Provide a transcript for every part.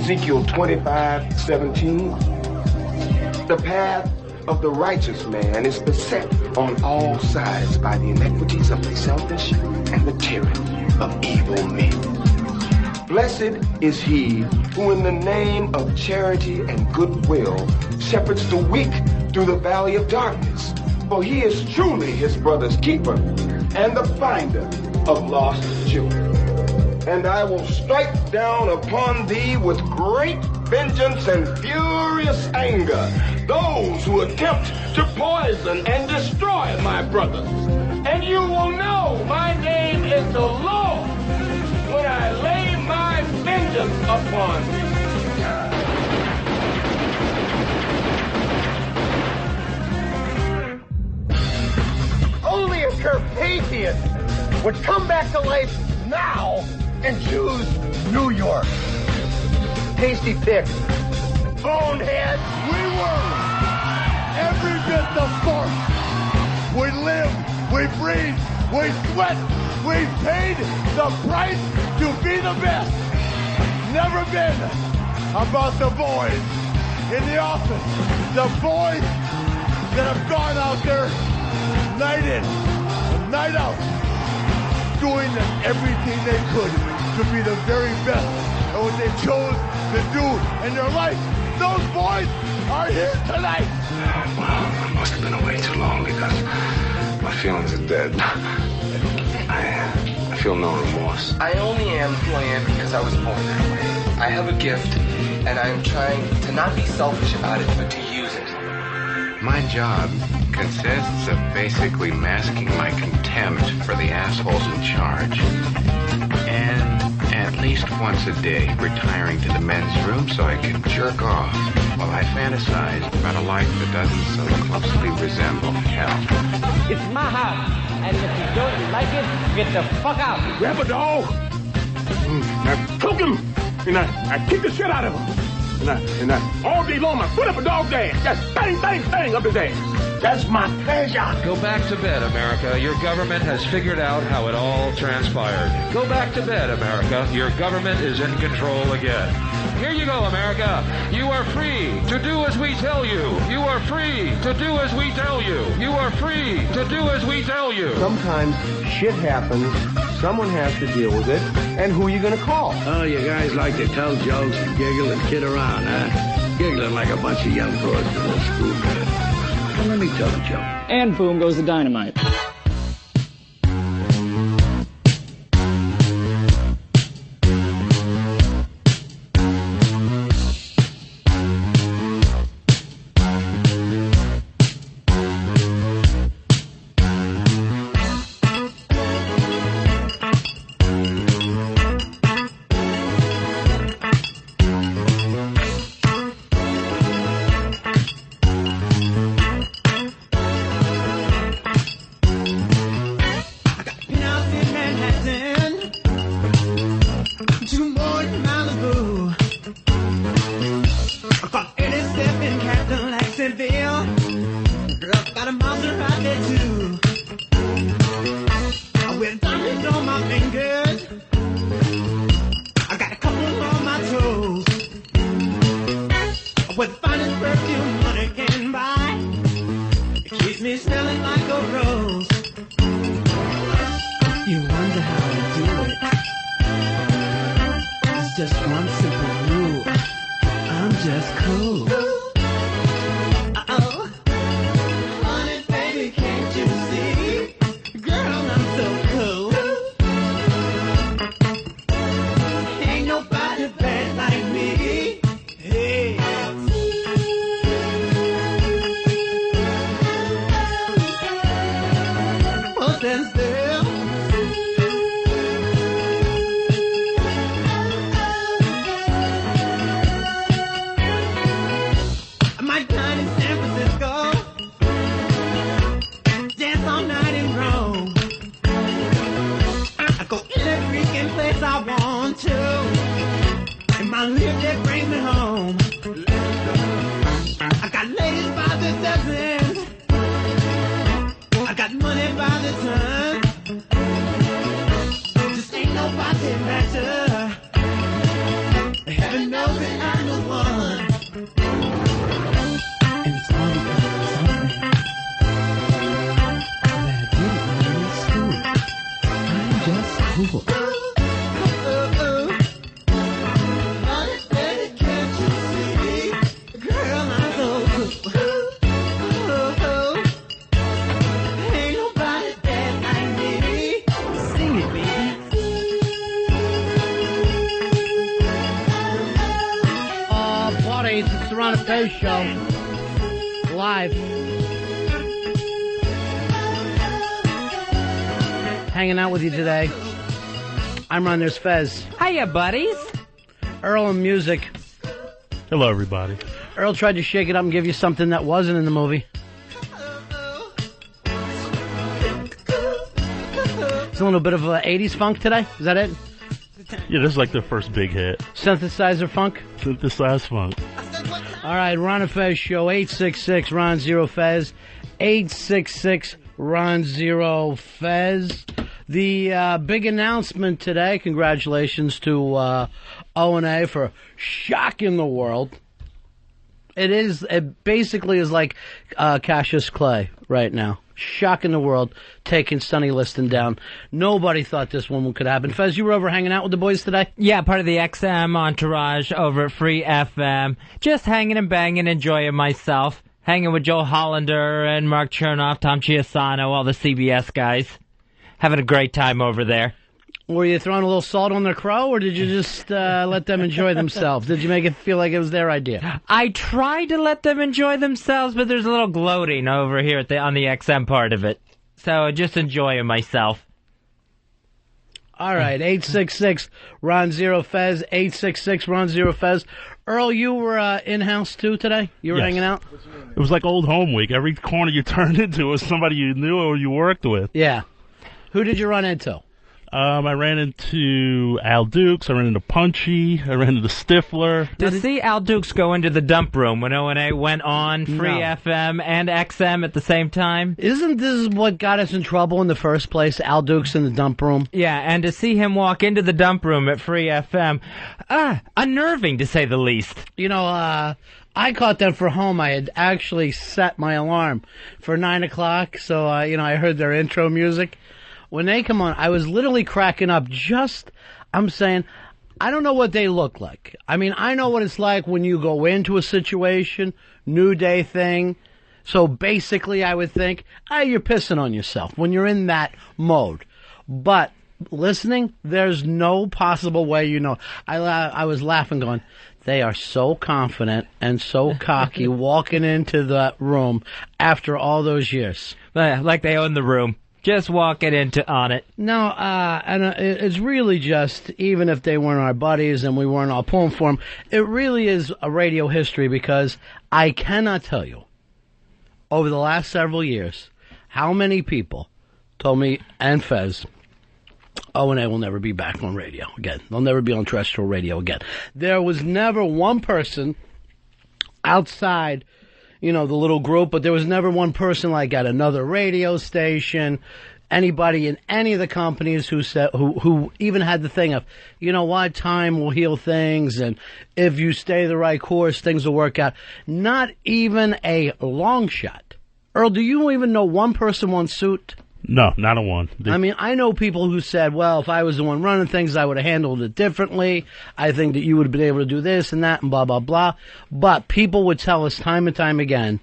Ezekiel 25:17. The path of the righteous man is beset on all sides by the iniquities of the selfish and the tyranny of evil men. Blessed is he who in the name of charity and goodwill shepherds the weak through the valley of darkness, for he is truly his brother's keeper and the finder of lost children. And I will strike down upon thee with great vengeance and furious anger those who attempt to poison and destroy my brothers. And you will know my name is the Lord when I lay my vengeance upon thee. Only a Carpathian would come back to life now and choose New York. Tasty pick. Bonehead. We were every bit the force. We live, we breathe, we sweat, we paid the price to be the best. Never been about the boys in the office. The boys that have gone out there night in and night out, doing everything they could to be the very best at what they chose to do in their life. Those boys are here tonight. Well, I must have been away too long because my feelings are dead. I feel no remorse. I only am who I am because I was born that way. I have a gift, and I am trying to not be selfish about it, but to use it. My job consists of basically masking my contempt for the assholes in charge. And at least once a day, retiring to the men's room so I can jerk off while I fantasize about a life that doesn't so closely resemble hell. It's my house, and if you don't like it, get the fuck out. Grab a dog. I choke him, and I kick the shit out of him. And I all day long, I put up a dog's ass. Just bang up his ass. That's my pleasure. Go back to bed, America. Your government has figured out how it all transpired. Go back to bed, America. Your government is in control again. Here you go, America. You are free to do as we tell you. You are free to do as we tell you. You are free to do as we tell you. Sometimes shit happens, someone has to deal with it, and who are you going to call? Oh, you guys like to tell jokes and giggle and kid around, huh? Giggling like a bunch of young broads in a school. Well, let me tell a joke. And boom goes the dynamite. Heaven knows it. cool. It's the Ron and Fez show. Live. Hanging out with you today. I'm Ron, there's Fez. Hiya, buddies. Earl and music. Hello, everybody. Earl tried to shake it up and give you something that wasn't in the movie. It's a little bit of 80s funk today. Is that it? Yeah, this is like their first big hit. Synthesizer funk? Synthesizer funk. All right, Ron and Fez show, 866-RON-0-FEZ, 866-RON-0-FEZ. The big announcement today, congratulations to O&A for shocking the world. It basically is like Cassius Clay right now. Shocking the world, taking Sonny Liston down. Nobody thought this one could happen. Fez, you were over hanging out with the boys today? Yeah, part of the XM entourage over at Free FM. Just hanging and banging, enjoying myself. Hanging with Joe Hollander and Mark Chernoff, Tom Chiasano, all the CBS guys. Having a great time over there. Were you throwing a little salt on their crow, or did you just let them enjoy themselves? Did you make it feel like it was their idea? I tried to let them enjoy themselves, but there's a little gloating over here on the XM part of it. So just enjoying myself. All right, 866-RON-0-FEZ, 866-RON-0-FEZ. Earl, you were in-house too today? You were hanging out? It was like old home week. Every corner you turned into was somebody you knew or you worked with. Yeah. Who did you run into? I ran into Al Dukes, I ran into Punchy, I ran into Stifler. To see Al Dukes go into the dump room when O&A went on Free FM and XM at the same time. Isn't this what got us in trouble in the first place, Al Dukes in the dump room? Yeah, and to see him walk into the dump room at Free FM, unnerving to say the least. You know, I caught them for home. I had actually set my alarm for 9 o'clock, so, I heard their intro music. When they come on, I was literally cracking up I'm saying, I don't know what they look like. I mean, I know what it's like when you go into a situation, new day thing. So basically, I would think, you're pissing on yourself when you're in that mode. But listening, there's no possible way you know. I was laughing going, they are so confident and so cocky walking into that room after all those years. Like they own the room. Just walking on it. No, and it's really just, even if they weren't our buddies and we weren't all pulling for them, it really is a radio history because I cannot tell you, over the last several years, how many people told me, and Fez, O&A will never be back on radio again. They'll never be on terrestrial radio again. There was never one person outside the little group, but there was never one person like at another radio station, anybody in any of the companies who said, who even had the thing of, you know what, time will heal things, and if you stay the right course, things will work out. Not even a long shot. Earl, do you even know one person, one suit? No, not a one. I mean, I know people who said, well, if I was the one running things, I would have handled it differently. I think that you would have been able to do this and that and blah, blah, blah. But people would tell us time and time again,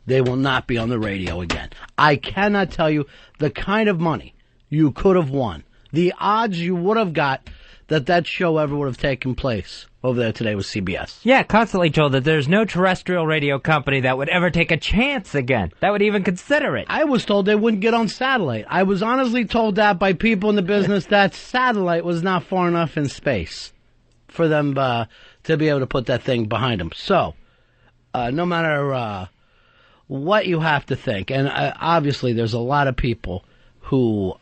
they will not be on the radio again. I cannot tell you the kind of money you could have won, the odds you would have got that show ever would have taken place over there today with CBS. Yeah, constantly told that there's no terrestrial radio company that would ever take a chance again, that would even consider it. I was told they wouldn't get on satellite. I was honestly told that by people in the business that satellite was not far enough in space for them to be able to put that thing behind them. So, no matter what you have to think, and obviously there's a lot of people who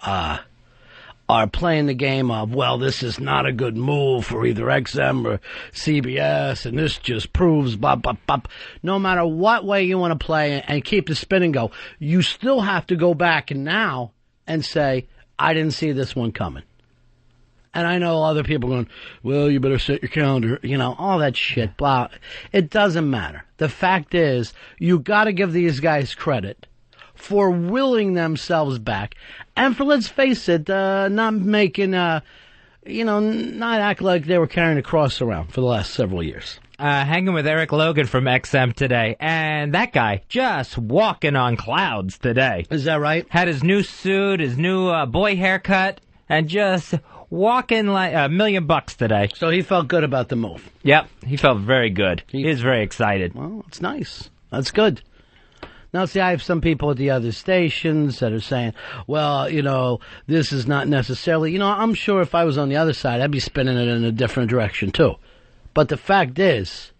are playing the game of, well, this is not a good move for either XM or CBS, and this just proves blah, blah, blah. No matter what way you want to play and keep the spin and go, you still have to go back now and say, I didn't see this one coming. And I know other people going, well, you better set your calendar, all that shit, blah. It doesn't matter. The fact is, you got to give these guys credit for willing themselves back. And for, let's face it, not making, not act like they were carrying a cross around for the last several years. Hanging with Eric Logan from XM today, and that guy just walking on clouds today. Is that right? Had his new suit, his new boy haircut, and just walking like $1 million today. So he felt good about the move. Yep, he felt very good. He is very excited. Well, it's nice. That's good. Now, see, I have some people at the other stations that are saying, well, this is not necessarily, I'm sure if I was on the other side, I'd be spinning it in a different direction, too. But the fact is,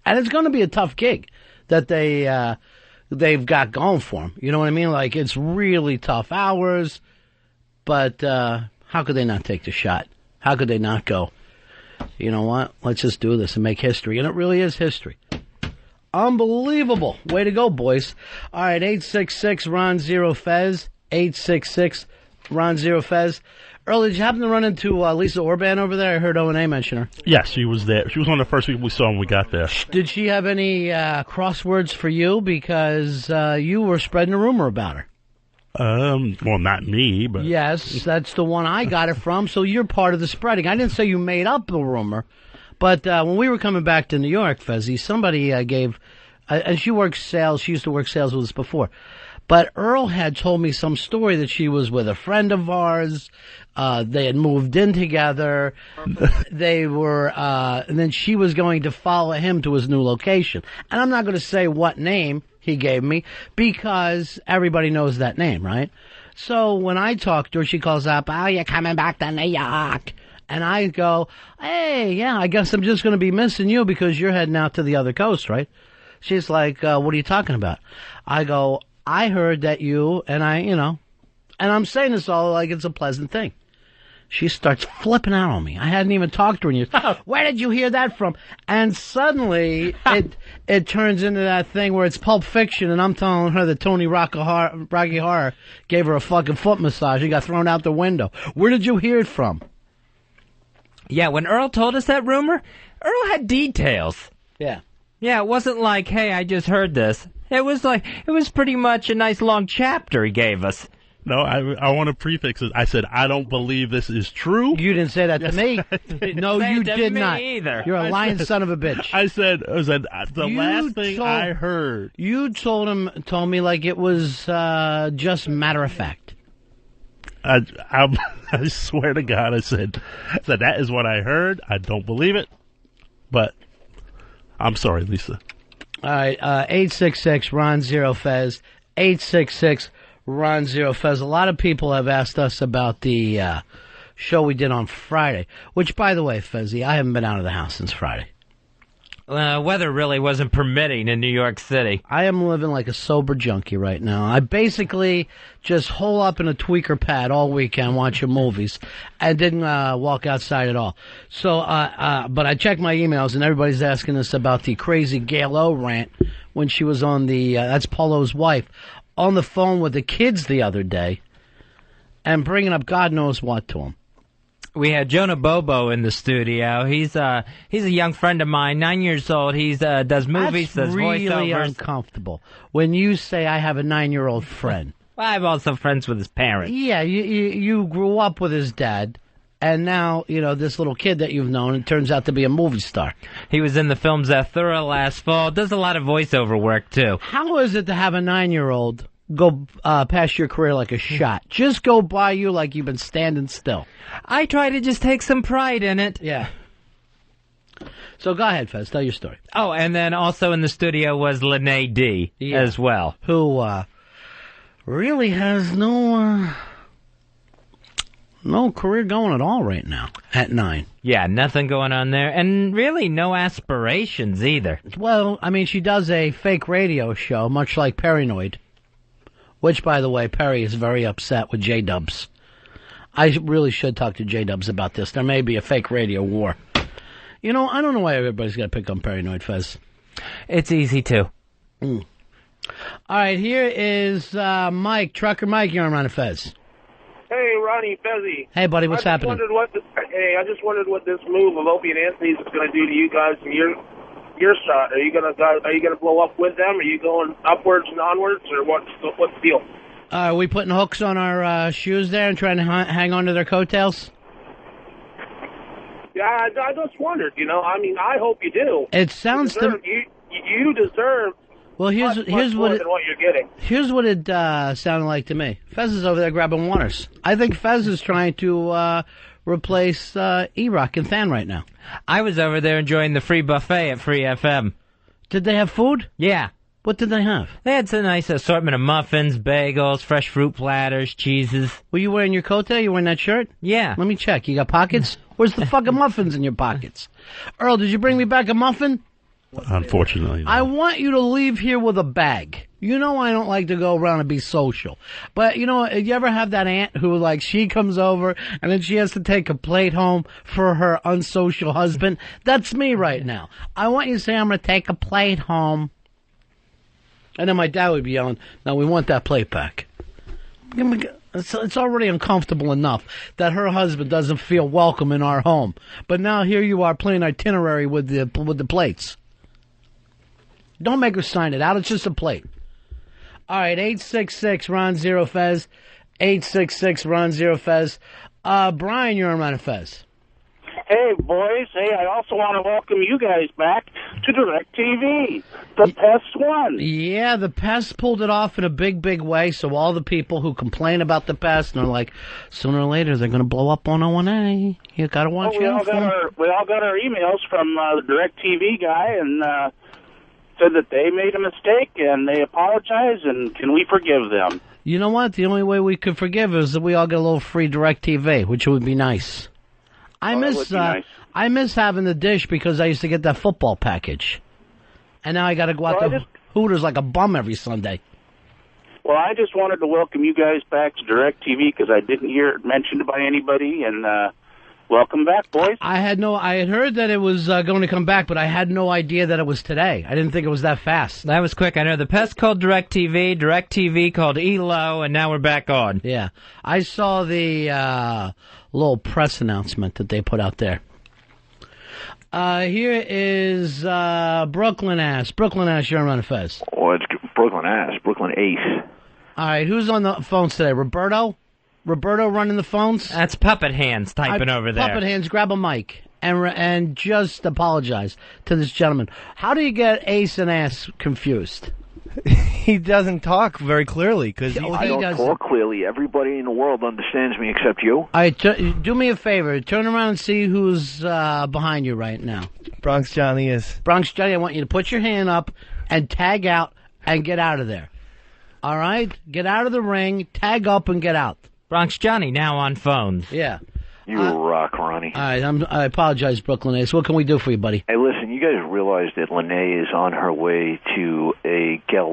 and it's going to be a tough gig that they've got going for them. You know what I mean? Like, it's really tough hours, but how could they not take the shot? How could they not go, you know what, let's just do this and make history? And it really is history. Unbelievable. Way to go, boys. All right, 866-RON-0-FEZ, 866-RON-0-FEZ. Early, did you happen to run into Lisa Orban over there? I heard O&A mention her. Yes, she was there. She was one of the first people we saw when we got there. Did she have any crosswords for you? Because you were spreading a rumor about her. Well, not me, but... Yes, that's the one I got it from, so you're part of the spreading. I didn't say you made up the rumor, but when we were coming back to New York, Fezzy, somebody gave... and she works sales. She used to work sales with us before. But Earl had told me some story that she was with a friend of ours. They had moved in together. They were, and then she was going to follow him to his new location. And I'm not going to say what name he gave me because everybody knows that name, right? So when I talk to her, she calls up, "Oh, you're coming back to New York." And I go, "Hey, yeah, I guess I'm just going to be missing you because you're heading out to the other coast, right?" She's like, "What are you talking about?" I go, "I heard that you," and and I'm saying this all like it's a pleasant thing. She starts flipping out on me. I hadn't even talked to her in years. Where did you hear that from? And suddenly it turns into that thing where it's Pulp Fiction, and I'm telling her that Tony Rocky Horror gave her a fucking foot massage. He got thrown out the window. Where did you hear it from? Yeah, when Earl told us that rumor, Earl had details. Yeah. Yeah, it wasn't like, hey, I just heard this. It was pretty much a nice long chapter he gave us. No, I want to prefix it. I said, I don't believe this is true. You didn't say that to me. No, you did not. Either. You're a lying son of a bitch. I said the last thing I heard. You told me like it was just matter of fact. I swear to God, I said that is what I heard. I don't believe it, but I'm sorry, Lisa. All right, 866-RON-0-FEZ, 866-RON-0-FEZ. A lot of people have asked us about the show we did on Friday, which, by the way, Fezzy, I haven't been out of the house since Friday. Weather really wasn't permitting in New York City. I am living like a sober junkie right now. I basically just hole up in a tweaker pad all weekend watching movies and didn't walk outside at all. So, but I checked my emails and everybody's asking us about the crazy Gail O rant when she was on that's Polo's wife, on the phone with the kids the other day and bringing up God knows what to them. We had Jonah Bobo in the studio. He's a young friend of mine, 9 years old. He's does movies, That's does really voiceovers. Uncomfortable when you say I have a 9-year-old friend. Well, I'm also friends with his parents. Yeah, you grew up with his dad, and now this little kid that you've known, it turns out to be a movie star. He was in the film Zathura last fall. Does a lot of voiceover work too. How is it to have a 9-year-old go past your career like a shot? Just go by you like you've been standing still. I try to just take some pride in it. Yeah. So go ahead, Fez. Tell your story. Oh, and then also in the studio was Lene D. as well. Who really has no career going at all right now at 9. Yeah, nothing going on there. And really no aspirations either. Well, I mean, she does a fake radio show, much like Paranoid. Which, by the way, Perry is very upset with J-Dubs. I really should talk to J-Dubs about this. There may be a fake radio war. I don't know why everybody's got to pick on Paranoid, Fez. It's easy to. All right, here is Mike. Trucker Mike, you're on Ron and Fez. Hey, Ronnie, Fezzy. Hey, buddy, what's happening? I just wondered what this move of Opie and Anthony's is going to do to you guys and your your shot? Are you gonna blow up with them? Are you going upwards and onwards, or what's the deal? Are we putting hooks on our shoes there and trying to hang on to their coattails? Yeah, I just wondered. I mean, I hope you do. It sounds you deserve. Well, here's more than what you're getting. Here's what it sounded like to me. Fez is over there grabbing waters. I think Fez is trying to replace E-Rock and Than right now. I was over there enjoying the free buffet at Free FM. Did they have food? Yeah. What did they have? They had some nice assortment of muffins, bagels, fresh fruit platters, cheeses. Were you wearing your coat there? You wearing that shirt? Yeah. Let me check. You got pockets? Where's the fucking muffins in your pockets? Earl, did you bring me back a muffin? Unfortunately. No. I want you to leave here with a bag. You know I don't like to go around and be social. But, you ever have that aunt who, she comes over and then she has to take a plate home for her unsocial husband? That's me right now. I want you to say, I'm going to take a plate home. And then my dad would be yelling, no, we want that plate back. It's already uncomfortable enough that her husband doesn't feel welcome in our home. But now here you are playing itinerary with the plates. Don't make her sign it out. It's just a plate. All right, 866-RON-0-FEZ. 866-RON-0-FEZ. Brian, you're on Ron and Fez. Hey, boys. Hey, I also want to welcome you guys back to DirecTV. The Pest won. Yeah, the Pest pulled it off in a big, big way, so all the people who complain about the Pest, and are like, sooner or later they're going to blow up on O&A. You got to watch out for them. We all got our emails from the DirecTV guy, and said that they made a mistake, and they apologize, and can we forgive them? You know what? The only way we could forgive is that we all get a little free DirecTV, which would be nice. I miss having the dish because I used to get that football package. And now I got to go out to Hooters like a bum every Sunday. Well, I just wanted to welcome you guys back to DirecTV because I didn't hear it mentioned by anybody, and welcome back, boys. I had heard that it was going to come back, but I had no idea that it was today. I didn't think it was that fast. That was quick. I know the Pest called DirecTV, DirecTV called ELO, and now we're back on. Yeah. I saw the little press announcement that they put out there. Here is Brooklyn Ass. Brooklyn Ass, you're on Ron and Fez. Oh, it's Brooklyn Ass. Brooklyn Ace. All right, who's on the phones today? Roberto? Roberto running the phones? That's Puppet Hands typing over there. Puppet Hands, grab a mic and just apologize to this gentleman. How do you get Ace and Ass confused? He doesn't talk very clearly. I don't talk clearly. Everybody in the world understands me except you. All right, do me a favor. Turn around and see who's behind you right now. Bronx Johnny is. Bronx Johnny, I want you to put your hand up and tag out and get out of there. All right? Get out of the ring, tag up, and get out. Bronx Johnny now on phones. Yeah. You rock, Ronnie. All right, I apologize, Brooklyn Ace. What can we do for you, buddy? Hey, listen, you guys realize that Lene is on her way to a Gel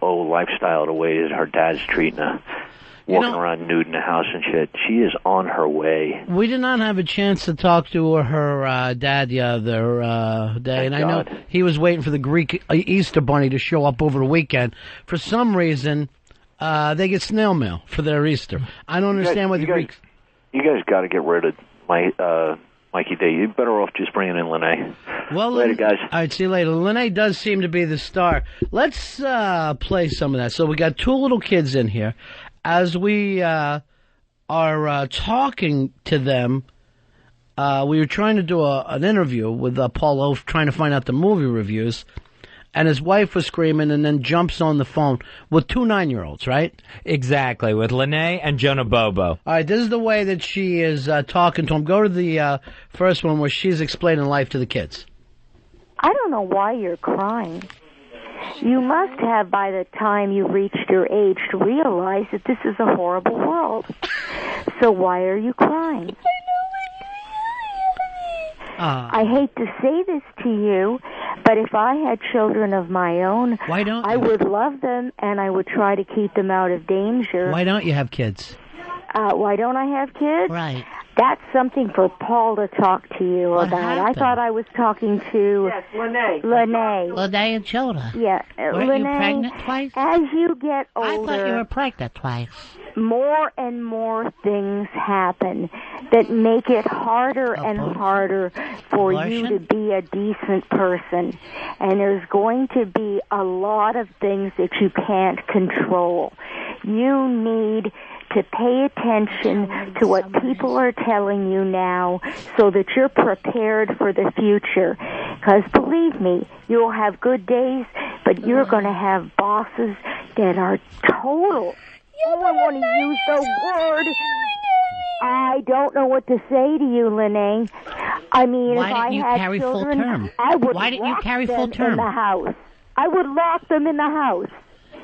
O lifestyle the way that her dad's treating her, walking around nude in the house and shit. She is on her way. We did not have a chance to talk to her dad the other day, and I know he was waiting for the Greek Easter Bunny to show up over the weekend. For some reason, they get snail mail for their Easter. I don't understand what the Greeks... You guys got to get rid of Mikey D. You're better off just bringing in Lene. Well, later, guys. All right, see you later. Lene does seem to be the star. Let's play some of that. So we got two little kids in here. As we are talking to them, we were trying to do an interview with Paul Oaf, trying to find out the movie reviews. And his wife was screaming and then jumps on the phone with two 9-year-olds, right? Exactly, with Lene and Jonah Bobo. All right, this is the way that she is talking to him. Go to the first one where she's explaining life to the kids. I don't know why you're crying. You must have, by the time you reached your age, to realize that this is a horrible world. So why are you crying? I hate to say this to you, but if I had children of my own, I would love them and I would try to keep them out of danger. Why don't you have kids? Why don't I have kids? Right. That's something for Paul to talk to you about. happened? I thought I was talking to Lene. Lene and Jonah. Yeah, Weren't Lene. you pregnant twice? As you get older, I thought you were pregnant twice. more and more things happen that make it harder and harder for you to be a decent person. And there's going to be a lot of things that you can't control. You need to pay attention to what people are telling you now so that you're prepared for the future. Because believe me, you'll have good days, but you're going to have bosses that are total. I want to use the word. I don't know what to say to you, Lene. I mean, Why if I didn't you had carry children, full term? I would Why didn't you lock carry them full term? in the house. I would lock them in the house.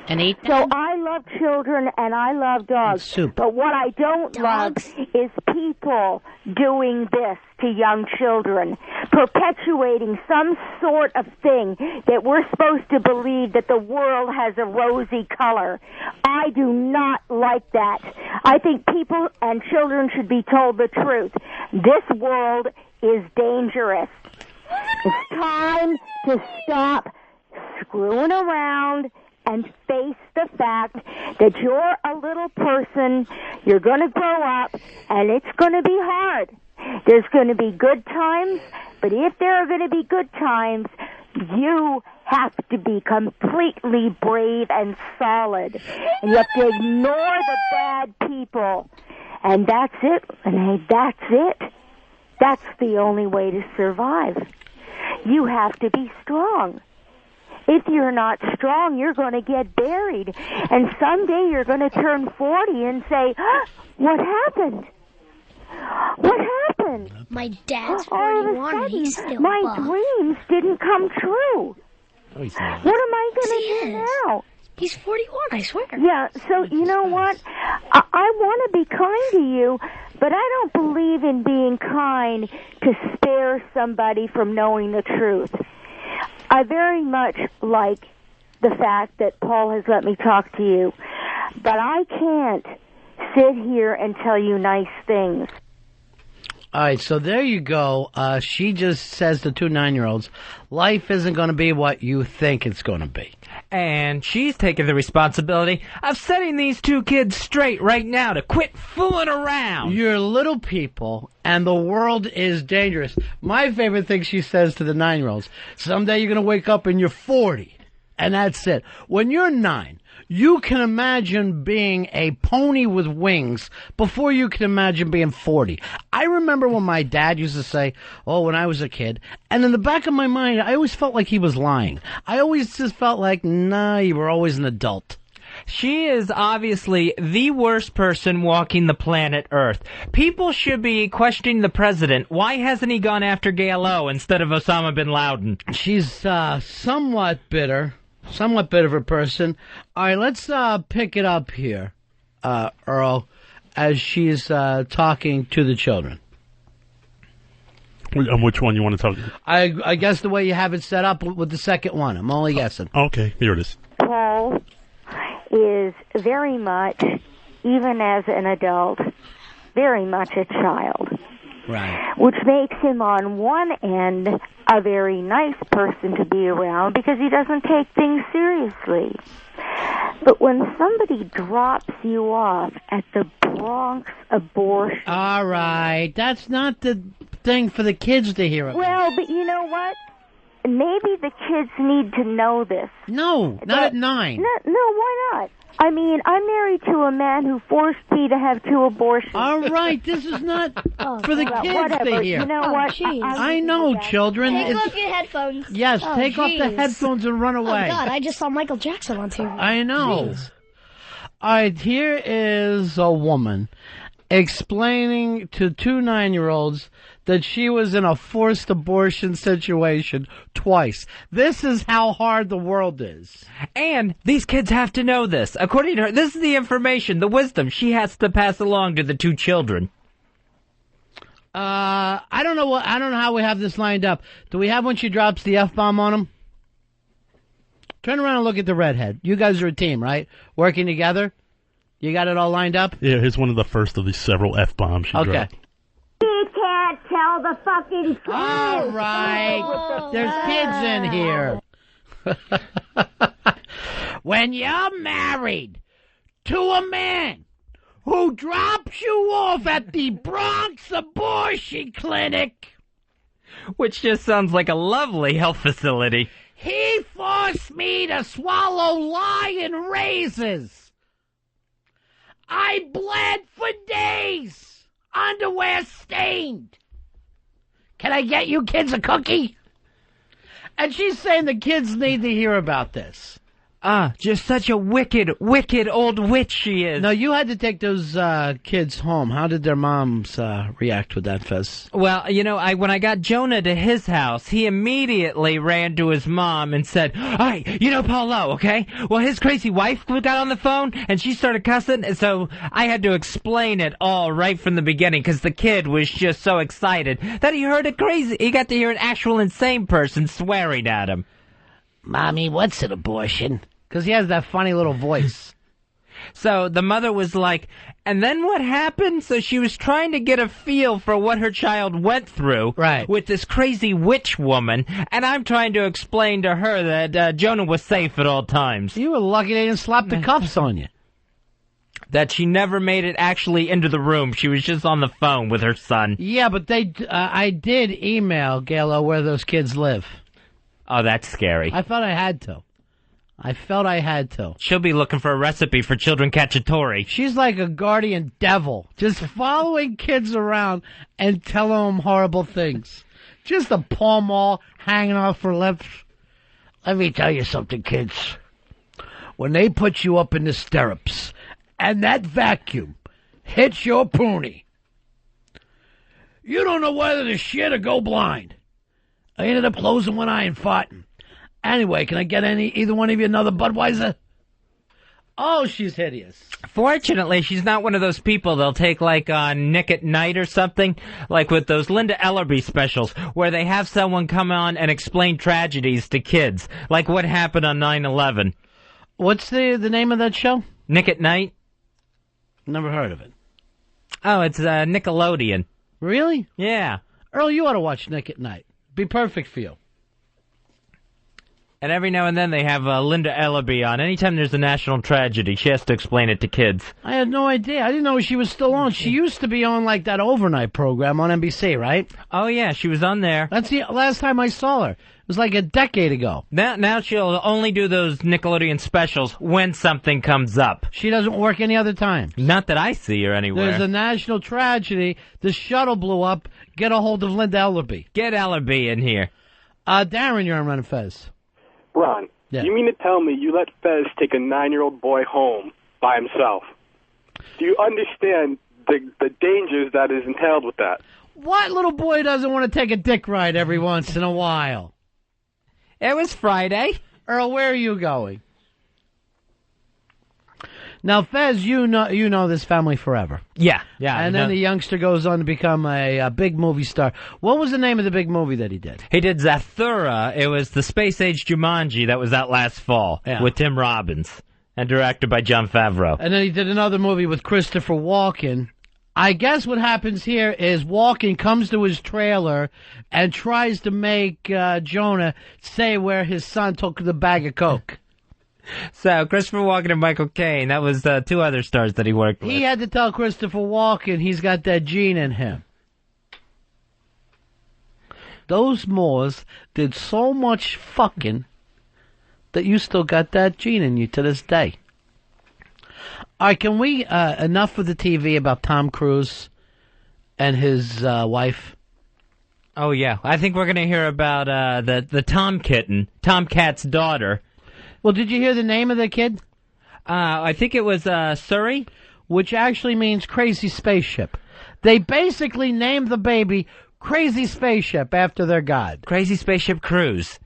And eat them? So I love children and I love dogs. Soup. But what I don't love is people doing this to young children, perpetuating some sort of thing that we're supposed to believe that the world has a rosy color. I do not like that. I think people and children should be told the truth. This world is dangerous. It's time to stop screwing around and face the fact that you're a little person, you're going to grow up, and it's going to be hard. There's going to be good times, but if there are going to be good times, you have to be completely brave and solid. And you have to ignore the bad people. And that's it, Renee, that's it. That's the only way to survive. You have to be strong. If you're not strong, you're going to get buried. And someday you're going to turn 40 and say, what happened? What happened? My dad's All of a 41 sudden, he's still my buff. dreams didn't come true. Oh, he's not. What am I going to do now? He's 41, I swear. Yeah, so you know what? I want to be kind to you, but I don't believe in being kind to spare somebody from knowing the truth. I very much like the fact that Paul has let me talk to you, but I can't sit here and tell you nice things. All right, so there you go. She just says to 2 9-year-olds, life isn't going to be what you think it's going to be. And she's taking the responsibility of setting these 2 kids straight right now to quit fooling around. You're little people, and the world is dangerous. My favorite thing she says to the 9-year-olds, someday you're going to wake up and you're 40, and that's it. When you're 9, you can imagine being a pony with wings before you can imagine being 40. I remember when my dad used to say, when I was a kid, and in the back of my mind, I always felt like he was lying. I always just felt like, nah, you were always an adult. She is obviously the worst person walking the planet Earth. People should be questioning the president. Why hasn't he gone after Gail O instead of Osama bin Laden? She's somewhat bitter of a person. All right, let's pick it up here, Earl, as she's talking to the children. Which one you want to talk? I guess the way you have it set up with the second one. I'm only guessing. Okay, here it is. Paul is very much, even as an adult, very much a child. Right. Which makes him on one end a very nice person to be around because he doesn't take things seriously. But when somebody drops you off at the Bronx abortion... All right, that's not the thing for the kids to hear about. Well, but you know what? Maybe the kids need to know this. No, not at 9. No, why not? I mean, I'm married to a man who forced me to have 2 abortions. All right, this is not for the kids whatever. to hear. You know what? I know, children. Take off your headphones. Yes, take off the headphones and run away. Oh, God, I just saw Michael Jackson on TV. I know. Jeez. All right, here is a woman explaining to 2 9-year-olds that she was in a forced abortion situation twice. This is how hard the world is. And these kids have to know this. According to her, this is the information, the wisdom she has to pass along to the 2 children. I don't know how we have this lined up. Do we have when she drops the F-bomb on them? Turn around and look at the redhead. You guys are a team, right? Working together? You got it all lined up? Yeah, here's one of the first of these several F-bombs she dropped. He can't tell the fucking truth. All right. There's kids in here. When you're married to a man who drops you off at the Bronx abortion clinic. Which just sounds like a lovely health facility. He forced me to swallow lion razors. I bled for days. Underwear stained. Can I get you kids a cookie? And she's saying the kids need to hear about this. Just such a wicked, wicked old witch she is. Now, you had to take those kids home. How did their moms react with that, Fez? Well, when I got Jonah to his house, he immediately ran to his mom and said, "Hey, Paulo, okay? Well, his crazy wife got on the phone, and she started cussing, and so I had to explain it all right from the beginning, because the kid was just so excited that he got to hear an actual insane person swearing at him. Mommy, what's an abortion? Because he has that funny little voice. So the mother was like, and then what happened? So she was trying to get a feel for what her child went through with this crazy witch woman, and I'm trying to explain to her that Jonah was safe at all times. You were lucky they didn't slap the cuffs on you. That she never made it actually into the room. She was just on the phone with her son. Yeah, but I did email Galo where those kids live. Oh, that's scary. I felt I had to. She'll be looking for a recipe for children cacciatore. She's like a guardian devil, just following kids around and telling them horrible things. Just a Pall Mall hanging off her lips. Let me tell you something, kids. When they put you up in the stirrups and that vacuum hits your poonie, you don't know whether to shit or go blind. I ended up closing one eye and farting. Anyway, can I get either one of you another Budweiser? Oh, she's hideous. Fortunately, she's not one of those people they'll take like on Nick at Night or something, like with those Linda Ellerby specials, where they have someone come on and explain tragedies to kids, like what happened on 9/11. What's the name of that show? Nick at Night. Never heard of it. Oh, it's Nickelodeon. Really? Yeah. Earl, you ought to watch Nick at Night. Be perfect for you. And every now and then they have Linda Ellerby on. Anytime there's a national tragedy, she has to explain it to kids. I had no idea. I didn't know she was still on. She used to be on like that overnight program on NBC, right? Oh, yeah, she was on there. That's the last time I saw her. It was like a decade ago. Now she'll only do those Nickelodeon specials when something comes up. She doesn't work any other time. Not that I see her anywhere. There's a national tragedy. The shuttle blew up. Get a hold of Linda Ellerby. Get Ellerby in here. Darren, you're on Ron and Fez. Ron, You mean to tell me you let Fez take a 9-year-old boy home by himself? Do you understand the dangers that is entailed with that? What little boy doesn't want to take a dick ride every once in a while? It was Friday. Earl, where are you going? Now, Fez, you know this family forever. Yeah. And then the youngster goes on to become a big movie star. What was the name of the big movie that he did? He did Zathura. It was the space-age Jumanji that was out last fall with Tim Robbins and directed by Jon Favreau. And then he did another movie with Christopher Walken. I guess what happens here is Walken comes to his trailer and tries to make Jonah say where his son took the bag of Coke. So, Christopher Walken and Michael Caine, that was two other stars that he worked with. He had to tell Christopher Walken he's got that gene in him. Those Moors did so much fucking that you still got that gene in you to this day. All right, can we, enough with the TV about Tom Cruise and his wife? Oh, yeah. I think we're going to hear about the Tomcat's daughter. Well, did you hear the name of the kid? I think it was Surrey, which actually means crazy spaceship. They basically named the baby Crazy Spaceship after their god. Crazy Spaceship Cruise.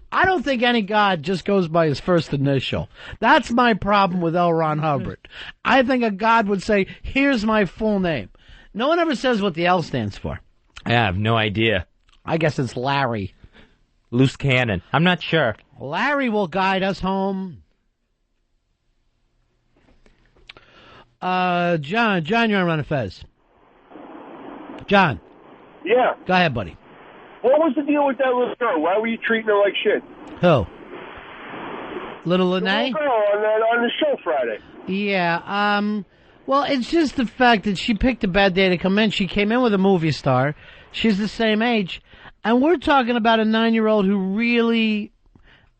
I don't think any god just goes by his first initial. That's my problem with L. Ron Hubbard. I think a god would say, here's my full name. No one ever says what the L stands for. I have no idea. I guess it's Larry. Loose cannon. I'm not sure. Larry will guide us home. John, you're on Ron and Fez. John. Yeah. Go ahead, buddy. What was the deal with that little girl? Why were you treating her like shit? Who? Little Lene? The little girl on the show Friday. Yeah, Well, it's just the fact that she picked a bad day to come in. She came in with a movie star. She's the same age. And we're talking about a 9-year-old who really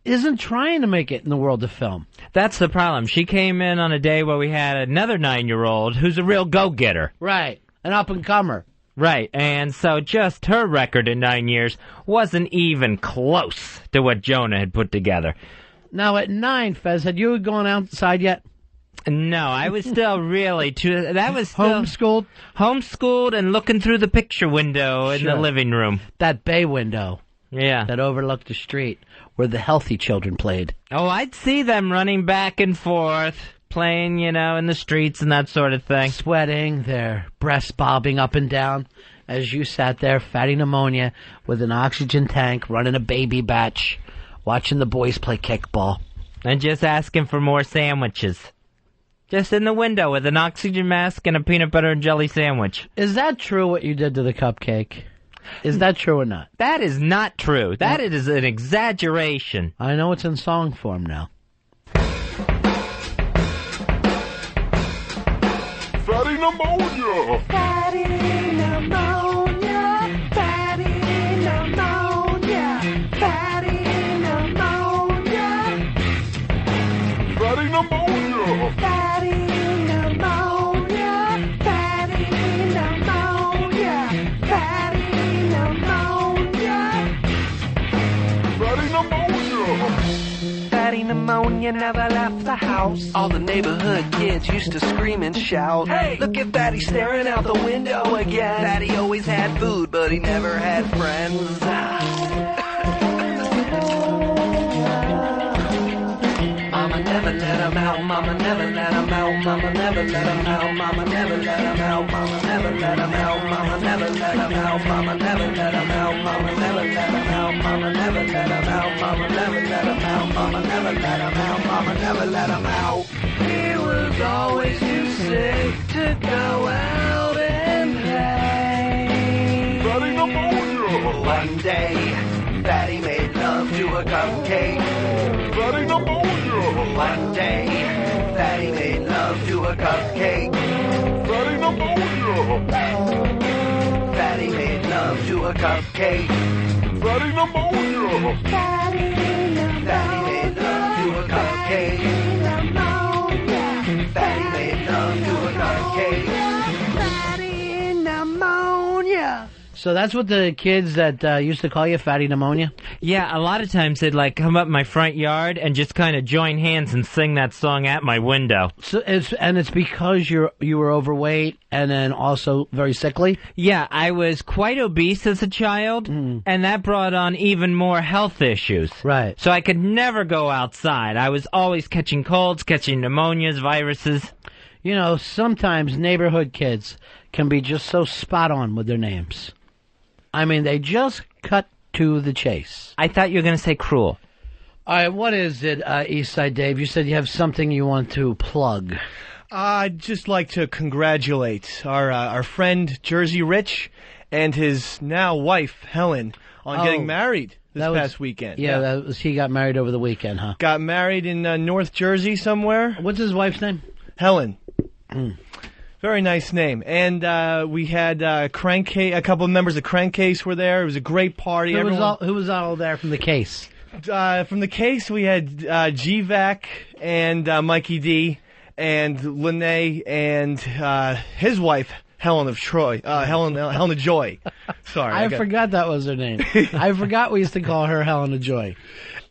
isn't trying to make it in the world of film. That's the problem. She came in on a day where we had another 9-year-old who's a real go-getter. Right. An up-and-comer. Right. And so just her record in 9 years wasn't even close to what Jonah had put together. Now, at 9, Fez, had you gone outside yet? No, I was still really that was still homeschooled and looking through the picture window in the living room. That bay window. Yeah. That overlooked the street where the healthy children played. Oh, I'd see them running back and forth, playing, in the streets and that sort of thing. Sweating, their breasts bobbing up and down as you sat there, fatty pneumonia, with an oxygen tank, running a baby batch, watching the boys play kickball. And just asking for more sandwiches. Just in the window with an oxygen mask and a peanut butter and jelly sandwich. Is that true what you did to the cupcake? Is that true or not? That is not true. That is an exaggeration. I know it's in song form now. Fatty pneumonia! Fatty pneumonia! Fatty pneumonia! Fatty pneumonia! Fatty pneumonia! Fatty pneumonia! Fatty pneumonia! Fatty pneumonia! Fatty pneumonia! Fatty pneumonia never left the house. All the neighborhood kids used to scream and shout. Hey! Look at Fatty staring out the window again. Fatty always had food, but he never had friends. Mama never let him out. Mama never let him out. Mama never let him out. Mama never let him out. Mama never let him out. Mama never let him out. Mama never let him out. Mama never let him out. Mama never let him out. Mama never let him out. Mama never let him out. Mama never let him out. He was always too sick to go out and play. Fatty pneumonia! One day, Fatty made love to a cupcake. Fatty pneumonia! One day, Fatty made love to a cupcake. Fatty pneumonia! Fatty made love to a cupcake. Fatty pneumonia! Fatty made love to a cupcake. Fatty made love to a cupcake. Fatty pneumonia! So that's what the kids that used to call you fatty pneumonia? Yeah, a lot of times they'd come up my front yard and just kind of join hands and sing that song at my window. So it's because you were overweight and then also very sickly? Yeah, I was quite obese as a child, and that brought on even more health issues. Right. So I could never go outside. I was always catching colds, catching pneumonias, viruses. Sometimes neighborhood kids can be just so spot on with their names. I mean, they just cut to the chase. I thought you were going to say cruel. All right, what is it, Eastside Dave? You said you have something you want to plug. I'd just like to congratulate our friend Jersey Rich and his now wife, Helen, on getting married this past weekend. Yeah, he got married over the weekend, huh? Got married in North Jersey somewhere. What's his wife's name? Helen. Very nice name. And we had Crankcase, a couple of members of Crankcase were there. It was a great party. Who was all there from the Case? From the Case, we had GVAC and Mikey D and Lene and his wife, Helen of Troy. Helen of Joy. Sorry. I forgot that was her name. I forgot we used to call her Helen of Joy.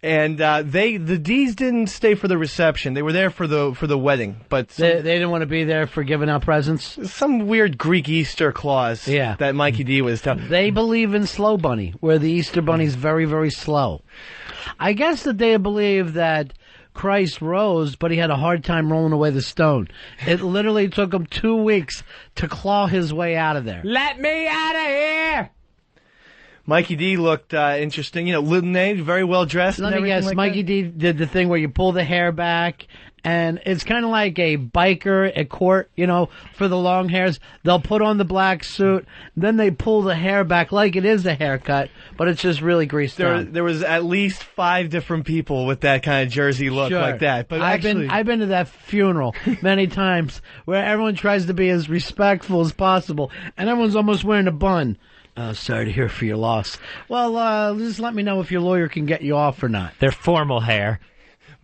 And the D's didn't stay for the reception. They were there for the wedding, but they didn't want to be there for giving out presents. Some weird Greek Easter clause. Yeah. That Mikey D was telling. They believe in slow bunny, where the Easter bunny's very, very slow. I guess that they believe that Christ rose, but he had a hard time rolling away the stone. It literally took him 2 weeks to claw his way out of there. Let me out of here! Mikey D looked interesting. You know, Linnae, very well dressed. Let and me guess, everything Mikey D did the thing where you pull the hair back, and it's kind of like a biker at court, you know, for the long hairs. They'll put on the black suit, then they pull the hair back like it is a haircut, but it's just really greased down. There was at least 5 different people with that kind of jersey look Sure. like that. But I've been to that funeral many times where everyone tries to be as respectful as possible, and everyone's almost wearing a bun. Sorry to hear for your loss. Well, just let me know if your lawyer can get you off or not. Their formal hair.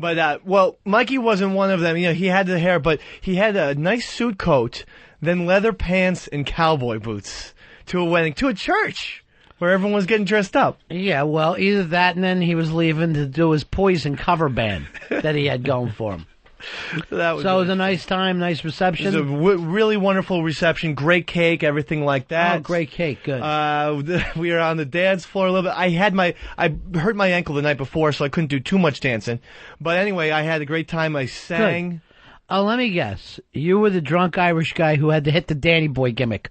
But, well, Mikey wasn't one of them. You know, he had the hair, but he had a nice suit coat, then leather pants and cowboy boots to a wedding, to a church where everyone was getting dressed up. Yeah, well, either that and then he was leaving to do his Poison cover band that he had going for him. So it was a nice time, nice reception. It was a really wonderful reception, great cake, everything like that. Oh, great cake, good. We were on the dance floor a little bit. I hurt my ankle the night before, so I couldn't do too much dancing. But anyway, I had a great time. I sang. Good. Let me guess. You were the drunk Irish guy who had to hit the Danny Boy gimmick.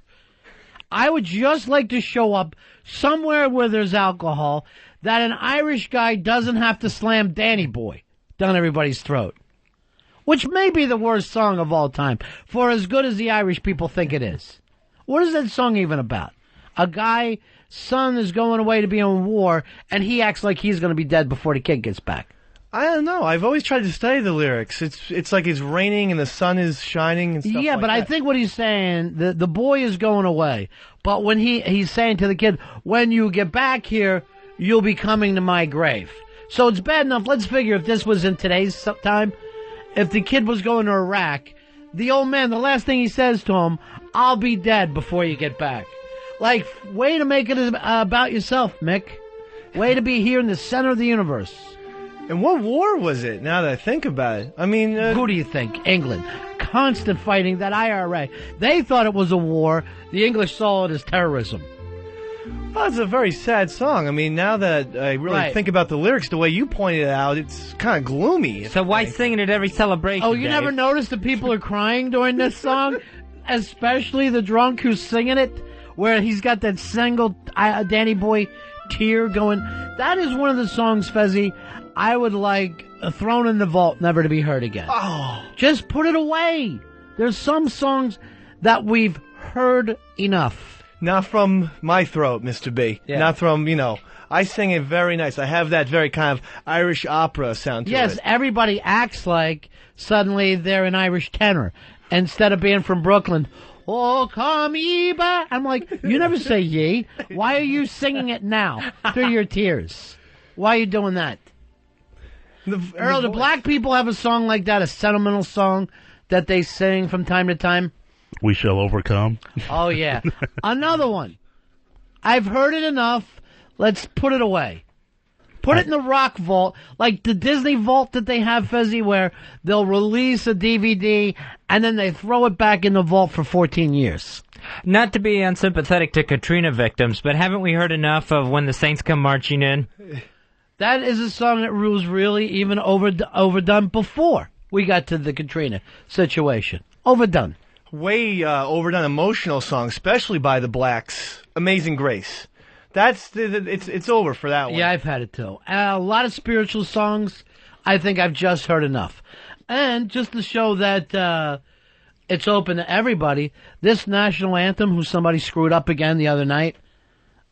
I would just like to show up somewhere where there's alcohol that an Irish guy doesn't have to slam Danny Boy down everybody's throat. Which may be the worst song of all time, for as good as the Irish people think it is. What is that song even about? A guy's son is going away to be in war, and he acts like he's going to be dead before the kid gets back. I don't know. I've always tried to study the lyrics. It's like it's raining and the sun is shining and stuff Yeah, but I think what he's saying, the boy is going away, but when he's saying to the kid, when you get back here, you'll be coming to my grave. So it's bad enough. Let's figure if this was in today's time. If the kid was going to Iraq, the old man, the last thing he says to him, I'll be dead before you get back. Like, way to make it about yourself, Mick. Way to be here in the center of the universe. And what war was it, now that I think about it? I mean... Who do you think? England. Constant fighting, that IRA. They thought it was a war. The English saw it as terrorism. Well, it's a very sad song. I mean, now that I really think about the lyrics, the way you pointed it out, it's kind of gloomy. So why sing it at every celebration? Oh, you Dave? never noticed that people are crying during this song? Especially the drunk who's singing it, where he's got that single Danny Boy tear going. That is one of the songs, Fezzy, I would like thrown in the vault, never to be heard again. Oh. Just put it away. There's some songs that we've heard enough. Not from my throat, Mr. B. Yeah. Not from, I sing it very nice. I have that very kind of Irish opera sound to it. Yes, everybody acts like suddenly they're an Irish tenor. Instead of being from Brooklyn, oh, come ye back. I'm like, you never say ye. Why are you singing it now through your tears? Why are you doing that? Earl, do black people have a song like that, a sentimental song that they sing from time to time? We shall overcome. Oh, yeah. Another one. I've heard it enough. Let's put it away. Put it in the rock vault, like the Disney vault that they have, Fezzy, where they'll release a DVD and then they throw it back in the vault for 14 years. Not to be unsympathetic to Katrina victims, but haven't we heard enough of When the Saints Come Marching In? That is a song that was really even overdone before we got to the Katrina situation. Overdone. Way overdone emotional song, especially by the Blacks. Amazing Grace. It's over for that one. Yeah, I've had it too. A lot of spiritual songs, I think I've just heard enough. And just to show that it's open to everybody, this national anthem, who somebody screwed up again the other night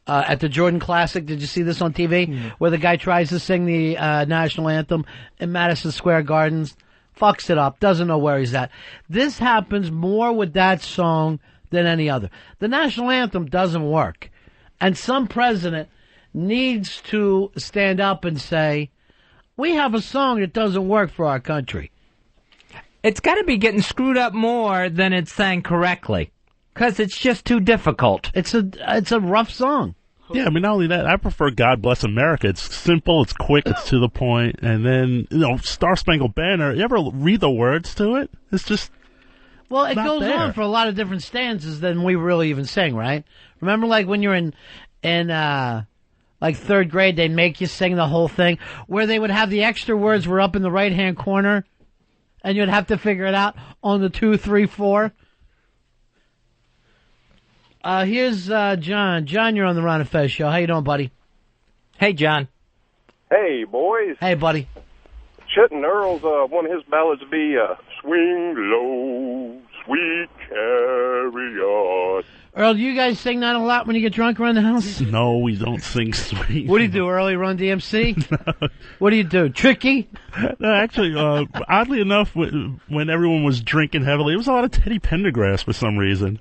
at the Jordan Classic. Did you see this on TV? Mm-hmm. Where the guy tries to sing the national anthem in Madison Square Gardens. Fucks it up, doesn't know where he's at. This happens more with that song than any other. The national anthem doesn't work. And some president needs to stand up and say, we have a song that doesn't work for our country. It's got to be getting screwed up more than it's sang correctly. Because it's just too difficult. It's a rough song. Yeah, I mean, not only that, I prefer God Bless America. It's simple, it's quick, it's to the point. And then, Star Spangled Banner, you ever read the words to it? It's just Well, it goes on for a lot of different stanzas than we really even sing, right? Remember, like, when you're in like, third grade, they'd make you sing the whole thing, where they would have the extra words were up in the right-hand corner, and you'd have to figure it out on the 2, 3, 4. Here's John. John, you're on the Ron and Fez show. How you doing, buddy? Hey, John. Hey, boys. Hey, buddy. Chet and Earl's, one of his ballads would be Swing Low, Sweet Chariot. Earl, do you guys sing that a lot when you get drunk around the house? No, we don't sing sweet. What do you do, Early Run DMC? No. What do you do, Tricky? No, actually, oddly enough, when everyone was drinking heavily, it was a lot of Teddy Pendergrass for some reason.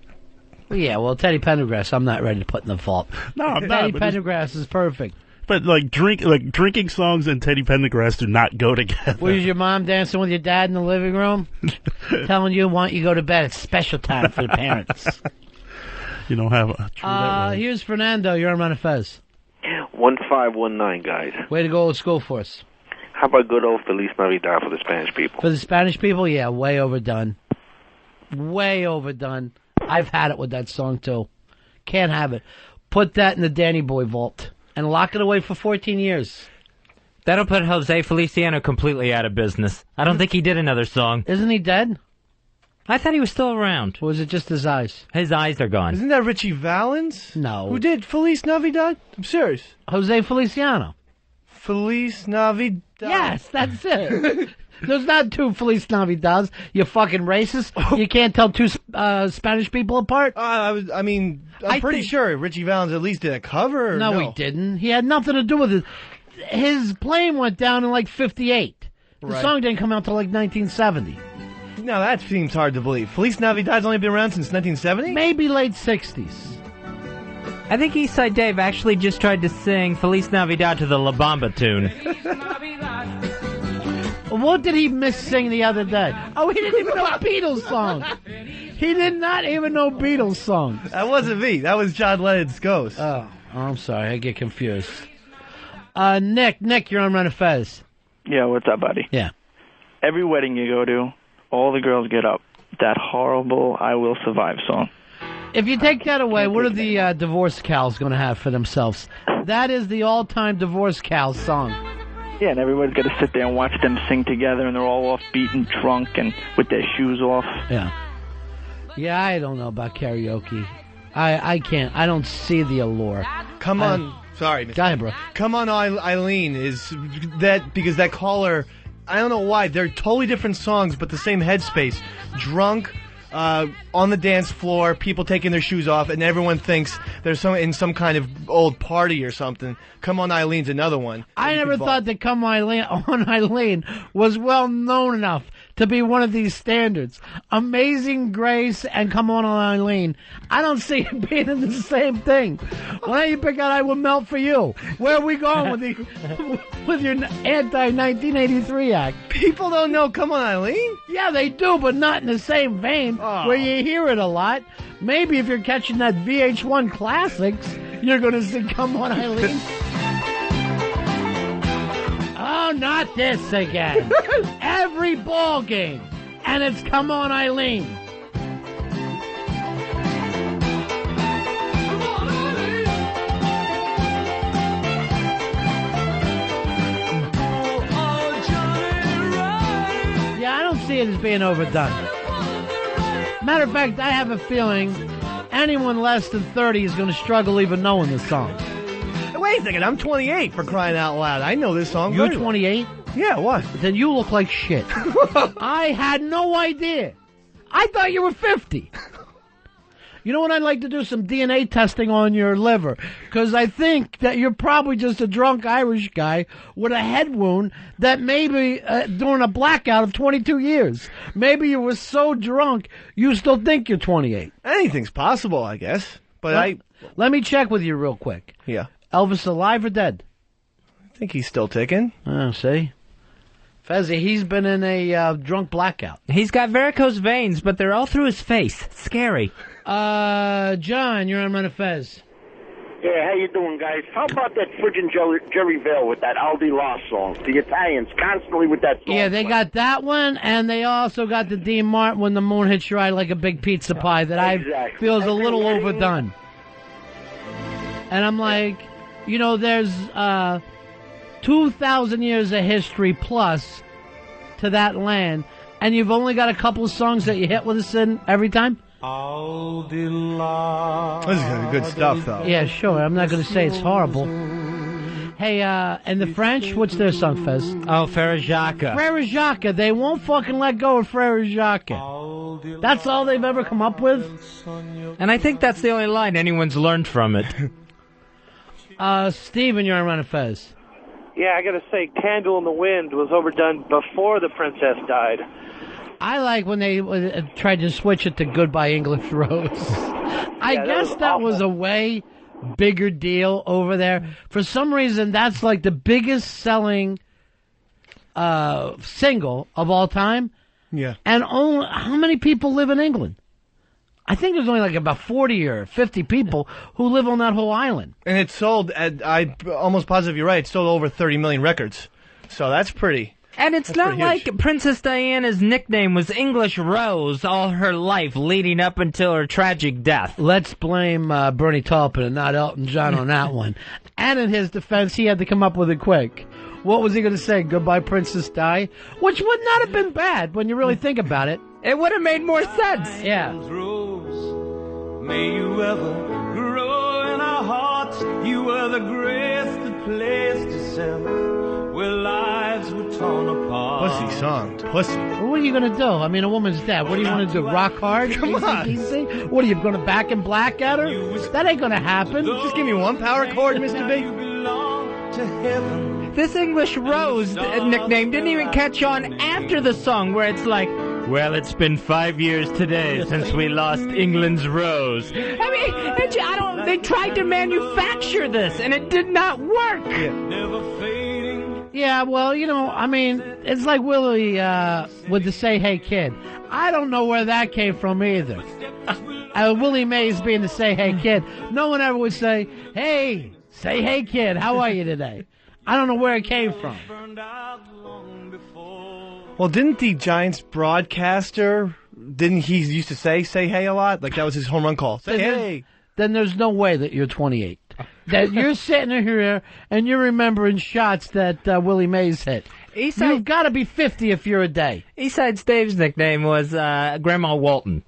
Well, yeah, well, Teddy Pendergrass, I'm not ready to put in the fault. No, I'm not. Teddy Pendergrass is perfect. But drinking songs and Teddy Pendergrass do not go together. Was your mom dancing with your dad in the living room, telling you, "Why don't you go to bed? It's special time for the parents." You don't have a true that way. Here's Fernando. You're on Ron and Fez. 1519, guys. Way to go old school for us. How about good old Feliz Navidad for the Spanish people? For the Spanish people, yeah, way overdone. Way overdone. I've had it with that song, too. Can't have it. Put that in the Danny Boy vault and lock it away for 14 years. That'll put Jose Feliciano completely out of business. I don't think he did another song. Isn't he dead? I thought he was still around. Or was it just his eyes? His eyes are gone. Isn't that Richie Valens? No. Who did Feliz Navidad? I'm serious. Jose Feliciano. Feliz Navidad. Yes, that's it. There's not two Feliz Navidads. You fucking racist. You can't tell two Spanish people apart. I'm pretty sure Richie Valens at least did a cover. No, he didn't. He had nothing to do with it. His plane went down in like 58. The Right. song didn't come out till like 1970. No, that seems hard to believe. Feliz Navidad's only been around since 1970? Maybe late 60s. I think Eastside Dave actually just tried to sing Feliz Navidad to the La Bamba tune. What did he miss sing the other day? Oh, he didn't even know Beatles songs. He did not even know Beatles songs. That wasn't me. That was John Lennon's Ghost. Oh, I'm sorry. I get confused. Nick, you're on Ron and Fez. Yeah, what's up, buddy? Yeah. Every wedding you go to, all the girls get up. That horrible I Will Survive song. If you take that away, what are the divorce cows going to have for themselves? That is the all-time divorce cow song. Yeah, and everybody's got to sit there and watch them sing together, and they're all offbeat and drunk and with their shoes off. Yeah. Yeah, I don't know about karaoke. I can't. I don't see the allure. Come on. Sorry. Go ahead, bro. Come on, Eileen is that because that caller, I don't know why, they're totally different songs, but the same headspace. Drunk, on the dance floor, people taking their shoes off, and everyone thinks they're in some kind of old party or something. Come on, Eileen's another one. I never thought that Come On Eileen was well known enough to be one of these standards. Amazing Grace and Come On Eileen. I don't see it being in the same thing. Why don't you pick out I Will Melt For You? Where are we going with your anti-1983 act? People don't know Come On Eileen? Yeah, they do, but not in the same vein where you hear it a lot. Maybe if you're catching that VH1 Classics, you're going to sing Come On Eileen. Oh, not this again. Every ball game. And it's Come On Eileen. Yeah, I don't see it as being overdone. Matter of fact, I have a feeling anyone less than 30 is going to struggle even knowing this song. Wait a second, I'm 28 for crying out loud. I know this song. You're 28? Yeah, what? Then you look like shit. I had no idea. I thought you were 50. You know what? I'd like to do some DNA testing on your liver, because I think that you're probably just a drunk Irish guy with a head wound that maybe during a blackout of 22 years. Maybe you were so drunk you still think you're 28. Anything's possible, I guess. But Let me check with you real quick. Yeah. Elvis alive or dead? I think he's still ticking. Oh, see? Fezzy, he's been in a drunk blackout. He's got varicose veins, but they're all through his face. Scary. John, you're on Ron and Fez. Yeah, how you doing, guys? How about that friggin' Jerry Vale with that Aldi Law song? The Italians constantly with that song. Yeah, they got that one, and they also got the Dean Martin When the Moon Hits Your Eye Like a Big Pizza Pie that I feel is a little overdone. And I'm like, you know, there's 2,000 years of history plus to that land, and you've only got a couple of songs that you hit with us in every time? This is gonna be good stuff, though. Yeah, sure. I'm not going to say it's horrible. Hey, and the French, what's their song, Fez? Oh, Frère Jacques. Frère Jacques. They won't fucking let go of Frère Jacques. That's all they've ever come up with? And I think that's the only line anyone's learned from it. Steven, you're on Ron and Fez. Yeah, I gotta say, Candle in the Wind was overdone before the princess died. I like when they tried to switch it to Goodbye English Rose. I guess that was a way bigger deal over there. For some reason, that's like the biggest selling single of all time. Yeah. And only, how many people live in England? I think there's only like about 40 or 50 people who live on that whole island. And it sold, I'm almost positive you're right, it sold over 30 million records. So that's pretty. And it's not like Princess Diana's nickname was English Rose all her life leading up until her tragic death. Let's blame Bernie Taupin and not Elton John on that one. And in his defense, he had to come up with it quick. What was he going to say? Goodbye, Princess Di? Which would not have been bad when you really think about it. It would have made more sense. Yeah. May you ever grow in our hearts. You were the greatest place to send, where lives were torn apart. Pussy song. Pussy. Well, what are you going to do? I mean, a woman's dead. What do you want to do? Rock hard? Come on. Easy? What are you going to back in black at her? That ain't going to happen. Just give me one power chord, Mr. B. This English Rose nickname didn't even catch on after the song, where it's like, well, it's been 5 years today since we lost England's Rose. I mean, they tried to manufacture this, and it did not work. Yeah, well, you know, I mean, it's like Willie with the Say Hey Kid. I don't know where that came from either. Willie Mays being the Say Hey Kid. No one ever would say, hey, say hey kid, how are you today? I don't know where it came from. Well, didn't the Giants broadcaster, didn't he used to say hey a lot? Like that was his home run call. Say hey. Then there's no way that you're 28. That you're sitting here and you're remembering shots that Willie Mays hit. You've got to be 50 if you're a day. Eastside Dave's nickname was Grandma Walton.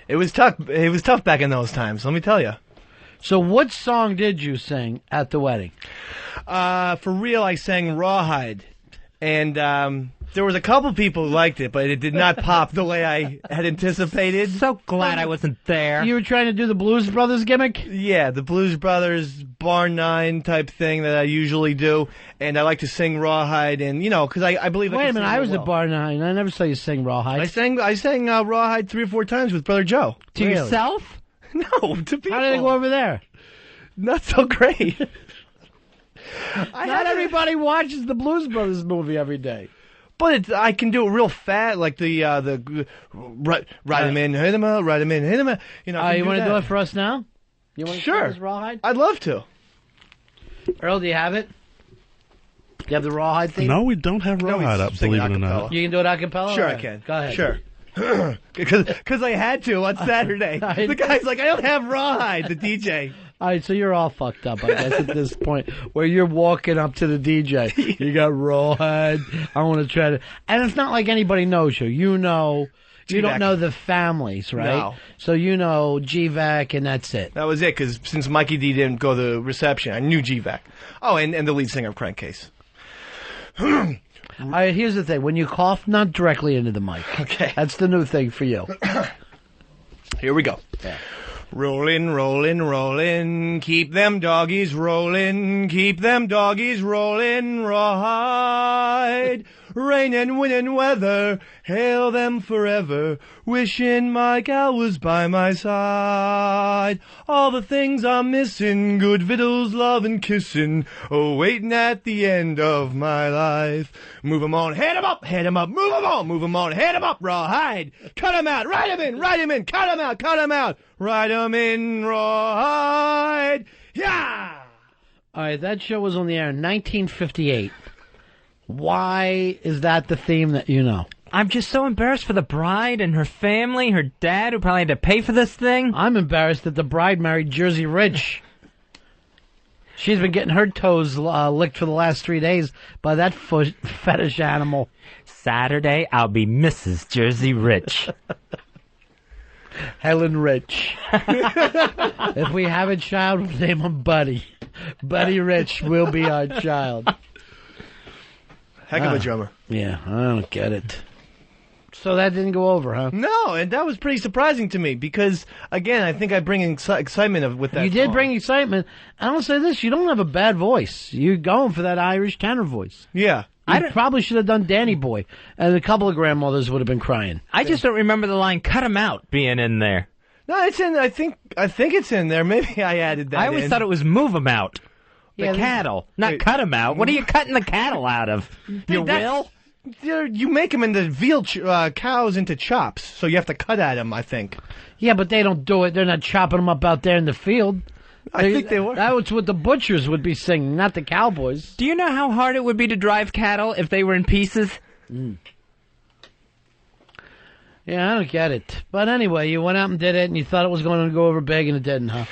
It was tough. It was tough back in those times, let me tell you. So what song did you sing at the wedding? For real, I sang Rawhide. And there was a couple people who liked it, but it did not pop the way I had anticipated. So glad I wasn't there. You were trying to do the Blues Brothers gimmick? Yeah, the Blues Brothers Bar 9 type thing that I usually do. And I like to sing Rawhide, and, you know, because I believe Wait I a minute, I was at Bar 9. I never saw you sing Rawhide. I sang Rawhide 3 or 4 times with Brother Joe. To yourself? No, to people. How did it go over there? Not so great. Not everybody watches the Blues Brothers movie every day. But I can do it real fat, like the ride him in, hit him out, ride him in, hit him out. You know, you want to do it for us now? You want to sure. this Rawhide? I'd love to. Earl, do you have it? Do you have the Rawhide theme? No, we don't have Rawhide up, believe it or not. You can do it a cappella? Sure, Right. I can. Go ahead. Sure. Because I had to on Saturday. The guy's like, I don't have Rawhide, the DJ. All right, so you're all fucked up, I guess, at this point, where you're walking up to the DJ. You got Rawhide. I want to try to... And it's not like anybody knows you. You know... You don't know the families, right? No. So you know GVAC, and that's it. That was it, because since Mikey D didn't go to the reception, I knew GVAC. Oh, and the lead singer of Crankcase. All right, here's the thing. When you cough, not directly into the mic. Okay. That's the new thing for you. Here we go. Yeah. Rollin', rollin', rollin', keep them doggies rollin', keep them doggies rollin', Rawhide. Rain and wind and weather, hail them forever, wishing my gal was by my side. All the things I'm missin', good victuals, love and kissin', oh, waitin' at the end of my life. Move 'em on, head 'em up, move 'em on, move 'em on, head 'em up, Rawhide. Cut 'em out, ride 'em in, cut 'em out, ride 'em in, Rawhide. Yeah! All right, that show was on the air in 1958. Why is that the theme that you know? I'm just so embarrassed for the bride and her family, her dad, who probably had to pay for this thing. I'm embarrassed that the bride married Jersey Rich. She's been getting her toes licked for the last 3 days by that fetish animal. Saturday, I'll be Mrs. Jersey Rich. Helen Rich. If we have a child, we'll name him Buddy. Buddy Rich will be our child. Heck of a drummer. Yeah, I don't get it. So that didn't go over, huh? No, and that was pretty surprising to me because, again, I think I bring excitement with that You did song. bring excitement. And I'll say this, you don't have a bad voice. You're going for that Irish tenor voice. Yeah. You probably should have done Danny Boy, and a couple of grandmothers would have been crying. I just don't remember the line "cut him out" being in there. No, it's in. I think it's in there. Maybe I added that. I always thought it was "move him out." The cattle, not cut him out. What are you cutting the cattle out of? You will? You make them into veal cows into chops, so you have to cut at them, I think. Yeah, but they don't do it. They're not chopping them up out there in the field. I think they were. That's what the butchers would be singing, not the cowboys. Do you know how hard it would be to drive cattle if they were in pieces? Yeah, I don't get it. But anyway, you went out and did it, and you thought it was going to go over big, and it didn't, huh?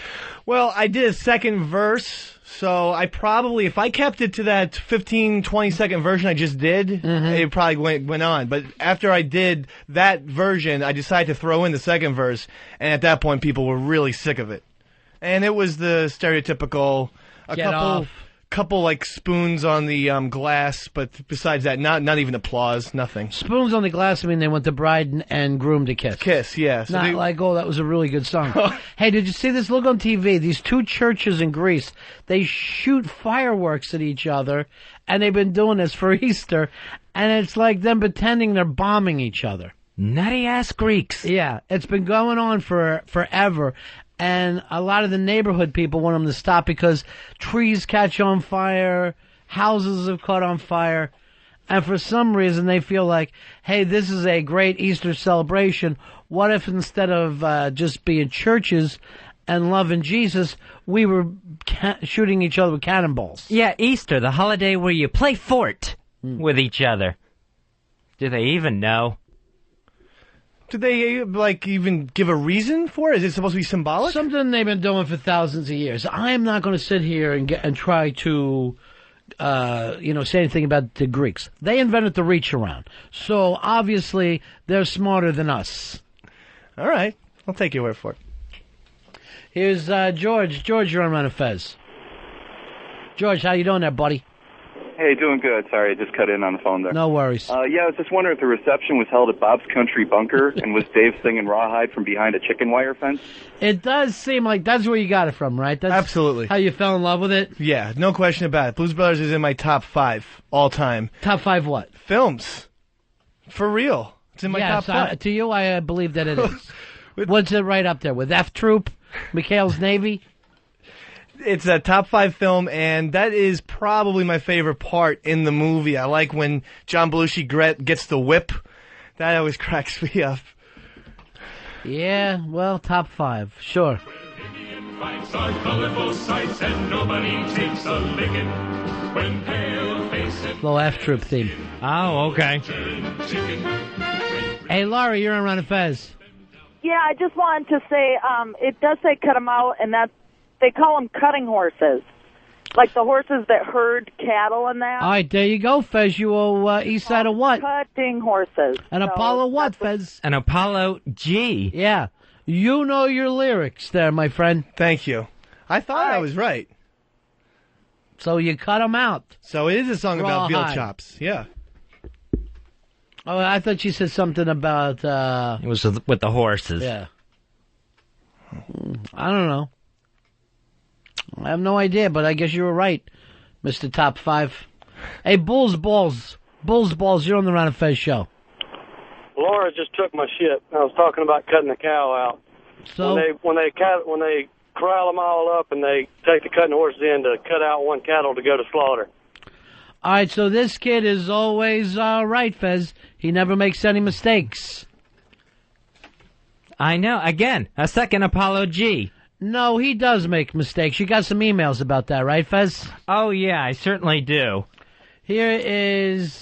Well, I did a second verse, so I probably, if I kept it to that 15, 20-second version I just did, it probably went on. But after I did that version, I decided to throw in the second verse, and at that point, people were really sick of it. And it was the stereotypical, couple like spoons on the glass, but besides that, not even applause, nothing. Spoons on the glass, I mean they want the bride and groom to kiss. Kiss, yeah. So not like, oh, that was a really good song. Hey, did you see this? Look on TV. These two churches in Greece, they shoot fireworks at each other, and they've been doing this for Easter, and it's like them pretending they're bombing each other. Nutty-ass Greeks. Yeah, it's been going on forever. And a lot of the neighborhood people want them to stop because trees catch on fire, houses have caught on fire, and for some reason they feel like, hey, this is a great Easter celebration. What if instead of just being churches and loving Jesus, we were shooting each other with cannonballs? Yeah, Easter, the holiday where you play fort with each other. Do they even know? Did they, even give a reason for it? Is it supposed to be symbolic? Something they've been doing for thousands of years. I am not going to sit here and try to, say anything about the Greeks. They invented the reach around. So, obviously, they're smarter than us. All right. I'll take your word for it. Here's George. George, you're on Ron and Fez. George, how you doing there, buddy? Hey, doing good. Sorry, I just cut in on the phone there. No worries. Yeah, I was just wondering if the reception was held at Bob's Country Bunker, and was Dave singing Rawhide from behind a chicken wire fence? It does seem like that's where you got it from, right? That's Absolutely. How you fell in love with it? Yeah, no question about it. Blues Brothers is in my top 5 all time. Top 5 what? Films. For real. It's in my top 5. To you, I believe that it is. What's it right up there with F Troop, McHale's Navy? It's a top 5 film, and that is probably my favorite part in the movie. I like when John Belushi gets the whip. That always cracks me up. Yeah, well, top 5, sure. Fights are colorful sights, and nobody takes a licking when pale faces. Little F Troop theme. Oh, okay. Hey, Laurie, you're on Ron and Fez. Yeah, I just wanted to say, it does say cut them out, and that's they call them cutting horses, like the horses that herd cattle and that. All right, there you go, Fez. You owe east side of what? Cutting horses. An Apollo what, Fez? An Apollo G. Yeah. You know your lyrics there, my friend. Thank you. I thought I was right. So you cut them out. So it is a song about veal Rawhide. chops. Yeah. Oh, I thought you said something about... It was with the horses. Yeah. I don't know. I have no idea, but I guess you were right, Mr. Top 5. Hey, Bulls Balls, you're on the Ron and Fez show. Laura just took my shit. I was talking about cutting the cow out. So when they corral them all up and they take the cutting horses in to cut out one cattle to go to slaughter. All right, so this kid is always right, Fez. He never makes any mistakes. I know. Again, a second Apollo G. No, he does make mistakes. You got some emails about that, right, Fez? Oh, yeah, I certainly do. Here's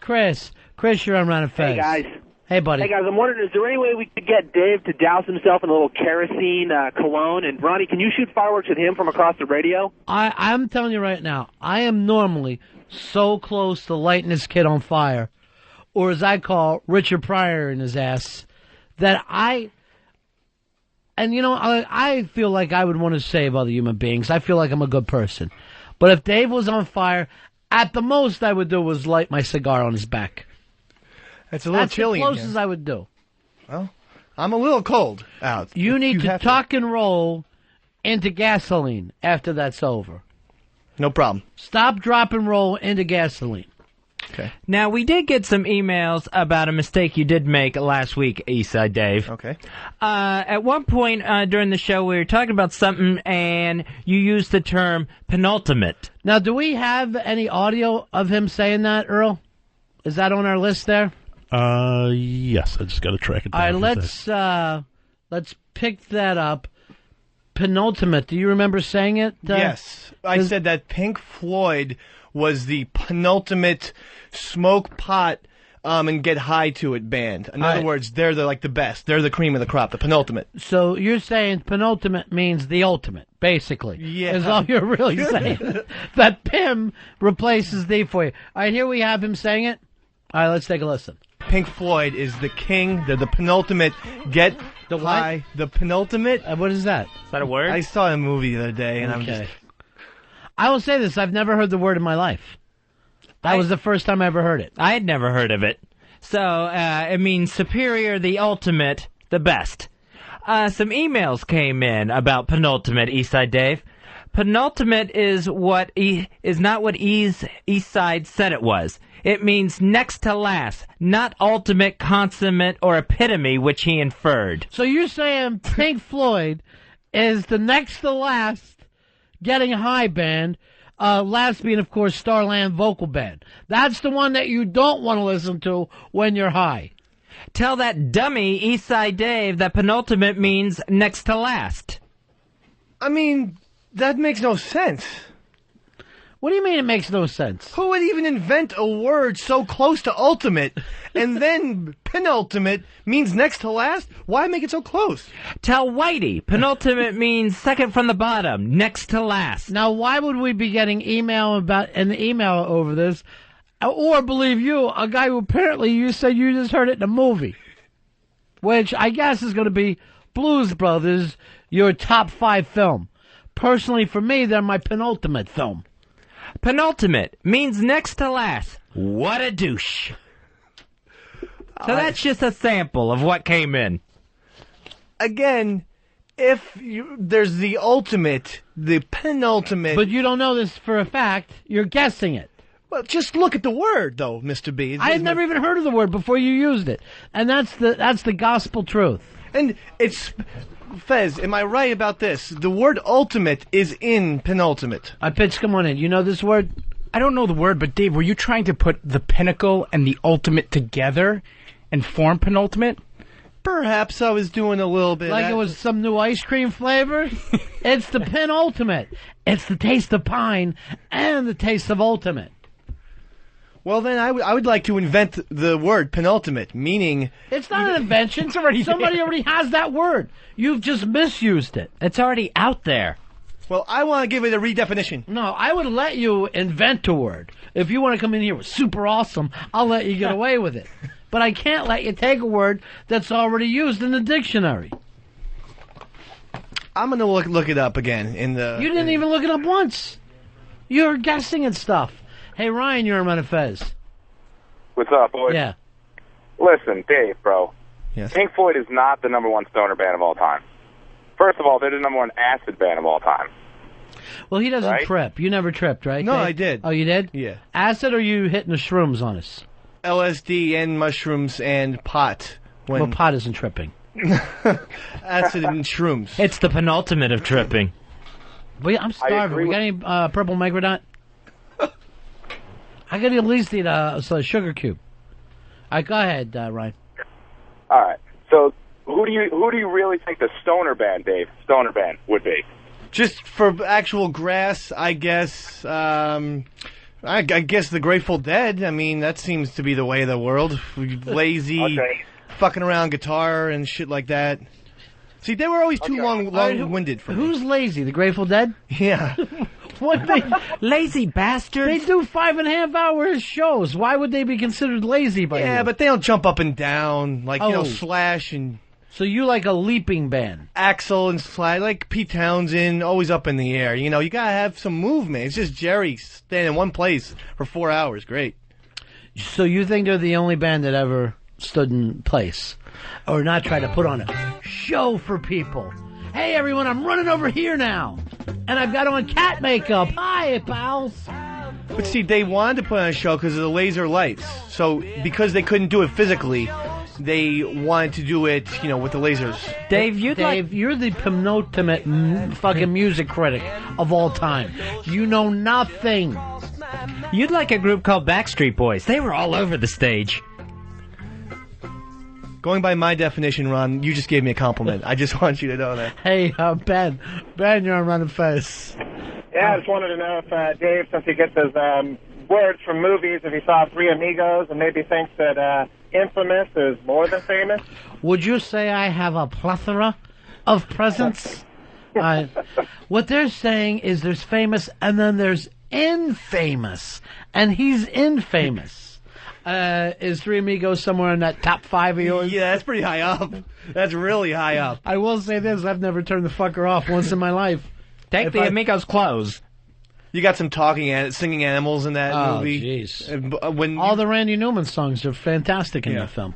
Chris. Chris, you're on Ron and Fez. Hey, guys. Hey, buddy. Hey, guys, I'm wondering, is there any way we could get Dave to douse himself in a little kerosene cologne? And, Ronnie, can you shoot fireworks at him from across the radio? I'm telling you right now, I am normally so close to lighting this kid on fire, or as I call Richard Pryor in his ass, that and I feel like I would want to save other human beings. I feel like I'm a good person. But if Dave was on fire, at the most I would do was light my cigar on his back. That's a little chilly. That's the closest I would do. Well, I'm a little cold out. You need to tuck and roll into gasoline after that's over. No problem. Stop, drop, and roll into gasoline. Okay. Now, we did get some emails about a mistake you did make last week, Eastside Dave. Okay. At one point during the show, we were talking about something, and you used the term penultimate. Now, do we have any audio of him saying that, Earl? Is that on our list there? Yes. I just got to track it down. All right, let's pick that up. Penultimate. Do you remember saying it? Yes. I said that Pink Floyd was the penultimate smoke pot and get high to it band. In other words, they're the best. They're the cream of the crop, the penultimate. So you're saying penultimate means the ultimate, basically. Yeah. Is all you're really saying. That Pim replaces the for you. All right, here we have him saying it. All right, let's take a listen. Pink Floyd is the king. They're the penultimate get high. The penultimate. What is that? Is that a word? I saw a movie the other day, and Okay. I will say this. I've never heard the word in my life. That was the first time I ever heard it. I had never heard of it. So, it means superior, the ultimate, the best. Some emails came in about penultimate, Eastside Dave. Penultimate is not what Eastside said it was. It means next to last, not ultimate, consummate, or epitome, which he inferred. So you're saying Pink Floyd is the next to last getting high band, last being, of course, Starland Vocal Band. That's the one that you don't want to listen to when you're high. Tell that dummy, Eastside Dave, that penultimate means next to last. I mean, that makes no sense. What do you mean it makes no sense? Who would even invent a word so close to ultimate and then penultimate means next to last? Why make it so close? Tell Whitey, penultimate means second from the bottom, next to last. Now, why would we be getting email over this? Or, believe you, a guy who apparently you said you just heard it in a movie, which I guess is going to be Blues Brothers, your top 5 film. Personally, for me, they're my penultimate film. Penultimate means next to last. What a douche. So that's just a sample of what came in. Again, there's the ultimate, the penultimate. But you don't know this for a fact. You're guessing it. Well, just look at the word, though, Mr. B. I had never even heard of the word before you used it. And that's the gospel truth. And it's... Fez, am I right about this? The word ultimate is in penultimate. Pitch, come on in. You know this word? I don't know the word, but Dave, were you trying to put the pinnacle and the ultimate together and form penultimate? Perhaps I was doing a little bit. Like it was some new ice cream flavor? It's the penultimate. It's the taste of pine and the taste of ultimate. Well, then I would like to invent the word penultimate, meaning... It's not an invention. Somebody already has that word. You've just misused it. It's already out there. Well, I want to give it a redefinition. No, I would let you invent a word. If you want to come in here with super awesome, I'll let you get away with it. But I can't let you take a word that's already used in the dictionary. I'm going to look it up again in the... You didn't even look it up once. You're guessing at stuff. Hey, Ryan, you're Ron and Fez. What's up, boys? Yeah. Listen, Dave, bro. Yes. Pink Floyd is not the number one stoner band of all time. First of all, they're the number one acid band of all time. Well, he doesn't trip. You never tripped, right? No, Dave? I did. Oh, you did? Yeah. Acid, or you hitting the shrooms on us? LSD and mushrooms and pot. Well, pot isn't tripping. Acid and shrooms. It's the penultimate of tripping. Wait, I'm starving. We got any purple Microdot? I could at least eat a sugar cube. All right, go ahead, Ryan. All right. So, who do you really think the stoner band, Dave, stoner band would be? Just for actual grass, I guess. I guess the Grateful Dead. I mean, that seems to be the way of the world. Lazy, fucking around guitar and shit like that. See, they were always too long-winded for me. Who's lazy? The Grateful Dead? Yeah. What they lazy bastards? They do 5.5 hour shows. Why would they be considered lazy by you? Yeah, but they don't jump up and down like Slash and So you like a leaping band? Axl and Slide, like Pete Townsend, always up in the air. You know, you gotta have some movement. It's just Jerry standing in one place for 4 hours. Great. So you think they're the only band that ever stood in place, or not try to put on a show for people? Hey everyone, I'm running over here now, and I've got on cat makeup. Hi, pals. But see, they wanted to put on a show because of the laser lights. So because they couldn't do it physically, they wanted to do it, you know, with the lasers. Dave, you're the penultimate fucking music critic of all time. You know nothing. You'd like a group called Backstreet Boys. They were all over the stage. Going by my definition, Ron, you just gave me a compliment. I just want you to know that. Hey, Ben, you're on Ron and Fez. Yeah, I just wanted to know if Dave, since he gets his words from movies, if he saw Three Amigos and maybe thinks that Infamous is more than famous. Would you say I have a plethora of presents? What they're saying is there's famous and then there's infamous, and he's infamous. Is Three Amigos somewhere in that top 5 of yours? Yeah, that's pretty high up. That's really high up. I will say this, I've never turned the fucker off once in my life. Take the Amigos clothes. You got some singing animals in that movie. Oh, jeez. All the Randy Newman songs are fantastic in that film.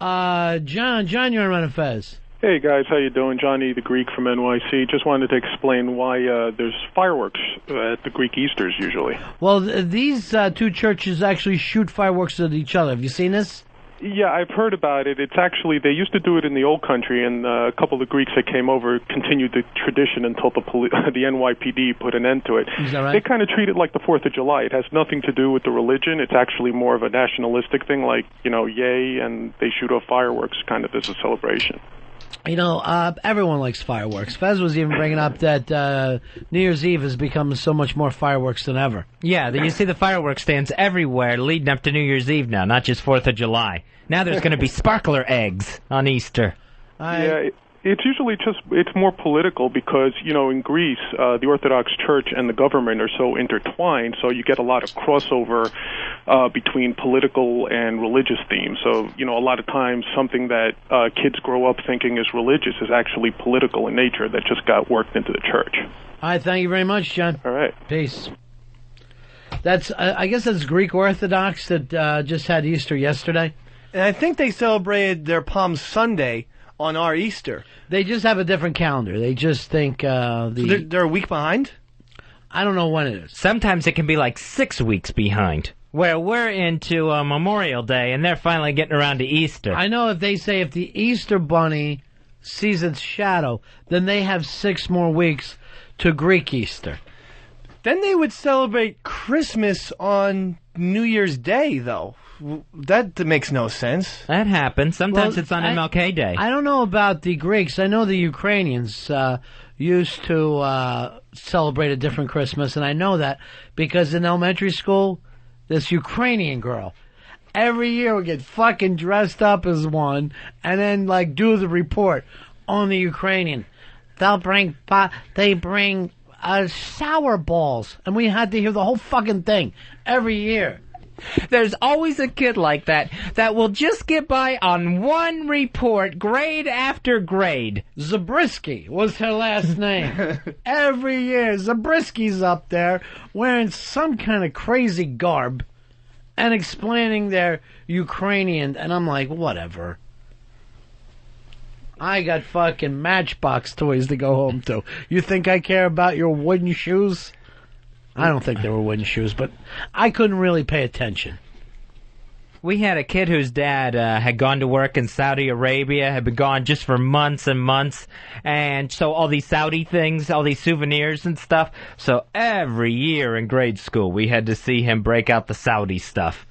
John, you're on Ron and Fez. Hey guys, how you doing? Johnny the Greek from NYC. Just wanted to explain why there's fireworks at the Greek Easters usually. Well, these two churches actually shoot fireworks at each other. Have you seen this? Yeah, I've heard about it. It's actually, they used to do it in the old country, and a couple of Greeks that came over continued the tradition until the NYPD put an end to it. Is that right? They kind of treat it like the 4th of July. It has nothing to do with the religion. It's actually more of a nationalistic thing, like, you know, yay, and they shoot off fireworks kind of as a celebration. You know, everyone likes fireworks. Fez was even bringing up that New Year's Eve has become so much more fireworks than ever. Yeah, you see the fireworks stands everywhere leading up to New Year's Eve now, not just 4th of July. Now there's going to be sparkler eggs on Easter. Yeah, it's usually it's more political because, you know, in Greece, the Orthodox Church and the government are so intertwined, so you get a lot of crossover between political and religious themes. So, you know, a lot of times something that kids grow up thinking is religious is actually political in nature that just got worked into the church. All right, thank you very much, John. All right. Peace. That's, I guess that's Greek Orthodox that just had Easter yesterday. And I think they celebrated their Palm Sunday on our Easter. They just have a different calendar. They just think So they're a week behind? I don't know when it is. Sometimes it can be like 6 weeks behind. Where we're into Memorial Day, and they're finally getting around to Easter. I know if they say if the Easter Bunny sees its shadow, then they have 6 more weeks to Greek Easter. Then they would celebrate Christmas on New Year's Day, though. That makes no sense. That happens. Sometimes it's on MLK Day. I don't know about the Greeks. I know the Ukrainians used to celebrate a different Christmas, and I know that because in elementary school, this Ukrainian girl, every year would get fucking dressed up as one and then, like, do the report on the Ukrainian. They bring sour balls, and we had to hear the whole fucking thing every year. There's always a kid like that will just get by on one report, grade after grade. Zabriskie was her last name. Every year, Zabriskie's up there wearing some kind of crazy garb and explaining their Ukrainian, and I'm like, whatever. I got fucking Matchbox toys to go home to. You think I care about your wooden shoes? I don't think they were wooden shoes, but I couldn't really pay attention. We had a kid whose dad had gone to work in Saudi Arabia, had been gone just for months and months, and so all these Saudi things, all these souvenirs and stuff, so every year in grade school we had to see him break out the Saudi stuff.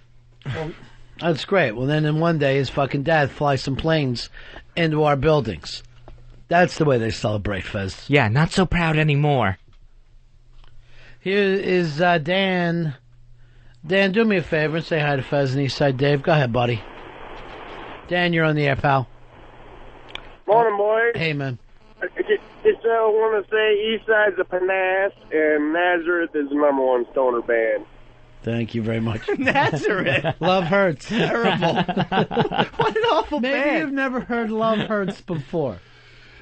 Well, that's great. Well, then in one day his fucking dad flies some planes into our buildings. That's the way they celebrate, Fez. Yeah, not so proud anymore. Here is Dan. Dan, do me a favor and say hi to Fez and Eastside Dave. Go ahead, buddy. Dan, you're on the air, pal. Morning, boys. Hey, man. Just want to say Eastside's a panache, and Nazareth is the #1 stoner band. Thank you very much. Nazareth. Love Hurts. Terrible. What an awful Maybe band. you've never heard Love Hurts before.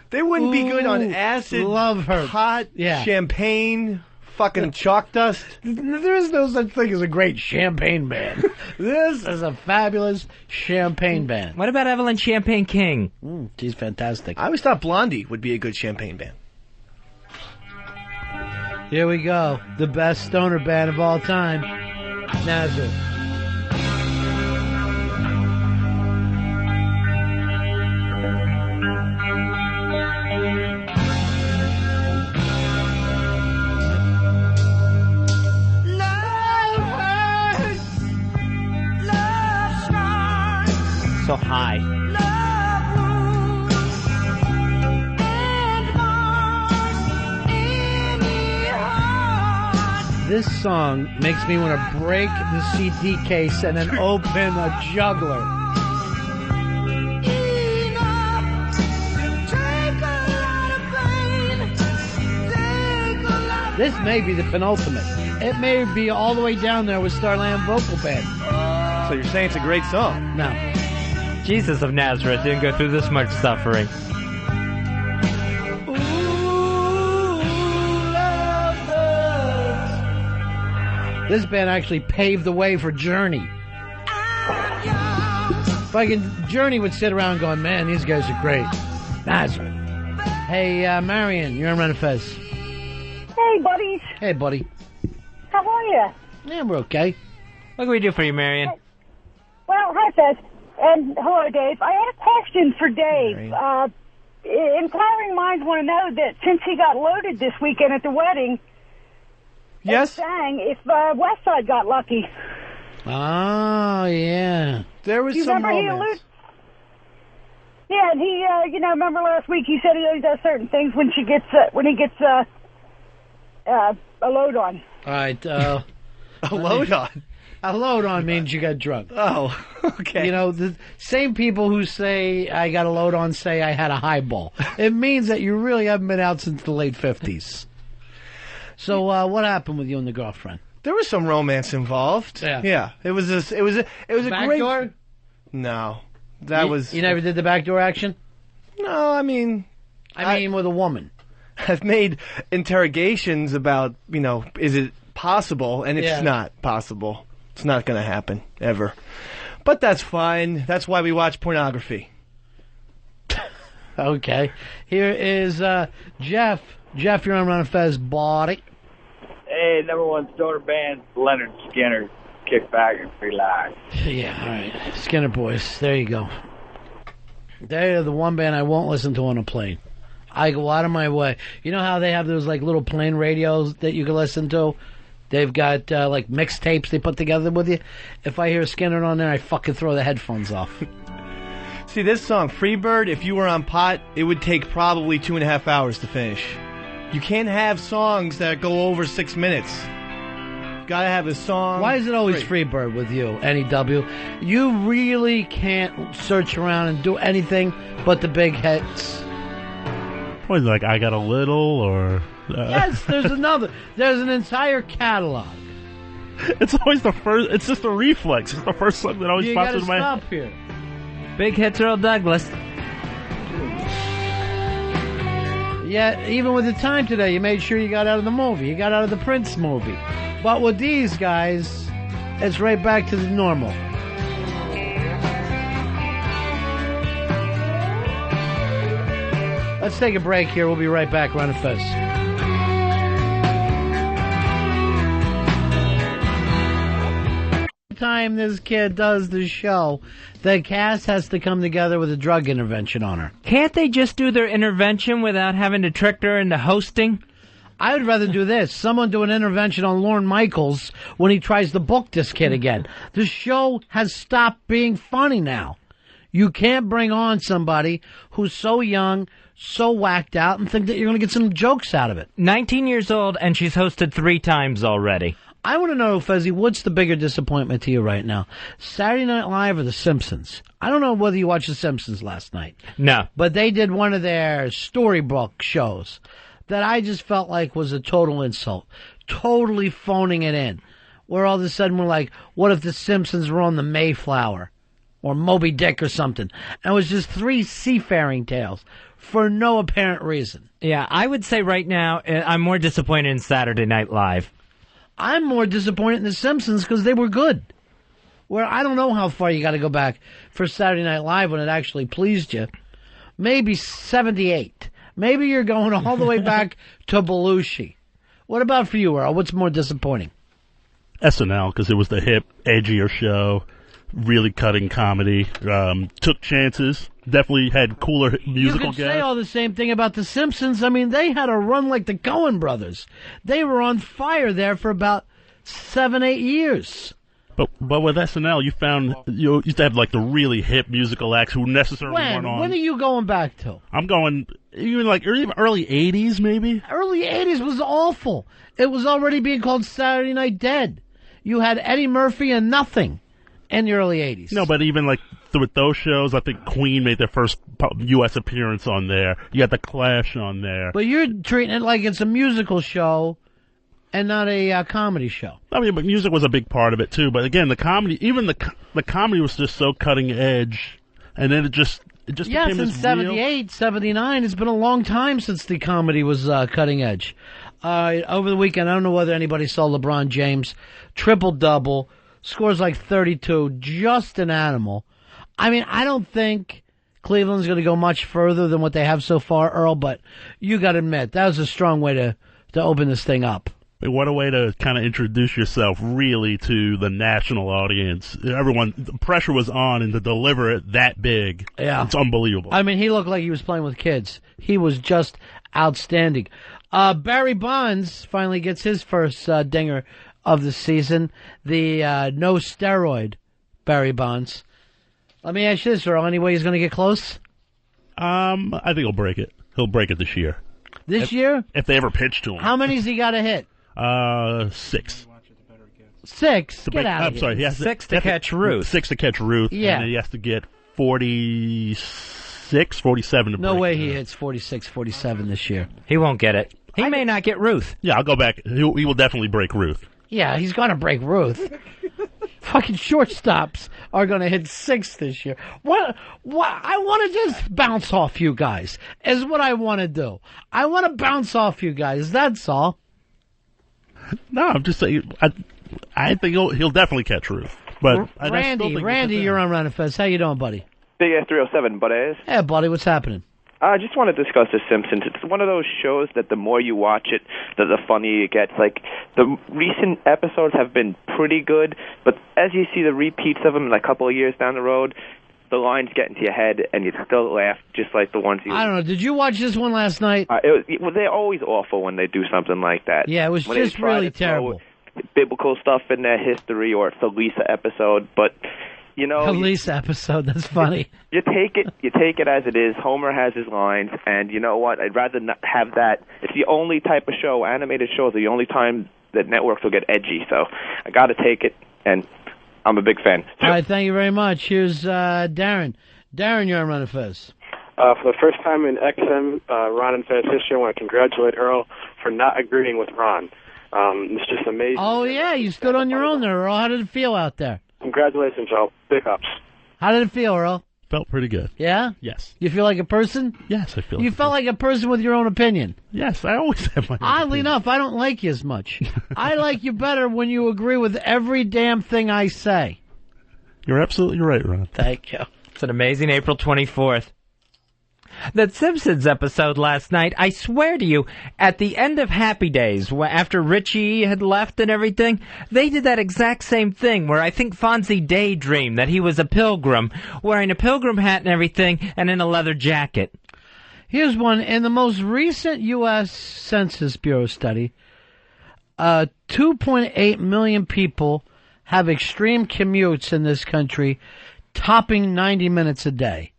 They wouldn't be good on Ooh, acid, Love Hurts. hot, champagne, fucking chalk dust. There is no such thing as a great champagne band. This is a fabulous champagne band. What about Evelyn Champagne King? She's fantastic. I always thought Blondie would be a good champagne band. Here we go. The best stoner band of all time. Nazareth. So high. This song makes me want to break the CD case and then open a juggler. This may be the penultimate. It may be all the way down there with Starland Vocal Band. So you're saying it's a great song? No. Jesus of Nazareth didn't go through this much suffering. This band actually paved the way for Journey. Fucking Journey would sit around going, man, these guys are great. Nazareth. Hey, Marion, you're on Ron and Fez. Hey, buddies. Hey, buddy. How are you? Yeah, we're okay. What can we do for you, Marion? Well, hi, Fez. And hello, Dave. I had a question for Dave. Inquiring minds want to know that since he got loaded this weekend at the wedding, yes, sang if Westside got lucky. Oh, yeah. There was Do you some remember romance. Yeah, and he, remember last week he said he always does certain things when he gets a load on. All right. A load on? A load on means you got drunk. Oh, okay. You know, the same people who say I got a load on say I had a highball. It means that you really haven't been out since the late 50s. So, what happened with you and the girlfriend? There was some romance involved. Yeah. It was a great. Backdoor? No, You never did the backdoor action? No, I mean with a woman. I've made interrogations about, is it possible? And it's not possible. It's not going to happen, ever. But that's fine. That's why we watch pornography. Okay. Here is Jeff. Jeff, you're on Ron and Fez, body. Hey, number one stoner band, Leonard Skinner. Kick back and relax. Yeah, all right. Skinner Boys. There you go. They're the one band I won't listen to on a plane. I go out of my way. You know how they have those like little plane radios that you can listen to? They've got like mixtapes they put together with you. If I hear Skinner on there, I fucking throw the headphones off. See, this song, Freebird, if you were on pot, it would take probably 2.5 hours to finish. You can't have songs that go over 6 minutes. You gotta have a song. Why is it always Freebird with you, NEW? You really can't search around and do anything but the big hits. What is it, like I Got a Little or... Yes, there's another. There's an entire catalog. It's always the first. It's just a reflex. It's the first song that always pops into my head. You gotta stop here. Big hits, Earl Douglas. Yeah, even with the time today, you made sure you got out of the movie. You got out of the Prince movie. But with these guys, it's right back to the normal. Let's take a break here. We'll be right back. Ron and Fez. Time this kid does the show, the cast has to come together with a drug intervention on her. Can't they just do their intervention without having to trick her into hosting? I would rather do this. Someone do an intervention on Lorne Michaels when he tries to book this kid again. The show has stopped being funny now. You can't bring on somebody who's so young, so whacked out, and think that you're going to get some jokes out of it. 19 years old, and she's hosted 3 times already. I want to know, Fezzy, what's the bigger disappointment to you right now? Saturday Night Live or The Simpsons? I don't know whether you watched The Simpsons last night. No. But they did one of their storybook shows that I just felt like was a total insult. Totally phoning it in. where all of a sudden we're like, what if the Simpsons were on the Mayflower or Moby Dick or something? And it was just 3 seafaring tales for no apparent reason. Yeah, I would say right now I'm more disappointed in Saturday Night Live. I'm more disappointed in the Simpsons because they were good. Where I don't know how far you got to go back for Saturday Night Live when it actually pleased you. Maybe 78. Maybe you're going all the way back to Belushi. What about for you, Earl? What's more disappointing? SNL, because it was the hip, edgier show, really cutting comedy, took chances, definitely had cooler musical You could guests. say all the same thing about The Simpsons. I mean, they had a run like the Coen brothers. They were on fire there for about 7-8 years. But with SNL, you found you used to have like the really hip musical acts who necessarily weren't on. When are you going back to? I'm going even like early 80s, maybe. Early 80s was awful. It was already being called Saturday Night Dead. You had Eddie Murphy and nothing in the early 80s. No, but even like with those shows, I think Queen made their first U.S. appearance on there. You had The Clash on there. But you're treating it like it's a musical show and not a comedy show. I mean, but music was a big part of it too. But again, the comedy, even the comedy was just so cutting edge, and then it just yes, became in this 78, 79, it's been a long time since the comedy was cutting edge. Over the weekend, I don't know whether anybody saw LeBron James, triple-double, scores like 32, just an animal. I mean, I don't think Cleveland's going to go much further than what they have so far, Earl, but you got to admit, that was a strong way to open this thing up. What a way to kind of introduce yourself really to the national audience. Everyone, the pressure was on, and to deliver it that big, yeah, it's unbelievable. I mean, he looked like he was playing with kids. He was just outstanding. Barry Bonds finally gets his first dinger of the season. The no steroid Barry Bonds. Let me ask you this, Earl. Any way he's going to get close? I think he'll break it. He'll break it this year. This year? If they ever pitch to him. How many's he got to hit? 6. 6? To Get out I'm of here. sorry. He has 6 to catch Ruth. 6 to catch Ruth. Yeah. And then he has to get 46, 47 to break. No way he hits 46, 47 this year. He won't get it. He may not get Ruth. Yeah, I'll go back. He will definitely break Ruth. Yeah, he's going to break Ruth. Fucking shortstops are going to hit 6 this year. What? I want to just bounce off you guys, is what I want to do. I want to bounce off you guys, that's all. No, I'm just saying, I think he'll definitely catch Ruth. But Randy, you're on Ron and Fez. How you doing, buddy? Big Ass 307, buddies. Hey, buddy, what's happening? I just want to discuss The Simpsons. It's one of those shows that the more you watch it, the funnier it gets. Like, the recent episodes have been pretty good, but as you see the repeats of them in a couple of years down the road, the lines get into your head, and you still laugh just like the ones you... I don't know. Did you watch this one last night? They're always awful when they do something like that. Yeah, it was just really terrible. Biblical stuff in their history, or it's the Lisa episode, but... You know, the Lisa episode, that's funny. You take it as it is. Homer has his lines, and you know what? I'd rather not have that. It's the only type of show, animated shows, the only time that networks will get edgy. So I got to take it, and I'm a big fan. All right, thank you very much. Here's Darren. Darren, you're on Ron and Fez. For the first time in XM Ron and Fez history, I want to congratulate Earl for not agreeing with Ron. It's just amazing. Oh, yeah, you stood on your own there, Earl. How did it feel out there? Congratulations, Earl. Big ups. How did it feel, Earl? Felt pretty good. Yeah? Yes. You feel like a person? Yes, I feel You felt like a person with your own opinion? Yes, I always have my own Oddly enough, I don't like you as much. I like you better when you agree with every damn thing I say. You're absolutely right, Ron. Thank you. It's an amazing April 24th. That Simpsons episode last night, I swear to you, at the end of Happy Days, after Richie had left and everything, they did that exact same thing where I think Fonzie daydreamed that he was a pilgrim, wearing a pilgrim hat and everything, and in a leather jacket. Here's one. In the most recent U.S. Census Bureau study, 2.8 million people have extreme commutes in this country, topping 90 minutes a day.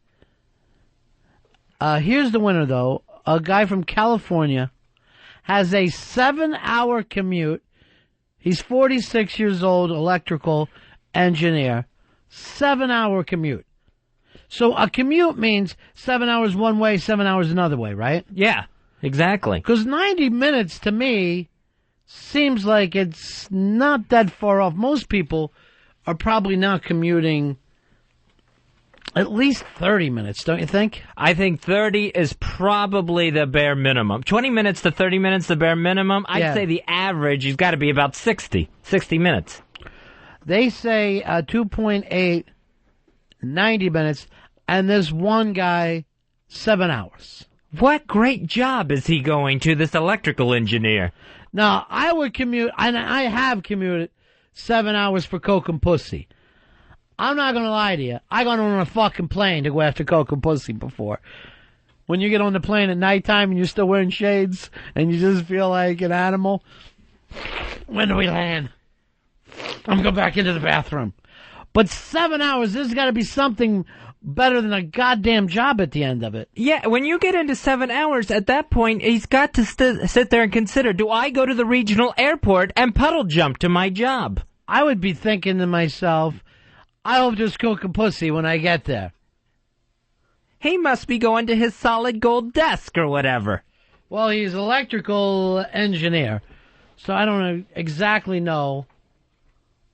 Here's the winner, though. A guy from California has a 7-hour commute. He's 46 years old, electrical engineer. 7-hour commute. So a commute means 7 hours one way, 7 hours another way, right? Yeah, exactly. Because 90 minutes, to me, seems like it's not that far off. Most people are probably now commuting at least 30 minutes, don't you think? I think 30 is probably the bare minimum. 20 minutes to 30 minutes, the bare minimum. I'd say the average has got to be about 60 minutes. They say 2.8, 90 minutes, and this one guy, 7 hours. What great job is he going to, this electrical engineer? Now, I would commute, and I have commuted 7 hours for Coke and Pussy. I'm not going to lie to you. I got on a fucking plane to go after Coke and Pussy before. When you get on the plane at nighttime and you're still wearing shades and you just feel like an animal. When do we land? I'm going to go back into the bathroom. But 7 hours, there's got to be something better than a goddamn job at the end of it. Yeah, when you get into 7 hours, at that point, he's got to sit there and consider, do I go to the regional airport and puddle jump to my job? I would be thinking to myself, I hope there's Coke and Pussy when I get there. He must be going to his solid gold desk or whatever. Well, he's an electrical engineer, so I don't exactly know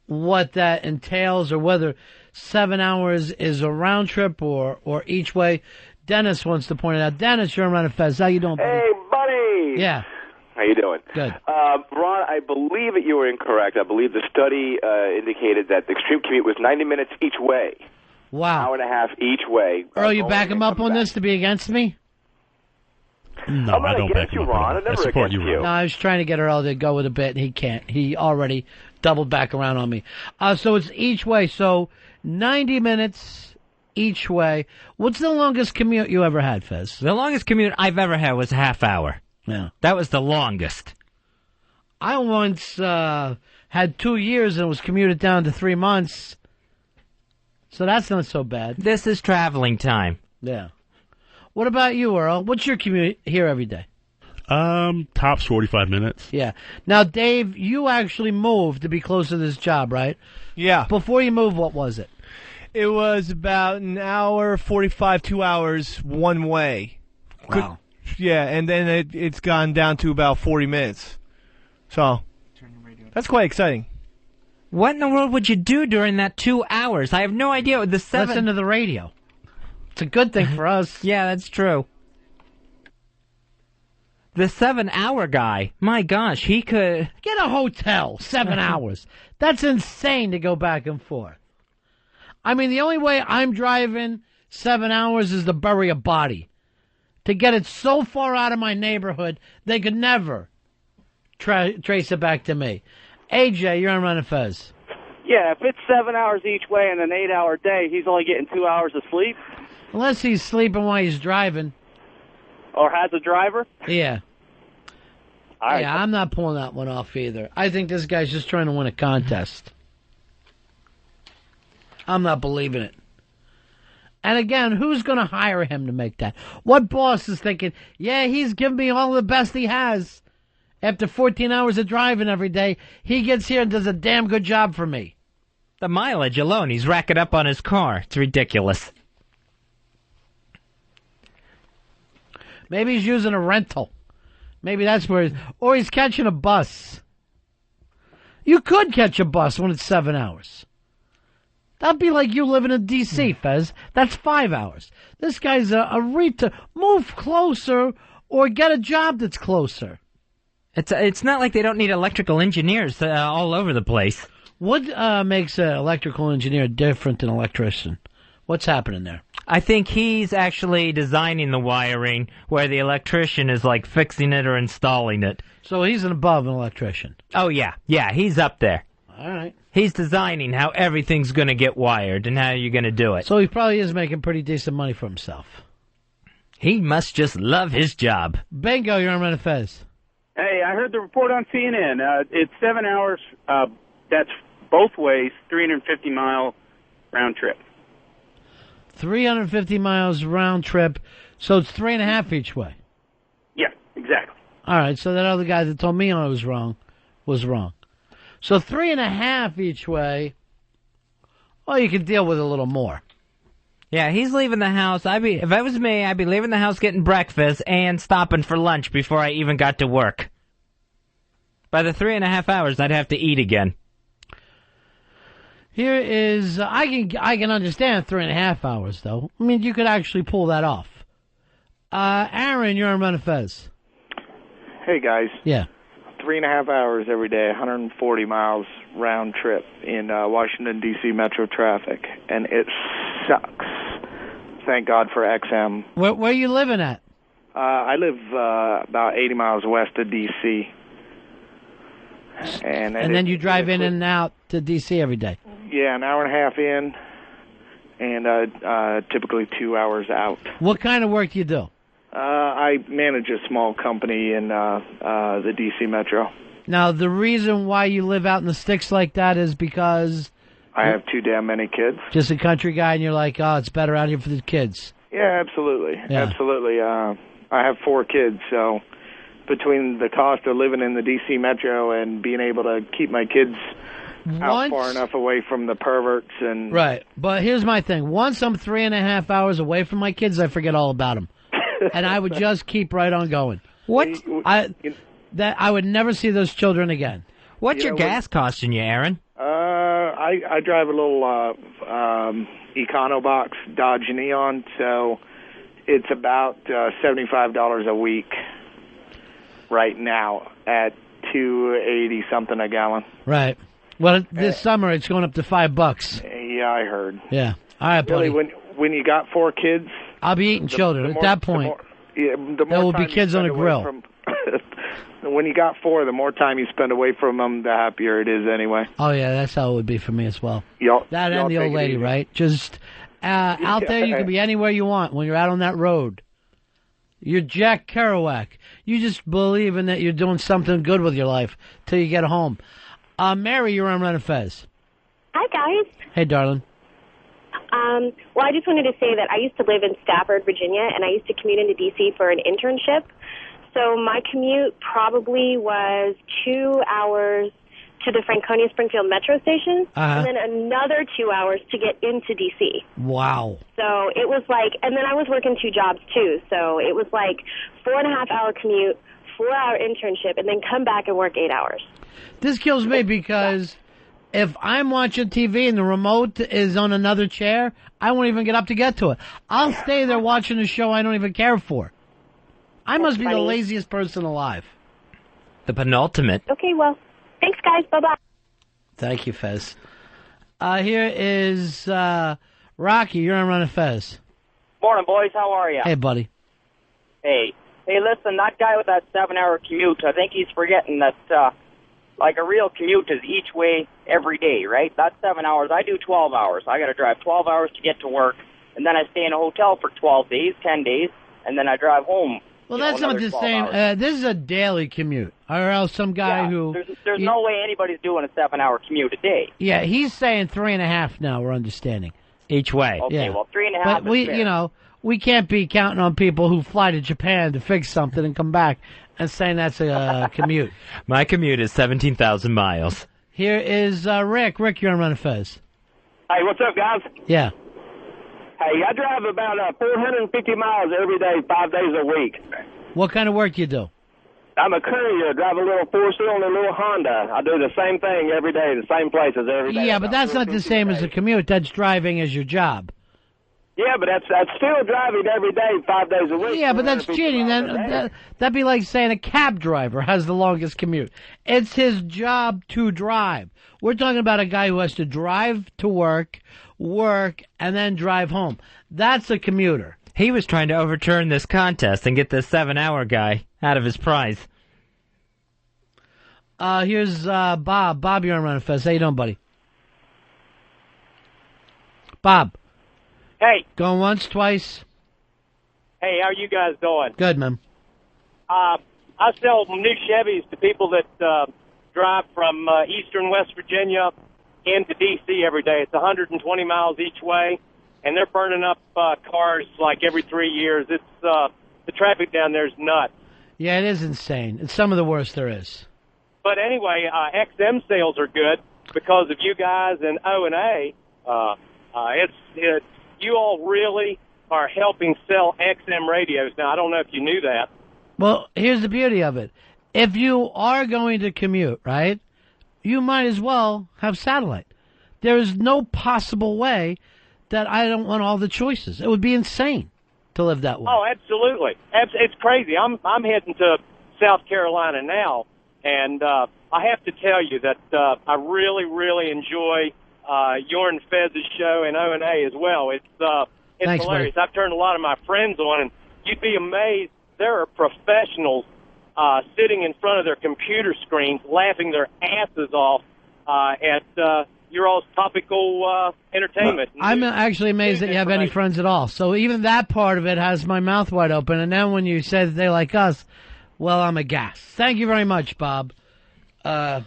what that entails or whether 7 hours is a round trip or each way. Dennis wants to point it out. Dennis, you're on Ron and Fez. How you doing, buddy? Hey, buddy. Yeah. How you doing? Good. Ron, I believe that you were incorrect. I believe the study indicated that the extreme commute was 90 minutes each way. Wow. Hour and a half each way. Earl, you back him up on this to be against me? No, I don't back him up. Ron. I support you, Ron. No, I was trying to get Earl to go with a bit, and he can't. He already doubled back around on me. So it's each way. So 90 minutes each way. What's the longest commute you ever had, Fez? The longest commute I've ever had was a half hour. Yeah. That was the longest. I once had 2 years and was commuted down to 3 months. So that's not so bad. This is traveling time. Yeah. What about you, Earl? What's your commute here every day? Tops 45 minutes. Yeah. Now, Dave, you actually moved to be close to this job, right? Yeah. Before you moved, what was it? It was about an hour, 45, 2 hours one way. Wow. Yeah, and then it's gone down to about 40 minutes. So, that's quite exciting. What in the world would you do during that 2 hours? I have no idea. The Listen to the radio. It's a good thing for us. Yeah, that's true. The 7 hour guy, my gosh, he could... Get a hotel, 7 hours. That's insane to go back and forth. I mean, the only way I'm driving 7 hours is to bury a body. To get it so far out of my neighborhood, they could never trace it back to me. AJ, you're on Ron and Fez. Yeah, if it's 7 hours each way and an 8-hour day, he's only getting 2 hours of sleep. Unless he's sleeping while he's driving. Or has a driver? Yeah. All right. Yeah, I'm not pulling that one off either. I think this guy's just trying to win a contest. I'm not believing it. And again, who's going to hire him to make that? What boss is thinking, yeah, he's giving me all the best he has. After 14 hours of driving every day, he gets here and does a damn good job for me. The mileage alone, he's racking up on his car. It's ridiculous. Maybe he's using a rental. Maybe that's where or he's catching a bus. You could catch a bus when it's 7 hours. That'd be like you living in D.C., Fez. That's 5 hours. This guy's a retard. Move closer or get a job that's closer. It's not like they don't need electrical engineers all over the place. What makes an electrical engineer different than an electrician? What's happening there? I think he's actually designing the wiring where the electrician is like fixing it or installing it. So he's above an electrician. Oh, yeah. Yeah, he's up there. All right. He's designing how everything's going to get wired and how you're going to do it. So he probably is making pretty decent money for himself. He must just love his job. Bingo, you're on Ron and Fez. Hey, I heard the report on CNN. It's 7 hours. That's both ways, 350-mile round trip. 350 miles round trip, so it's 3.5 each way. Yeah, exactly. All right, so that other guy that told me I was wrong. So 3.5 each way. Well, you could deal with a little more. Yeah, he's leaving the house. If that was me, I'd be leaving the house getting breakfast and stopping for lunch before I even got to work. By the 3.5 hours, I'd have to eat again. Here is I can understand 3.5 hours though. I mean, you could actually pull that off. Aaron, you're on Ron and Fez. Hey guys. Yeah. 3.5 hours every day, 140 miles round trip in Washington D.C. metro traffic, and it sucks. Thank God for XM. Where are you living at? I live about 80 miles west of D.C. And then you drive in and out to D.C. every day. Yeah, an hour and a half in, and typically 2 hours out. What kind of work do you do? I manage a small company in the D.C. metro. Now, the reason why you live out in the sticks like that is because... I have too damn many kids. Just a country guy, and you're like, oh, it's better out here for the kids. Yeah, absolutely. Yeah. Absolutely. I have 4 kids, so between the cost of living in the D.C. metro and being able to keep my kids out far enough away from the perverts and... Right. But here's my thing. Once I'm 3.5 hours away from my kids, I forget all about them. And I would just keep right on going. I would never see those children again. What's your gas costing you, Aaron? I drive a little EconoBox Dodge Neon, so it's about $75 a week right now at $2.80 something a gallon. Right. Well, this summer it's going up to $5. Yeah, I heard. Yeah. All right, buddy. Really, when you got 4 kids, I'll be eating children at that point. There will be kids on a grill. When you got 4, the more time you spend away from them, the happier it is anyway. Oh, yeah, that's how it would be for me as well. That y'all and the old lady, easy. right? Just out there, you can be anywhere you want when you're out on that road. You're Jack Kerouac. You just believe in that you're doing something good with your life till you get home. Mary, you're on Ron and Fez. Hi, guys. Hey, darling. Well, I just wanted to say that I used to live in Stafford, Virginia, and I used to commute into D.C. for an internship. So my commute probably was 2 hours to the Franconia Springfield metro station, and then another 2 hours to get into D.C. Wow. So it was like, and then I was working 2 jobs too, so it was like 4.5 hour commute, 4 hour internship, and then come back and work 8 hours. This kills me because if I'm watching TV and the remote is on another chair, I won't even get up to get to it. I'll stay there watching a show I don't even care for. I must be the laziest person alive. The penultimate. Okay, well, thanks, guys. Bye-bye. Thank you, Fez. Here is Rocky. You're on Ron and Fez. Morning, boys. How are you? Hey, buddy. Hey, listen, that guy with that 7-hour commute, I think he's forgetting that, like, a real commute is each way every day, right? That's 7 hours. I do 12 hours. I got to drive 12 hours to get to work, and then I stay in a hotel for 12 days, 10 days, and then I drive home. Well, that's not the same. This is a daily commute, or else some guy who... There's no way anybody's doing a 7-hour commute a day. Yeah, he's saying 3.5 now, we're understanding. Each way. Okay, yeah. well, 3.5 But is we, fair. we can't be counting on people who fly to Japan to fix something and come back and saying that's a commute. My commute is 17,000 miles. Here is Rick. Rick, you're on Ron and Fez. Hey, what's up, guys? Yeah. Hey, I drive about 450 miles every day, 5 days a week. What kind of work do you do? I'm a courier. Drive a little four-cylinder little Honda. I do the same thing every day, the same places every day. Yeah, but that's not the same as a commute. That's driving as your job. Yeah, but that's still driving every day, 5 days a week. Yeah, but that's cheating. Then that'd be like saying a cab driver has the longest commute. It's his job to drive. We're talking about a guy who has to drive to work, and then drive home. That's a commuter. He was trying to overturn this contest and get this 7-hour guy out of his prize. Here's Bob. Bob, you're on Ron and Fez. How you doing, buddy? Bob. Hey. Going once, twice? Hey, how you guys doing? Good, man. I sell new Chevys to people that drive from eastern West Virginia into D.C. every day. It's 120 miles each way, and they're burning up cars like every 3 years. It's the traffic down there is nuts. Yeah, it is insane. It's some of the worst there is. But anyway, XM sales are good because of you guys and O&A. It's you all really are helping sell XM radios. Now, I don't know if you knew that. Well, here's the beauty of it. if you are going to commute, right, you might as well have satellite. There is no possible way that I don't want all the choices. It would be insane to live that way. Oh, absolutely. It's crazy. I'm heading to South Carolina now, and I have to tell you that I really, really enjoy your and Fez's show and O&A as well. It's Thanks, hilarious. buddy. I've turned a lot of my friends on, and you'd be amazed. There are professionals sitting in front of their computer screens laughing their asses off at your all's topical entertainment. Well, I'm actually amazed that you have any friends at all. So even that part of it has my mouth wide open. And then when you say that they like us, well, I'm aghast. Thank you very much, Bob. That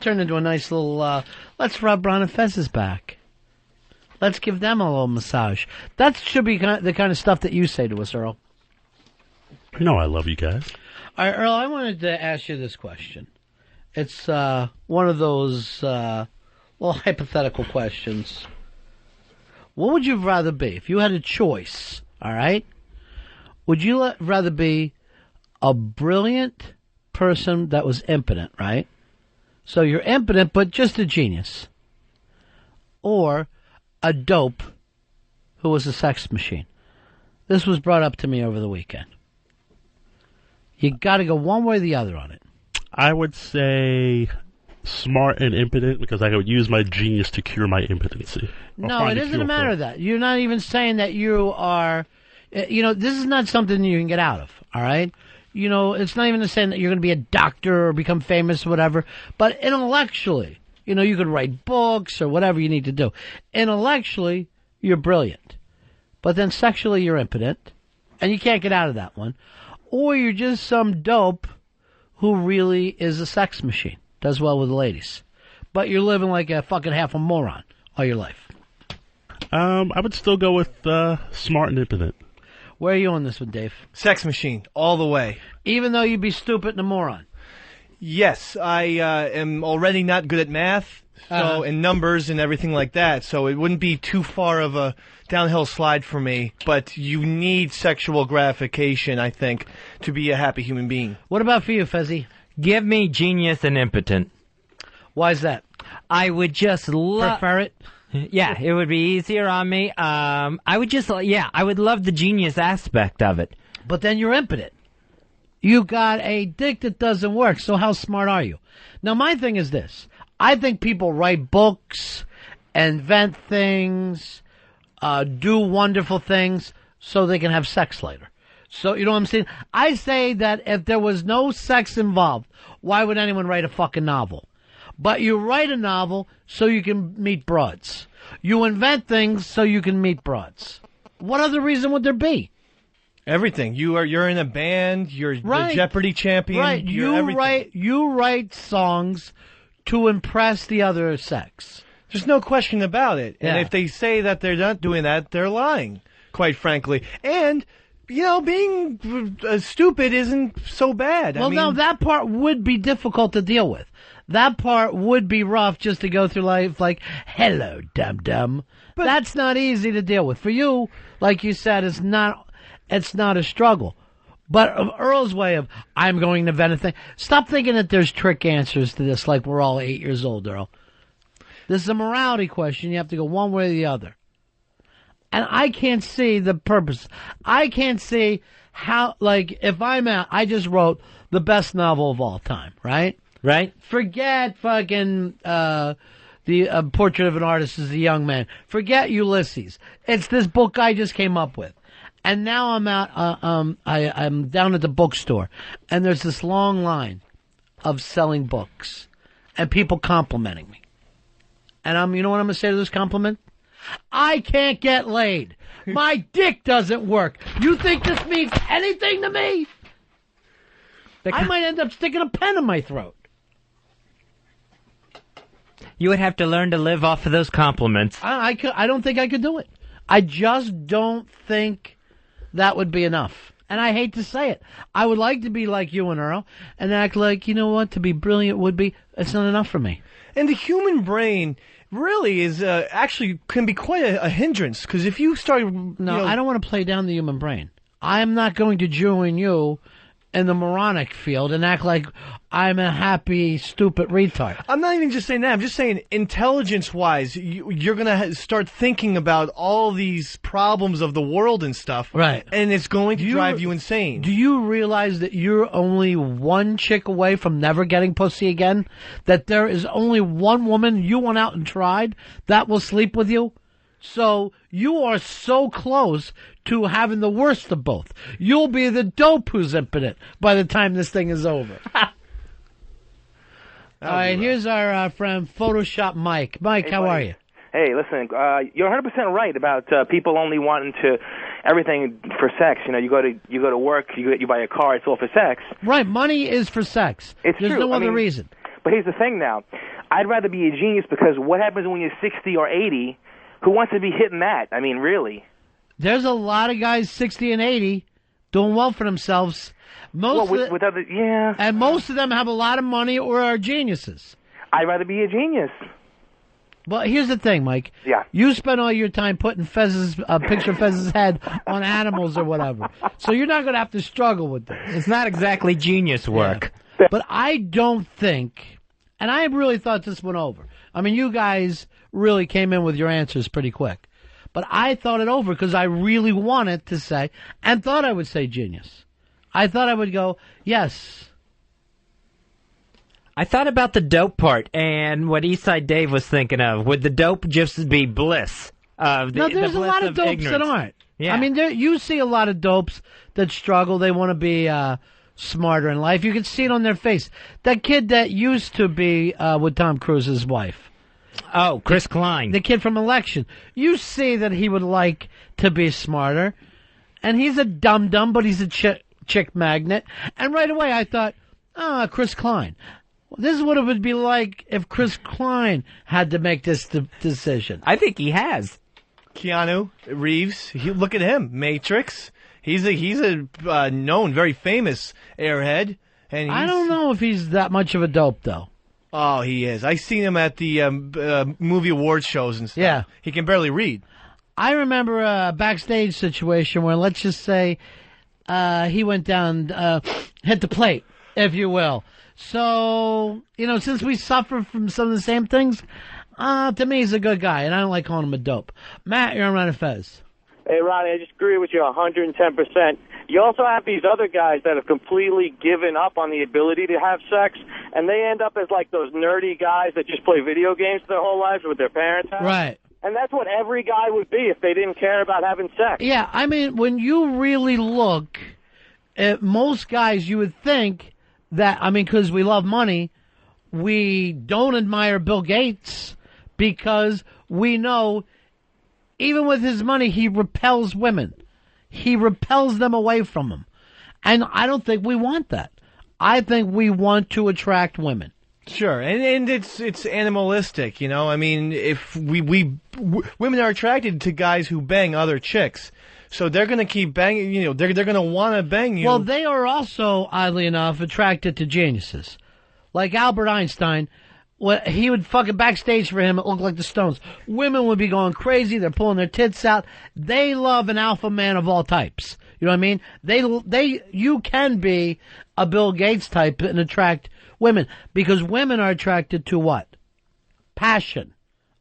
turned into a nice little, let's rub Ron and Fez's back. Let's give them a little massage. That should be the kind of stuff that you say to us, Earl. You know I love you guys. All right, Earl, I wanted to ask you this question. It's one of those little hypothetical questions. What would you rather be if you had a choice, all right? Would you rather be a brilliant person that was impotent, right? So you're impotent, but just a genius. Or a dope who was a sex machine. This was brought up to me over the weekend. You got to go one way or the other on it. I would say smart and impotent because I would use my genius to cure my impotency. No, it isn't a matter of that. You're not even saying that you are, this is not something you can get out of, all right? It's not even saying that you're going to be a doctor or become famous or whatever, but intellectually, you could write books or whatever you need to do. Intellectually, you're brilliant, but then sexually you're impotent, and you can't get out of that one. Or you're just some dope who really is a sex machine, does well with the ladies, but you're living like a fucking half a moron all your life. I would still go with smart and impotent. Where are you on this one, Dave? Sex machine, all the way. Even though you'd be stupid and a moron. Yes, I am already not good at math, and numbers and everything like that, so it wouldn't be too far of a downhill slide for me, but you need sexual gratification, I think, to be a happy human being. What about for you, Fezzy? Give me genius and impotent. Why is that? I would just prefer it? Yeah, it would be easier on me. I would love the genius aspect of it. But then you're impotent. You got a dick that doesn't work, so how smart are you? Now, my thing is this. I think people write books, invent things, do wonderful things so they can have sex later. So, you know what I'm saying? I say that if there was no sex involved, why would anyone write a fucking novel? But you write a novel so you can meet broads. You invent things so you can meet broads. What other reason would there be? Everything. You're in a band. You're right. the Jeopardy champion. Right. You write songs to impress the other sex. There's no question about it. Yeah. And if they say that they're not doing that, they're lying, quite frankly. And, being stupid isn't so bad. Well, no, that part would be difficult to deal with. That part would be rough just to go through life like, hello, dum-dum. But that's not easy to deal with. For you, like you said, it's not a struggle. But Earl's way of, I'm going to invent a thing. Stop thinking that there's trick answers to this like we're all 8 years old, Earl. This is a morality question. You have to go one way or the other. And I can't see the purpose. I can't see how, if I'm out, I just wrote the best novel of all time, right? Right. Forget fucking the Portrait of an Artist as a Young Man. Forget Ulysses. It's this book I just came up with. And now I'm out, I'm down at the bookstore, and there's this long line of selling books, and people complimenting me. And you know what I'm going to say to this compliment? I can't get laid. My dick doesn't work. You think this means anything to me? I might end up sticking a pen in my throat. You would have to learn to live off of those compliments. I don't think I could do it. I just don't think that would be enough. And I hate to say it. I would like to be like you and Earl and act like, you know what, to be brilliant would be, it's not enough for me. And the human brain really is actually can be quite a hindrance, because if you start... No, I don't want to play down the human brain. I'm not going to join you in the moronic field and act like I'm a happy, stupid retard. I'm not even just saying that. I'm just saying intelligence-wise, you're going to start thinking about all these problems of the world and stuff. Right. And it's going to drive you insane. Do you realize that you're only one chick away from never getting pussy again? That there is only one woman you went out and tried that will sleep with you? So you are so close to having the worst of both. You'll be the dope who's impotent by the time this thing is over. All right, here's our friend Photoshop Mike. Mike, how are you? Hey, listen, you're 100% right about people only wanting to everything for sex. You know, you go to work, you buy a car, it's all for sex. Right, money is for sex. It's There's true. no other reason. But here's the thing now. I'd rather be a genius because what happens when you're 60 or 80? Who wants to be hitting that? I mean, really. There's a lot of guys 60 and 80 doing well for themselves. Most and most of them have a lot of money or are geniuses. I'd rather be a genius. Well, here's the thing, Mike. Yeah. You spend all your time putting a picture of Fez's head on animals or whatever. So you're not going to have to struggle with this. It's not exactly genius work. Yeah. But I don't think, and I really thought this went over. I mean, you guys really came in with your answers pretty quick. But I thought it over because I really wanted to say, and thought I would say genius. I thought I would go, yes. I thought about the dope part and what Eastside Dave was thinking of. Would the dope just be bliss? No, there's a lot of dopes that aren't. Yeah. I mean, you see a lot of dopes that struggle. They want to be smarter in life. You can see it on their face. That kid that used to be with Tom Cruise's wife. Oh, Chris Klein. The kid from Election. You see that he would like to be smarter. And he's a dum-dum, but he's a chick magnet. And right away I thought, Chris Klein. This is what it would be like if Chris Klein had to make this decision. I think he has. Keanu Reeves, look at him. Matrix. He's a known, very famous airhead. And I don't know if he's that much of a dope, though. Oh, he is. I've seen him at the movie award shows and stuff. Yeah. He can barely read. I remember a backstage situation where, let's just say, he went down, hit the plate, if you will. So, since we suffer from some of the same things, to me he's a good guy, and I don't like calling him a dope. Matt, you're on Ron and Fez. Hey, Ronnie, I just agree with you 110%. You also have these other guys that have completely given up on the ability to have sex, and they end up as like those nerdy guys that just play video games their whole lives with their parents. Right. And that's what every guy would be if they didn't care about having sex. Yeah, I mean, when you really look at most guys, you would think that, because we love money, we don't admire Bill Gates because we know even with his money, he repels women. He repels them away from him. And I don't think we want that. I think we want to attract women. Sure, and it's animalistic, I mean, if women are attracted to guys who bang other chicks, so they're going to keep banging, they're going to want to bang you. Well, they are also, oddly enough, attracted to geniuses. Like Albert Einstein, he would fucking backstage for him, it looked like the Stones. Women would be going crazy, they're pulling their tits out. They love an alpha man of all types. You know what I mean? You can be a Bill Gates type and attract women, because women are attracted to what? Passion.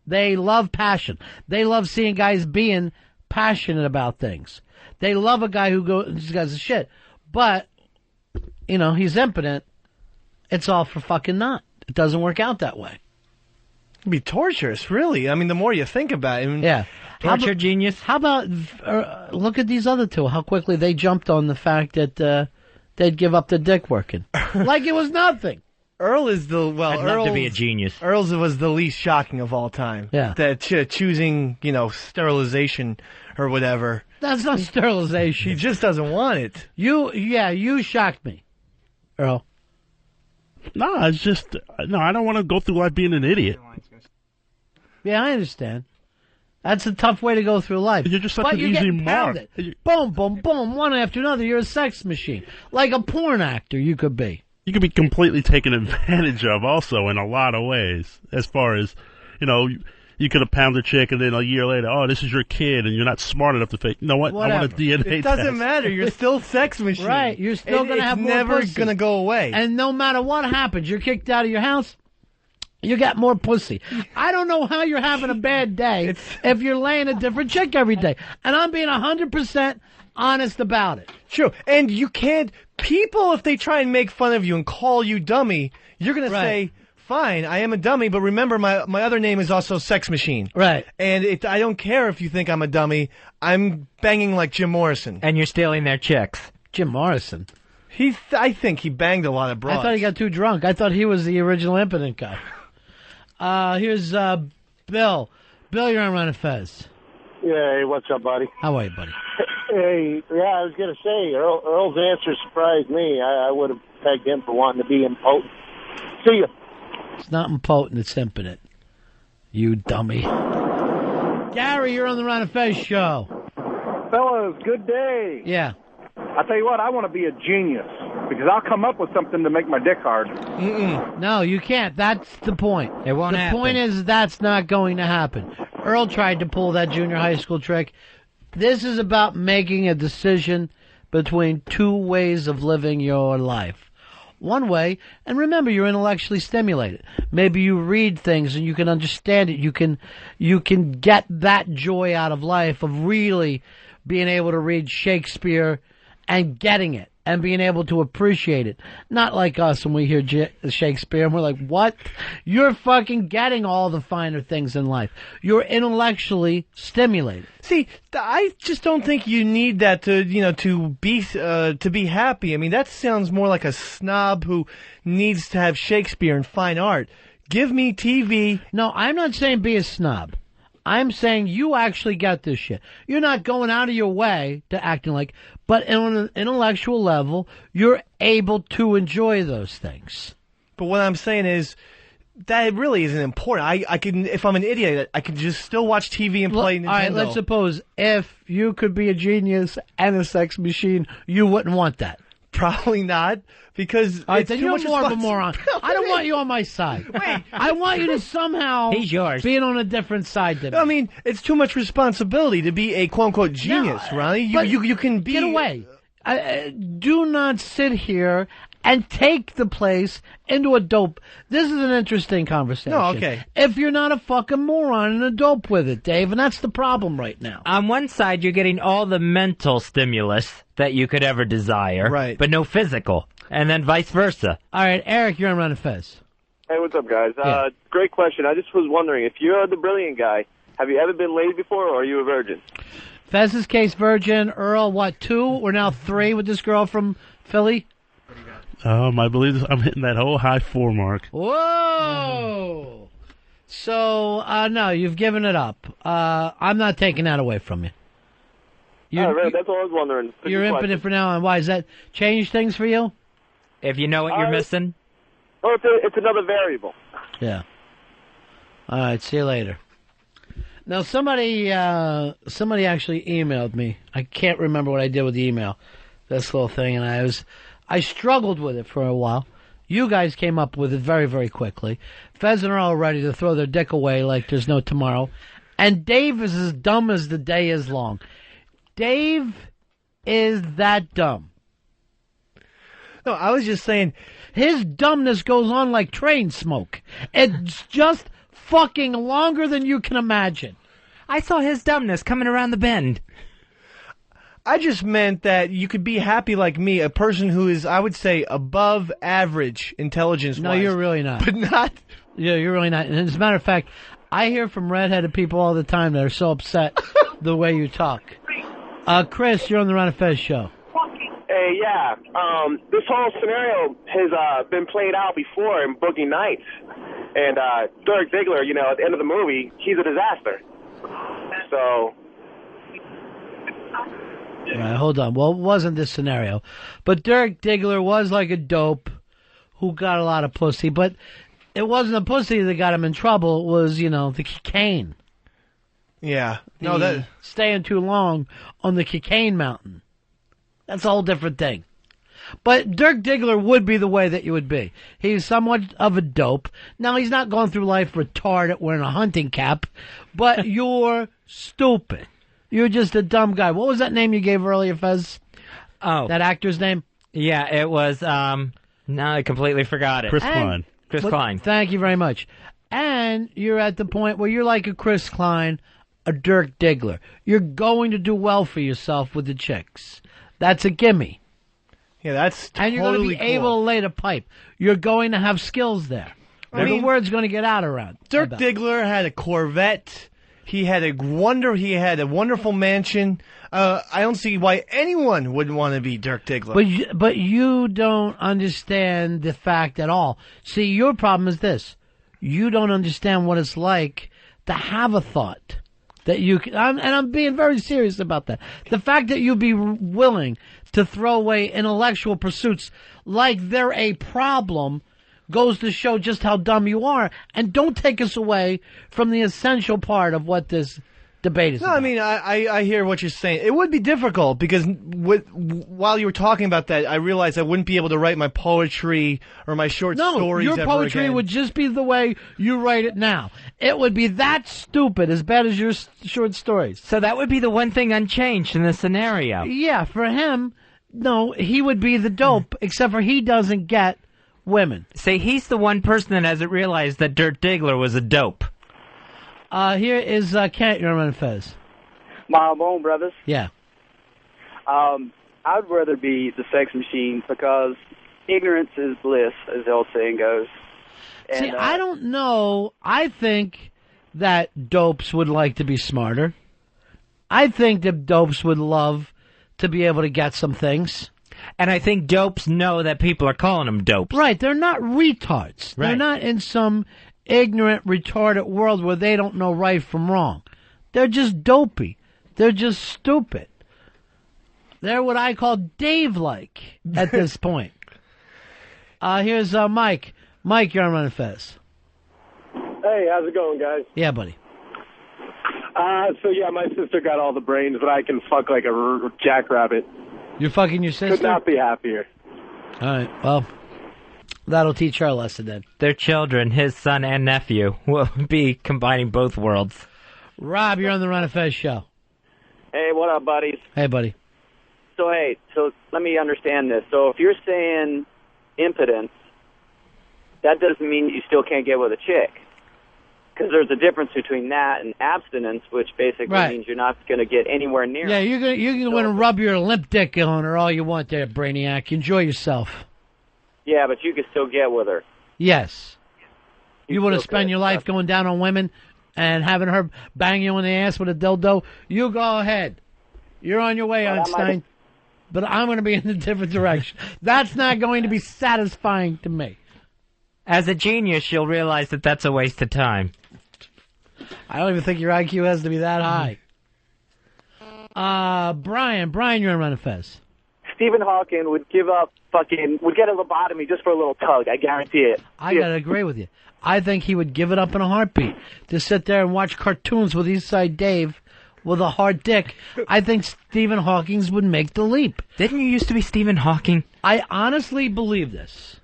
They love passion. They love seeing guys being passionate about things. They love a guy who goes shit. But, he's impotent. It's all for fucking naught. It doesn't work out that way. It'd be torturous, really. I mean, the more you think about it. Yeah. Torture genius. How about, look at these other two, how quickly they jumped on the fact that they'd give up the dick working. Like it was nothing. Earl is I'd love to be a genius. Earl's was the least shocking of all time. Yeah. That choosing, sterilization or whatever. That's not sterilization. He just doesn't want it. You shocked me, Earl. No, it's just, I don't want to go through life being an idiot. Yeah, I understand. That's a tough way to go through life. You're just such but an you're easy getting mark. Pounded. Boom, boom, boom, one after another. You're a sex machine. Like a porn actor, you could be. You could be completely taken advantage of also in a lot of ways. As far as, you you could have pounded a chick, and then a year later, oh, this is your kid, and you're not smart enough to fake. You know what? Whatever. I want a DNA It doesn't test. matter. You're still sex machine. Right. You're still going to have more never pussy. going to go away. And no matter what happens, you're kicked out of your house, you got more pussy. I don't know how you're having a bad day if you're laying a different chick every day. And I'm being 100% honest about it. True. And you can't, people, if they try and make fun of you and call you dummy, you're going to say, fine, I am a dummy, but remember my other name is also Sex Machine. Right. And I don't care if you think I'm a dummy. I'm banging like Jim Morrison. And you're stealing their chicks. Jim Morrison? I think he banged a lot of broads. I thought he got too drunk. I thought he was the original Impotent guy. Here's Bill. Bill, you're on Ron and Fez. Yeah, hey, what's up, buddy? How are you, buddy? Hey, yeah, I was going to say, Earl's answer surprised me. I would have pegged him for wanting to be impotent. See ya. It's not impotent, it's impotent. You dummy. Gary, you're on the Ron and Fez show. Fellas, good day. Yeah. I tell you what, I want to be a genius because I'll come up with something to make my dick hard. No, you can't. That's the point. It won't happen. The point is that's not going to happen. Earl tried to pull that junior high school trick. This is about making a decision between two ways of living your life. One way, and remember, you're intellectually stimulated. Maybe you read things and you can understand it. You can get that joy out of life of really being able to read Shakespeare and getting it and being able to appreciate it. Not like us when we hear Shakespeare and we're like, what? You're fucking getting all the finer things in life. You're intellectually stimulated. See, I just don't think you need that to be happy. I mean, that sounds more like a snob who needs to have Shakespeare and fine art. Give me TV. No, I'm not saying be a snob. I'm saying you actually get this shit. You're not going out of your way to acting like, but on an intellectual level, you're able to enjoy those things. But what I'm saying is, that really isn't important. I can, if I'm an idiot, I can just still watch TV and play Nintendo. All right, let's suppose if you could be a genius and a sex machine, you wouldn't want that. Probably not, because all right, it's then too you're much more of a moron. I don't want you on my side. Wait, I want you to somehow He's yours. being on a different side than me. I mean, it's too much responsibility to be a quote-unquote genius, Ronnie. You can be... Get away. Do not sit here and take the place into a dope. This is an interesting conversation. No, okay. If you're not a fucking moron and a dope with it, Dave, and that's the problem right now. On one side, you're getting all the mental stimulus that you could ever desire, right, but no physical, and then vice versa. All right, Eric, you're on Ron and Fez. Hey, what's up, guys? Yeah. Great question. I just was wondering, if you're the brilliant guy, have you ever been laid before, or are you a virgin? Fez's case, virgin. Earl, what, 2? We're now 3 with this girl from Philly. I believe I'm hitting that whole high 4 mark. Whoa! So, no, you've given it up. I'm not taking that away from you. That's all I was wondering. You're impotent for now on. Why? Does that change things for you? If you know what you're missing? Oh, it's another variable. Yeah. All right, see you later. Now, somebody actually emailed me. I can't remember what I did with the email, this little thing, and I struggled with it for a while. You guys came up with it very, very quickly. Fez and Earl are ready to throw their dick away like there's no tomorrow. And Dave is as dumb as the day is long. Dave is that dumb. No, I was just saying, his dumbness goes on like train smoke. It's just fucking longer than you can imagine. I saw his dumbness coming around the bend. I just meant that you could be happy like me, a person who is, I would say, above average intelligence-wise. No, you're really not. But not... Yeah, you're really not. And as a matter of fact, I hear from redheaded people all the time that are so upset the way you talk. Chris, you're on the Ron and Fez show. Hey, yeah. This whole scenario has been played out before in Boogie Nights. And Dirk Diggler, at the end of the movie, he's a disaster. So... All right, hold on. Well, it wasn't this scenario. But Dirk Diggler was like a dope who got a lot of pussy. But it wasn't the pussy that got him in trouble. It was, the cocaine. Yeah. Staying too long on the cocaine mountain. That's a whole different thing. But Dirk Diggler would be the way that you would be. He's somewhat of a dope. Now, he's not going through life retarded wearing a hunting cap, but you're stupid. You're just a dumb guy. What was that name you gave earlier, Fez? Oh. That actor's name? Yeah, it was, now I completely forgot it. Chris Klein. Chris Klein. Thank you very much. And you're at the point where you're like a Chris Klein, a Dirk Diggler. You're going to do well for yourself with the chicks. That's a gimme. Yeah, that's totally And you're going to be cool. able to lay the pipe. You're going to have skills there. The word's going to get out around. Dirk Diggler had a Corvette. He had a wonderful mansion. I don't see why anyone would want to be Dirk Diggler. But you don't understand the fact at all. See, your problem is this. You don't understand what it's like to have a thought that you can, and I'm being very serious about that. The fact that you'd be willing to throw away intellectual pursuits like they're a problem goes to show just how dumb you are. And don't take us away from the essential part of what this debate is about. I mean, I hear what you're saying. It would be difficult because while you were talking about that, I realized I wouldn't be able to write my poetry or my short stories your ever poetry again. would just be the way you write it now. It would be that stupid, as bad as your short stories. So that would be the one thing unchanged in this scenario. Yeah, for him, no, he would be the dope, except for he doesn't get women. See, he's the one person that hasn't realized that Dirk Diggler was a dope. Here is Kent, you're on Fez. My bone brothers. Yeah. I'd rather be the sex machine because ignorance is bliss, as the old saying goes. See, I don't know. I think that dopes would like to be smarter. I think that dopes would love to be able to get some things. And I think dopes know that people are calling them dopes. Right, they're not retards. Right. They're not in some ignorant, retarded world where they don't know right from wrong. They're just dopey. They're just stupid. They're what I call Dave-like at this point. Here's Mike. Mike, you're on Ron and Fez. Hey, how's it going, guys? Yeah, buddy. So yeah, my sister got all the brains, but I can fuck like a jackrabbit. You're fucking your sister? Could not be happier. All right, well, that'll teach her a lesson then. Their children, his son and nephew, will be combining both worlds. Rob, you're on the Ron and Fez show. Hey, what up, buddies? Hey, buddy. So let me understand this. So if you're saying impotence, that doesn't mean you still can't get with a chick. Because there's a difference between that and abstinence, which basically means you're not going to get anywhere near. Yeah, you're going to rub your limp dick on her all you want there, Brainiac. Enjoy yourself. Yeah, but you can still get with her. Yes. You want to spend your life going down on women and having her bang you in the ass with a dildo? You go ahead. You're on your way, Einstein. But I'm going to be in a different direction. That's not going to be satisfying to me. As a genius, you'll realize that that's a waste of time. I don't even think your IQ has to be that high. Brian, you're on Ron and Fez. Stephen Hawking would get a lobotomy just for a little tug. I guarantee it. I gotta agree with you. I think he would give it up in a heartbeat to sit there and watch cartoons with Eastside Dave with a hard dick. I think Stephen Hawking would make the leap. Didn't you used to be Stephen Hawking? I honestly believe this.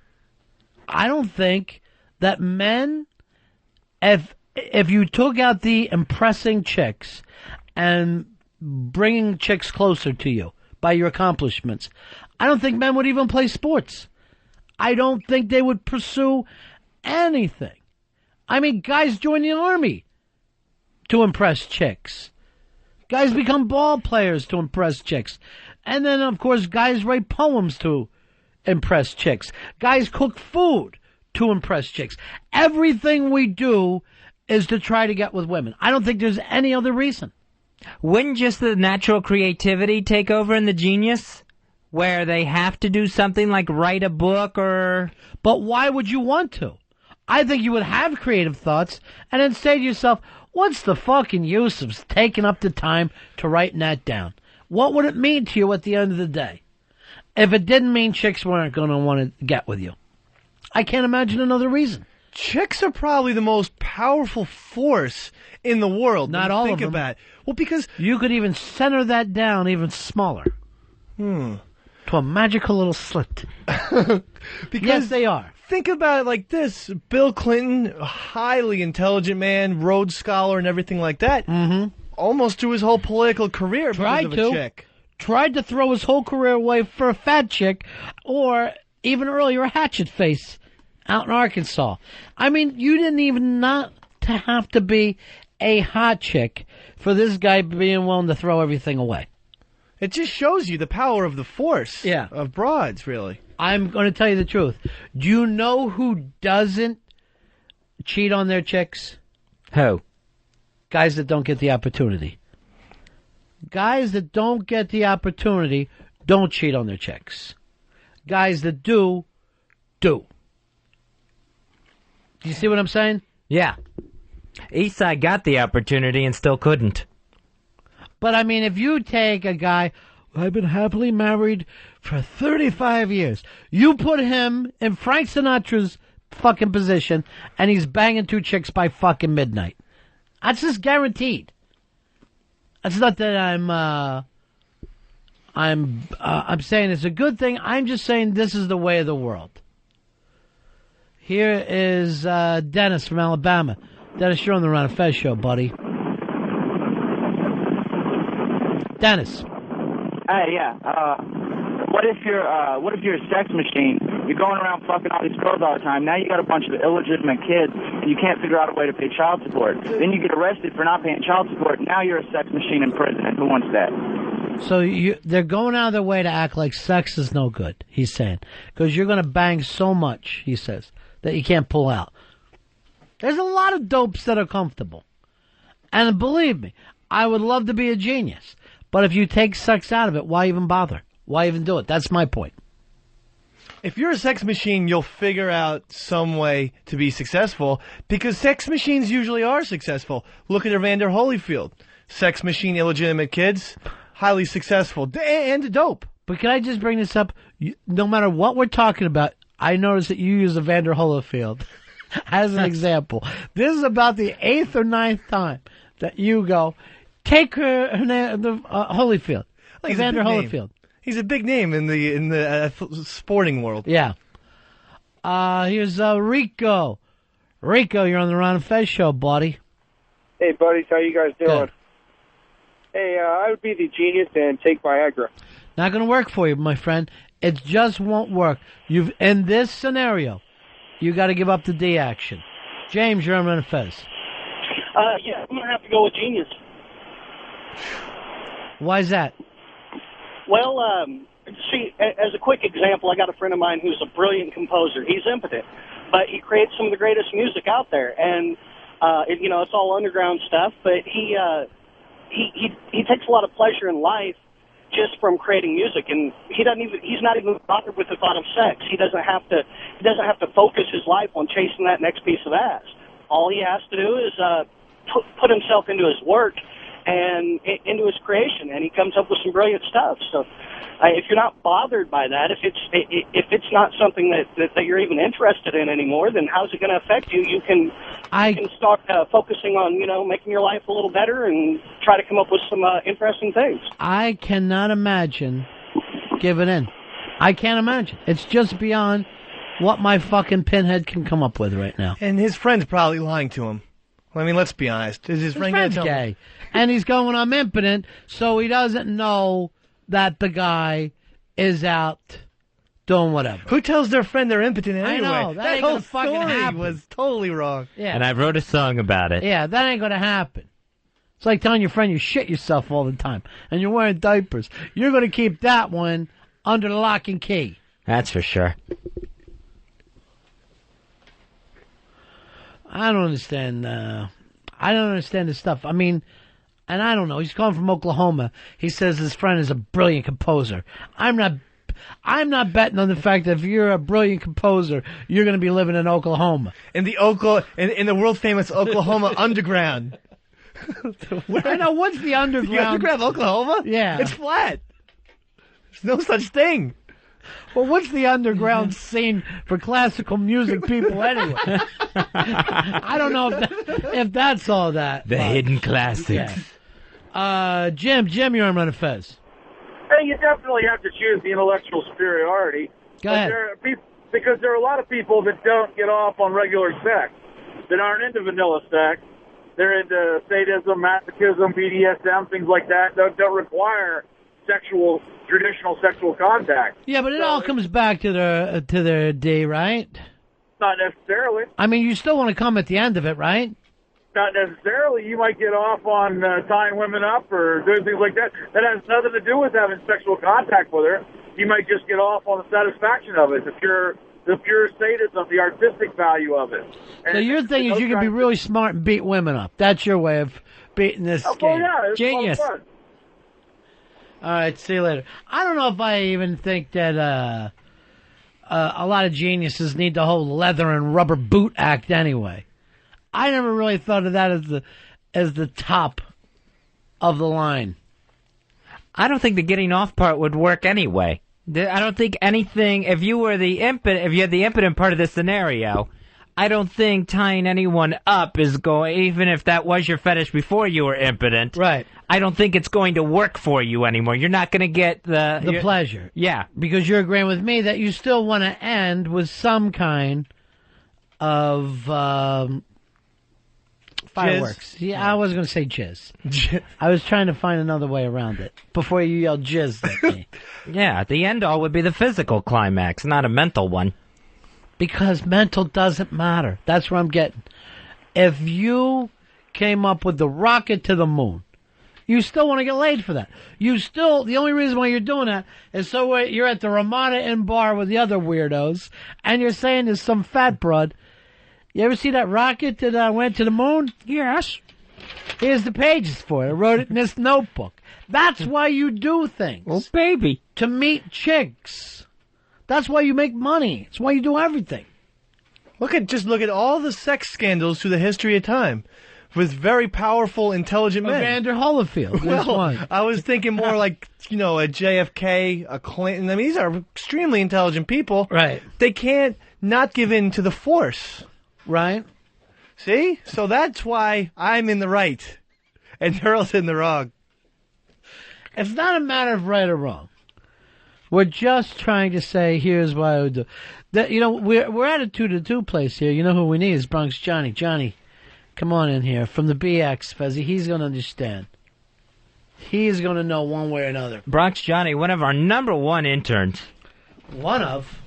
I don't think that men, if you took out the impressing chicks and bringing chicks closer to you by your accomplishments, I don't think men would even play sports. I don't think they would pursue anything. I mean, guys join the army to impress chicks. Guys become ball players to impress chicks. And then, of course, guys write poems to impress chicks. Guys cook food to impress chicks. Everything we do is to try to get with women. I don't think there's any other reason. Wouldn't just the natural creativity take over in the genius? Where they have to do something like write a book or... But why would you want to? I think you would have creative thoughts and then say to yourself, what's the fucking use of taking up the time to writing that down? What would it mean to you at the end of the day? If it didn't mean chicks weren't going to want to get with you. I can't imagine another reason. Chicks are probably the most powerful force in the world. Not all of them. Think about it. Well, because... You could even center that down even smaller. to a magical little slit. Because yes, they are. Think about it like this. Bill Clinton, a highly intelligent man, Rhodes Scholar and everything like that, almost threw his whole political career because of a chick. Tried to throw his whole career away for a fat chick, or even earlier, a hatchet face out in Arkansas. I mean, you didn't even not to have to be a hot chick for this guy being willing to throw everything away. It just shows you the power of the force of broads, really. I'm going to tell you the truth. Do you know who doesn't cheat on their chicks? Who? Guys that don't get the opportunity. Guys that don't get the opportunity don't cheat on their chicks. Guys that do. Do you see what I'm saying? Yeah. Eastside got the opportunity and still couldn't. But, I mean, if you take a guy, I've been happily married for 35 years. You put him in Frank Sinatra's fucking position, and he's banging 2 chicks by fucking midnight. That's just guaranteed. That's not that I'm saying it's a good thing. I'm just saying this is the way of the world. Here is Dennis from Alabama. Dennis, you're on the Ron and Fez show, buddy. Dennis. Hey, yeah. What if you're a sex machine? You're going around fucking all these girls all the time. Now you got a bunch of illegitimate kids, and you can't figure out a way to pay child support. Then you get arrested for not paying child support. Now you're a sex machine in prison, and who wants that? So they're going out of their way to act like sex is no good, he's saying. Because you're going to bang so much, he says, that you can't pull out. There's a lot of dopes that are comfortable. And believe me, I would love to be a genius. But if you take sex out of it, why even bother? Why even do it? That's my point. If you're a sex machine, you'll figure out some way to be successful, because sex machines usually are successful. Look at Evander Holyfield. Sex machine, illegitimate kids, highly successful, and dope. But can I just bring this up? No matter what we're talking about, I notice that you use Evander Holyfield as an example. This is about the 8th or 9th time that you go, take Holyfield. Like Evander Holyfield. He's a big name in the sporting world. Yeah. Here's Rico. Rico, you're on the Ron and Fez show, buddy. Hey, buddies, how you guys doing? Good. Hey, I would be the genius and take Viagra. Not going to work for you, my friend. It just won't work. In this scenario, you got to give up the D action. James, you're on Ron and Fez. Yeah, I'm going to have to go with genius. Why is that? Well, see, as a quick example, I got a friend of mine who's a brilliant composer. He's impotent, but he creates some of the greatest music out there, and it's all underground stuff. But he takes a lot of pleasure in life just from creating music, and he's not even bothered with the thought of sex. He doesn't have to focus his life on chasing that next piece of ass. All he has to do is put himself into his work and into his creation, and he comes up with some brilliant stuff. So if you're not bothered by that, if it's not something that you're even interested in anymore, then how's it going to affect you? You can start focusing on making your life a little better and try to come up with some interesting things. I cannot imagine giving in. I can't imagine. It's just beyond what my fucking pinhead can come up with right now. And his friend's probably lying to him. I mean, let's be honest. Is his friend friend's gay. And he's going, I'm impotent, so he doesn't know that the guy is out doing whatever. Who tells their friend they're impotent anyway? I know. That ain't whole gonna fucking story happen. Was totally wrong. Yeah. And I wrote a song about it. Yeah, that ain't going to happen. It's like telling your friend you shit yourself all the time and you're wearing diapers. You're going to keep that one under lock and key. That's for sure. I don't understand. I don't understand this stuff. I mean, and I don't know. He's calling from Oklahoma. He says his friend is a brilliant composer. I'm not betting on the fact that if you're a brilliant composer, you're going to be living in Oklahoma. In the world famous Oklahoma underground. I know. What's the underground? The underground Oklahoma? Yeah, it's flat. There's no such thing. Well, what's the underground scene for classical music people anyway? I don't know if that's all that. The hidden classics. Yeah. Jim, you're on Ron and Fez. Hey, Well, you definitely have to choose the intellectual superiority. Go ahead. Because there are a lot of people that don't get off on regular sex, that aren't into vanilla sex. They're into sadism, masochism, BDSM, things like that. Don't require traditional sexual contact. Yeah, but it all comes back to their day, right? Not necessarily. I mean, you still want to come at the end of it, right? Not necessarily. You might get off on tying women up or doing things like that. That has nothing to do with having sexual contact with her. You might just get off on the satisfaction of it, the pure sadism, the artistic value of it. And so your thing is you can be really smart and beat women up. That's your way of beating this game. Yeah, it's genius. fun. All right, see you later. I don't know if I even think that a lot of geniuses need the whole leather and rubber boot act anyway. I never really thought of that as the top of the line. I don't think the getting off part would work anyway. I don't think anything. If you had the impotent part of the scenario, I don't think tying anyone up is going. Even if that was your fetish before you were impotent, right? I don't think it's going to work for you anymore. You're not going to get the pleasure. Yeah, because you're agreeing with me that you still want to end with some kind of fireworks. Jizz? Yeah, I was going to say jizz. I was trying to find another way around it before you yelled jizz at me. Yeah, the end all would be the physical climax, not a mental one. Because mental doesn't matter. That's where I'm getting. If you came up with the rocket to the moon, you still want to get laid for that. The only reason why you're doing that is so you're at the Ramada Inn bar with the other weirdos, and you're saying there's some fat broad. You ever see that rocket that went to the moon? Yes. Here's the pages for it. I wrote it in this notebook. That's why you do things. Oh, baby. To meet chicks. That's why you make money. It's why you do everything. Look at all the sex scandals through the history of time with very powerful, intelligent men. Evander Holyfield. Well, I was thinking more like, a JFK, a Clinton. I mean, these are extremely intelligent people. Right. They can't not give in to the force. Right. See? So that's why I'm in the right and Earl's in the wrong. It's not a matter of right or wrong. We're just trying to say, here's what I would do. We're at a 2-2 place here. You know who we need is Bronx Johnny. Johnny, come on in here. From the BX, Fezzy. He's going to understand. He's going to know one way or another. Bronx Johnny, one of our number one interns. One of?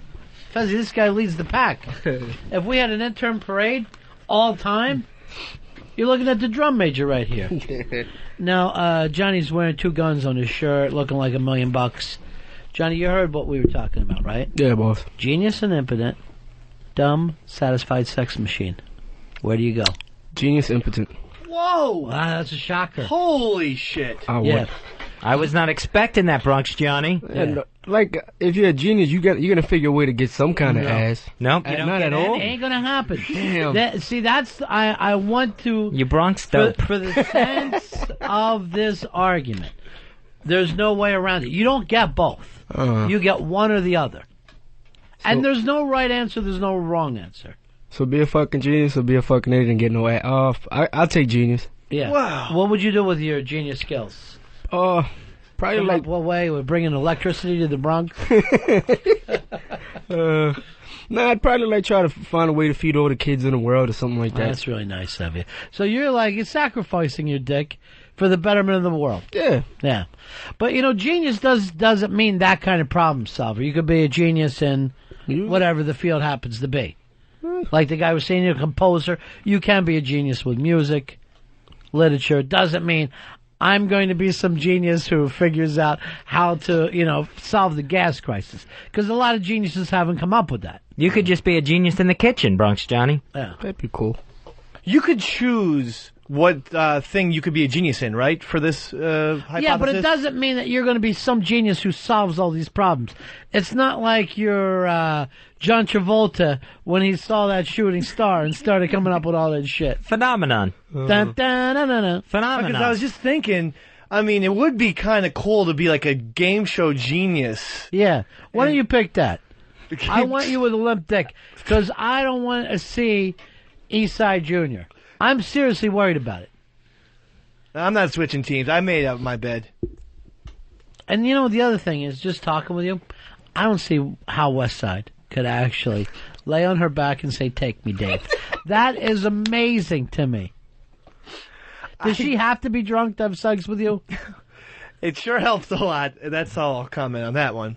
Fezzy, this guy leads the pack. If we had an intern parade all time, you're looking at the drum major right here. Now, Johnny's wearing 2 guns on his shirt, looking like $1 million. Johnny, you heard what we were talking about, right? Yeah, boss. Genius and impotent, dumb, satisfied sex machine. Where do you go? Genius, impotent. Whoa! Wow, that's a shocker. Holy shit. I was not expecting that, Bronx Johnny. And, if you're a genius, you're going to figure a way to get some kind of ass. Nope, you don't not get at all. It ain't going to happen. Damn. I want to... You Bronx dope. For the sense of this argument, there's no way around it. You don't get both. You get one or the other. And there's no right answer, there's no wrong answer. So be a fucking genius or be a fucking idiot and get no ass. I'll take genius. Yeah. Wow. What would you do with your genius skills? Probably like... What way? We're bringing electricity to the Bronx? I'd probably try to find a way to feed all the kids in the world or something like that. That's really nice of you. So you're sacrificing your dick for the betterment of the world. Yeah. Yeah. But, genius doesn't mean that kind of problem solver. You could be a genius in whatever the field happens to be. Like the guy was saying, you're a composer. You can be a genius with music, literature. It doesn't mean I'm going to be some genius who figures out how to, solve the gas crisis. Because a lot of geniuses haven't come up with that. You could just be a genius in the kitchen, Bronx Johnny. Yeah. That'd be cool. You could choose what thing you could be a genius in, right? For this hypothesis? Yeah, but it doesn't mean that you're going to be some genius who solves all these problems. It's not like you're John Travolta when he saw that shooting star and started coming up with all that shit. Phenomenon. Dun, dun, dun, dun, dun. Phenomenon. Because I was just thinking, it would be kind of cool to be like a game show genius. Yeah. Why don't you pick that? I want you with a limp dick because I don't want to see Eastside Jr. I'm seriously worried about it. I'm not switching teams. I made up my bed. And you know, the other thing is, just talking with you, I don't see how West Side could actually lay on her back and say, "Take me, Dave." That is amazing to me. Does she have to be drunk to have sex with you? It sure helps a lot. That's all I'll comment on that one.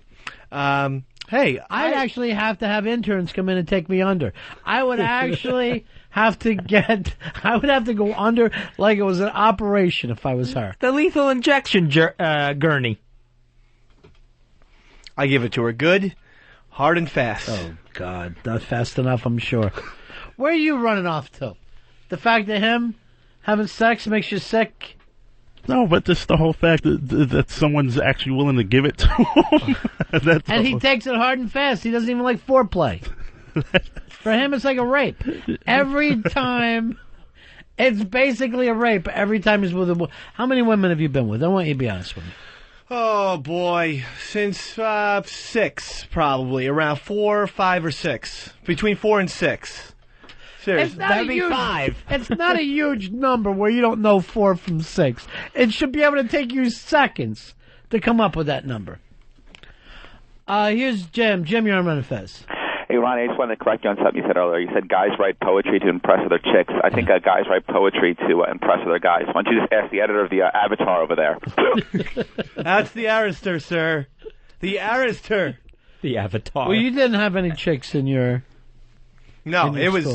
Hey, I'd actually have to have interns come in and take me under. I would actually have to go under like it was an operation if I was her. The lethal injection gurney. I give it to her good, hard and fast. Oh, God. Not fast enough, I'm sure. Where are you running off to? The fact that him having sex makes you sick? No, but just the whole fact that someone's actually willing to give it to him. And he takes it hard and fast. He doesn't even like foreplay. For him, it's like a rape. Every time, it's basically a rape. Every time he's with a... How many women have you been with? I want you to be honest with me. Oh, boy. Since 6, probably. Around 4, 5, or 6. Between 4 and 6. Seriously. That'd be 5. It's not a huge number where you don't know 4 from 6. It should be able to take you seconds to come up with that number. Here's Jim. Jim, you're on Ron and Fez. Hey, Ron, I just wanted to correct you on something you said earlier. You said guys write poetry to impress other chicks. I think guys write poetry to impress other guys. Why don't you just ask the editor of the Avatar over there? That's the Arister, sir. The Arister. The Avatar. Well, you didn't have any chicks in your... No, it was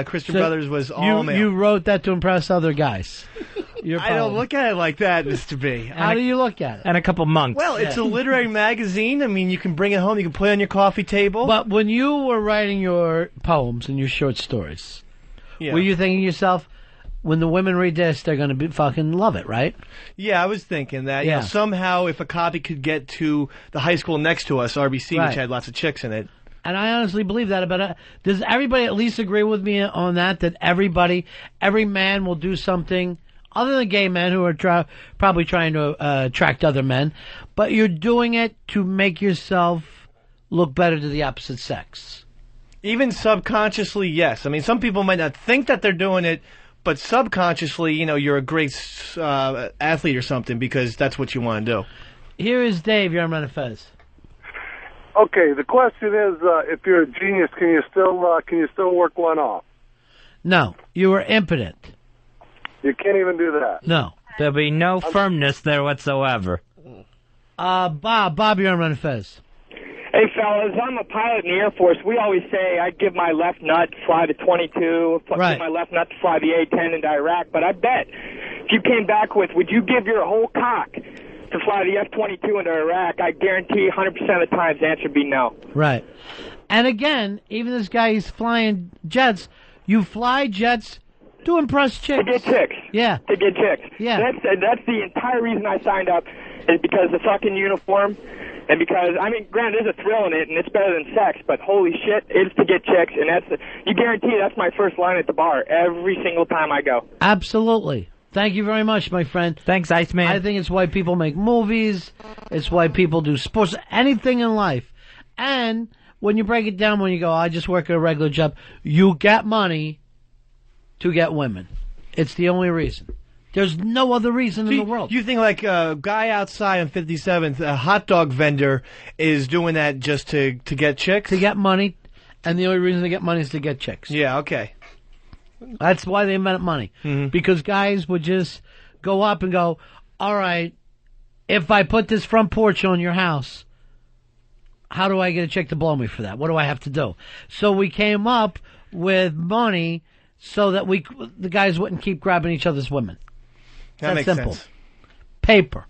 Christian Brothers was all male. You wrote that to impress other guys. I don't look at it like that, Mr. B. How do you look at it? And a couple monks. Well, it's a literary magazine. I mean, you can bring it home. You can put it on your coffee table. But when you were writing your poems and your short stories, were you thinking to yourself, when the women read this, they're going to fucking love it, right? Yeah, I was thinking that. Yeah. You know, somehow, if a copy could get to the high school next to us, RBC, Right. which had lots of chicks in it. And I honestly believe that about it. Does everybody at least agree with me on that every man will do something, other than gay men who are probably trying to attract other men, but you're doing it to make yourself look better to the opposite sex? Even subconsciously, yes. I mean, some people might not think that they're doing it, but subconsciously, you know, you're a great athlete or something because that's what you want to do. Here is Dave. You're on Ron and Fez. Okay, the question is, if you're a genius, can you still work one off? No, you were impotent. You can't even do that. No. There'll be no firmness there whatsoever. Bob, you're on Ron and Fez. Hey, fellas, I'm a pilot in the Air Force. We always say I'd give my left nut to fly the 22, give my left nut to fly the A-10 into Iraq, but I bet if you came back with, would you give your whole cock to fly the F-22 into Iraq? I guarantee 100% of the time the answer would be no. Right. And again, even this guy, he's flying jets. You fly jets to impress chicks. To get chicks. Yeah. To get chicks. Yeah. That's the entire reason I signed up, is because the fucking uniform, and because, I mean, granted, there's a thrill in it, and it's better than sex, but holy shit, it's to get chicks, and you guarantee that's my first line at the bar every single time I go. Absolutely. Thank you very much, my friend. Thanks, Iceman. I think it's why people make movies. It's why people do sports. Anything in life. And when you break it down, when you go, I just work a regular job, you get money to get women. It's the only reason. There's no other reason in the world. You think like a guy outside on 57th, a hot dog vendor, is doing that just to get chicks? To get money. And the only reason to get money is to get chicks. Yeah, okay. That's why they invented money. Mm-hmm. Because guys would just go up and go, all right, if I put this front porch on your house, how do I get a chick to blow me for that? What do I have to do? So we came up with money so that the guys wouldn't keep grabbing each other's women. That That's makes simple. sense. Paper.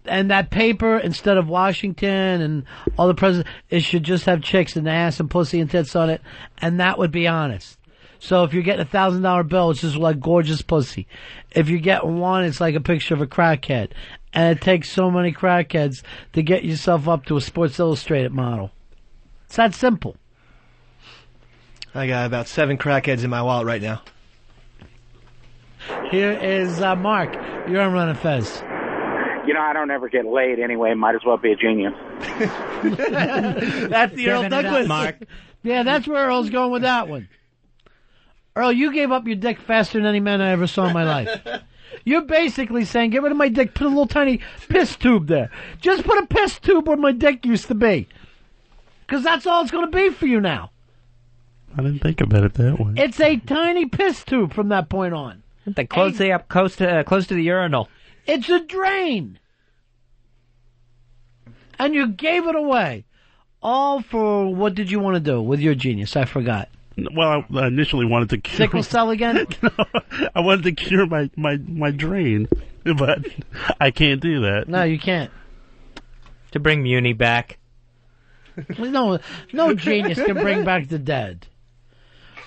And that paper, instead of Washington and all the presidents, it should just have chicks and ass and pussy and tits on it, and that would be honest. So if you're getting $1,000 bill, it's just like gorgeous pussy. If you get one, it's like a picture of a crackhead. And it takes so many crackheads to get yourself up to a Sports Illustrated model. It's that simple. I got about 7 crackheads in my wallet right now. Here is Mark. You're on Ron and Fez. You know, I don't ever get laid anyway. Might as well be a genius. That's the Earl Douglas. Mark. Yeah, that's where Earl's going with that one. Earl, you gave up your dick faster than any man I ever saw in my life. You're basically saying, get rid of my dick, put a little tiny piss tube there. Just put a piss tube where my dick used to be. Because that's all it's going to be for you now. I didn't think about it that way. It's a tiny piss tube from that point on. They close to the urinal. It's a drain. And you gave it away. All for, what did you want to do with your genius? I forgot. Well, I initially wanted to cure... Sickle cell again? No, I wanted to cure my drain, but I can't do that. No, you can't. To bring Muni back. No genius can bring back the dead.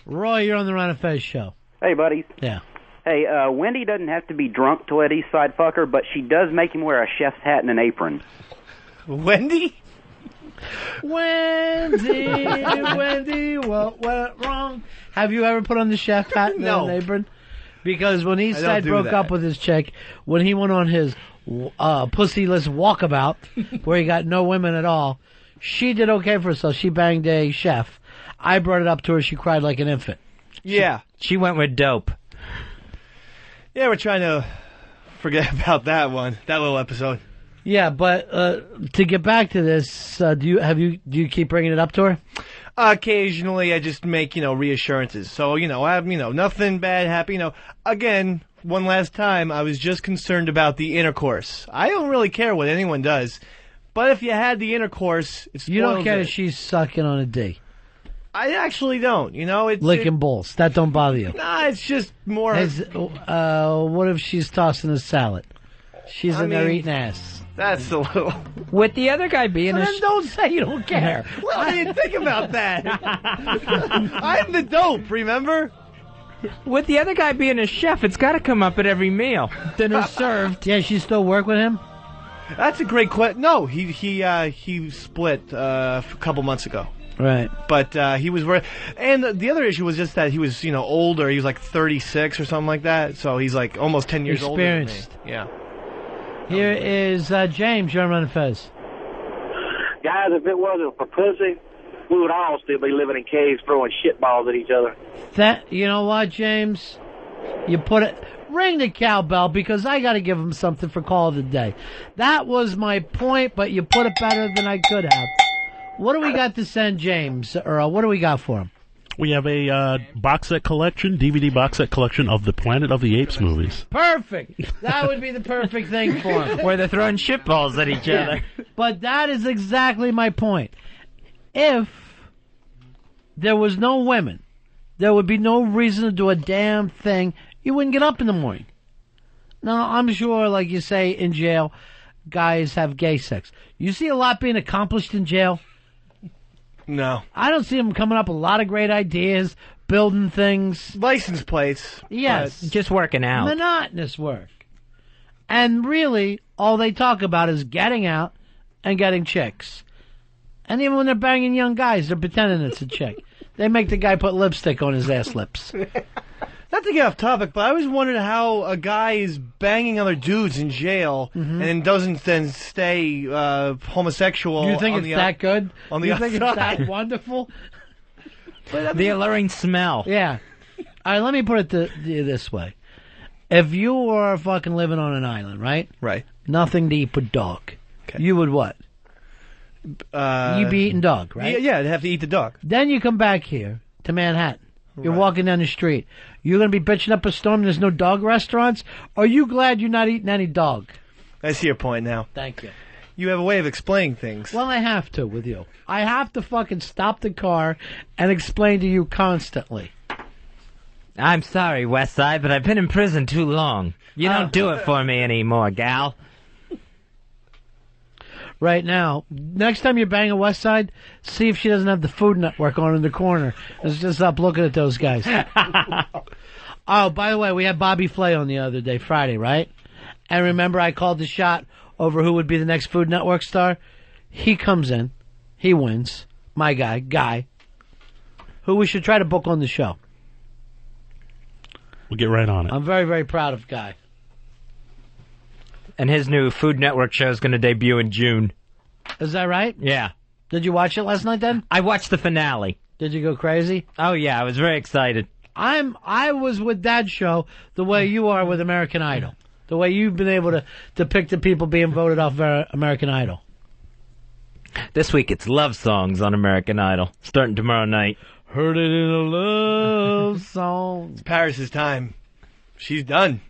Roy, you're on the Ron and Fez show. Hey, buddies. Yeah. Hey, Wendy doesn't have to be drunk to let Eastside fuck her, but she does make him wear a chef's hat and an apron. Wendy? Wendy, what went wrong? Have you ever put on the chef hat and an apron? Because when Eastside broke up with his chick, when he went on his pussyless walkabout, where he got no women at all, she did okay for herself. She banged a chef. I brought it up to her. She cried like an infant. Yeah. She went with dope. Yeah, we're trying to forget about that one, that little episode. Yeah, but to get back to this, do you keep bringing it up to her? Occasionally, I just make reassurances. So I have nothing bad happen. Again, one last time, I was just concerned about the intercourse. I don't really care what anyone does, but if you had the intercourse, it's you don't care if she's sucking on a D. I actually don't. It's licking balls. That don't bother you. Nah, it's just more. What if she's tossing a salad? She's in there eating ass. That's a little. With the other guy being then don't say you don't care. Well, I didn't think about that. I'm the dope, remember? With the other guy being a chef, it's got to come up at every meal. Dinner served. Yeah, she still work with him? That's a great question. No, he split a couple months ago. Right. But he was very... And the other issue was just that he was, older. He was like 36 or something like that. So he's like almost 10 years older than me. Yeah. Here is James. You're on Ron and Fez. Guys, if it wasn't for pussy, we would all still be living in caves throwing shitballs at each other. You know what, James? You put it... Ring the cowbell because I got to give him something for call of the day. That was my point, but you put it better than I could have. What do we got to send James, Earl? What do we got for him? We have a box set collection, DVD box set collection of the Planet of the Apes movies. Perfect. That would be the perfect thing for him. Where they're throwing shitballs at each other. But that is exactly my point. If there was no women, there would be no reason to do a damn thing. You wouldn't get up in the morning. Now, I'm sure, like you say, in jail, guys have gay sex. You see a lot being accomplished in jail? No. I don't see them coming up with a lot of great ideas, building things. License plates. Yes. Just working out. Monotonous work. And really, all they talk about is getting out and getting chicks. And even when they're banging young guys, they're pretending it's a chick. They make the guy put lipstick on his ass lips. Not to get off topic, but I always wondered how a guy is banging other dudes in jail and then doesn't then stay homosexual. You think it's that good? On the you outside. think it's that wonderful? But, the alluring smell. Yeah. All right, let me put it this way. If you were fucking living on an island, right? Right. Nothing to eat but dog. Okay. You would what? You'd be eating dog, right? Yeah, I'd have to eat the dog. Then you come back here to Manhattan. You're walking down the street. You're going to be bitching up a storm and there's no dog restaurants? Are you glad you're not eating any dog? I see your point now. Thank you. You have a way of explaining things. Well, I have to with you. I have to fucking stop the car and explain to you constantly. I'm sorry, Westside, but I've been in prison too long. You don't do it for me anymore, gal. Right now, next time you bang a West Side, see if she doesn't have the Food Network on in the corner. Let's just stop looking at those guys. Oh, by the way, we had Bobby Flay on the other day, Friday, right? And remember I called the shot over who would be the next Food Network star? He comes in. He wins. My guy, who we should try to book on the show. We'll get right on it. I'm very, very proud of Guy. And his new Food Network show is going to debut in June. Is that right? Yeah. Did you watch it last night then? I watched the finale. Did you go crazy? Oh, yeah. I was very excited. I was with that show the way you are with American Idol. The way you've been able to depict the people being voted off American Idol. This week it's love songs on American Idol, starting tomorrow night. Heard it in a love song. It's Paris's time. She's done.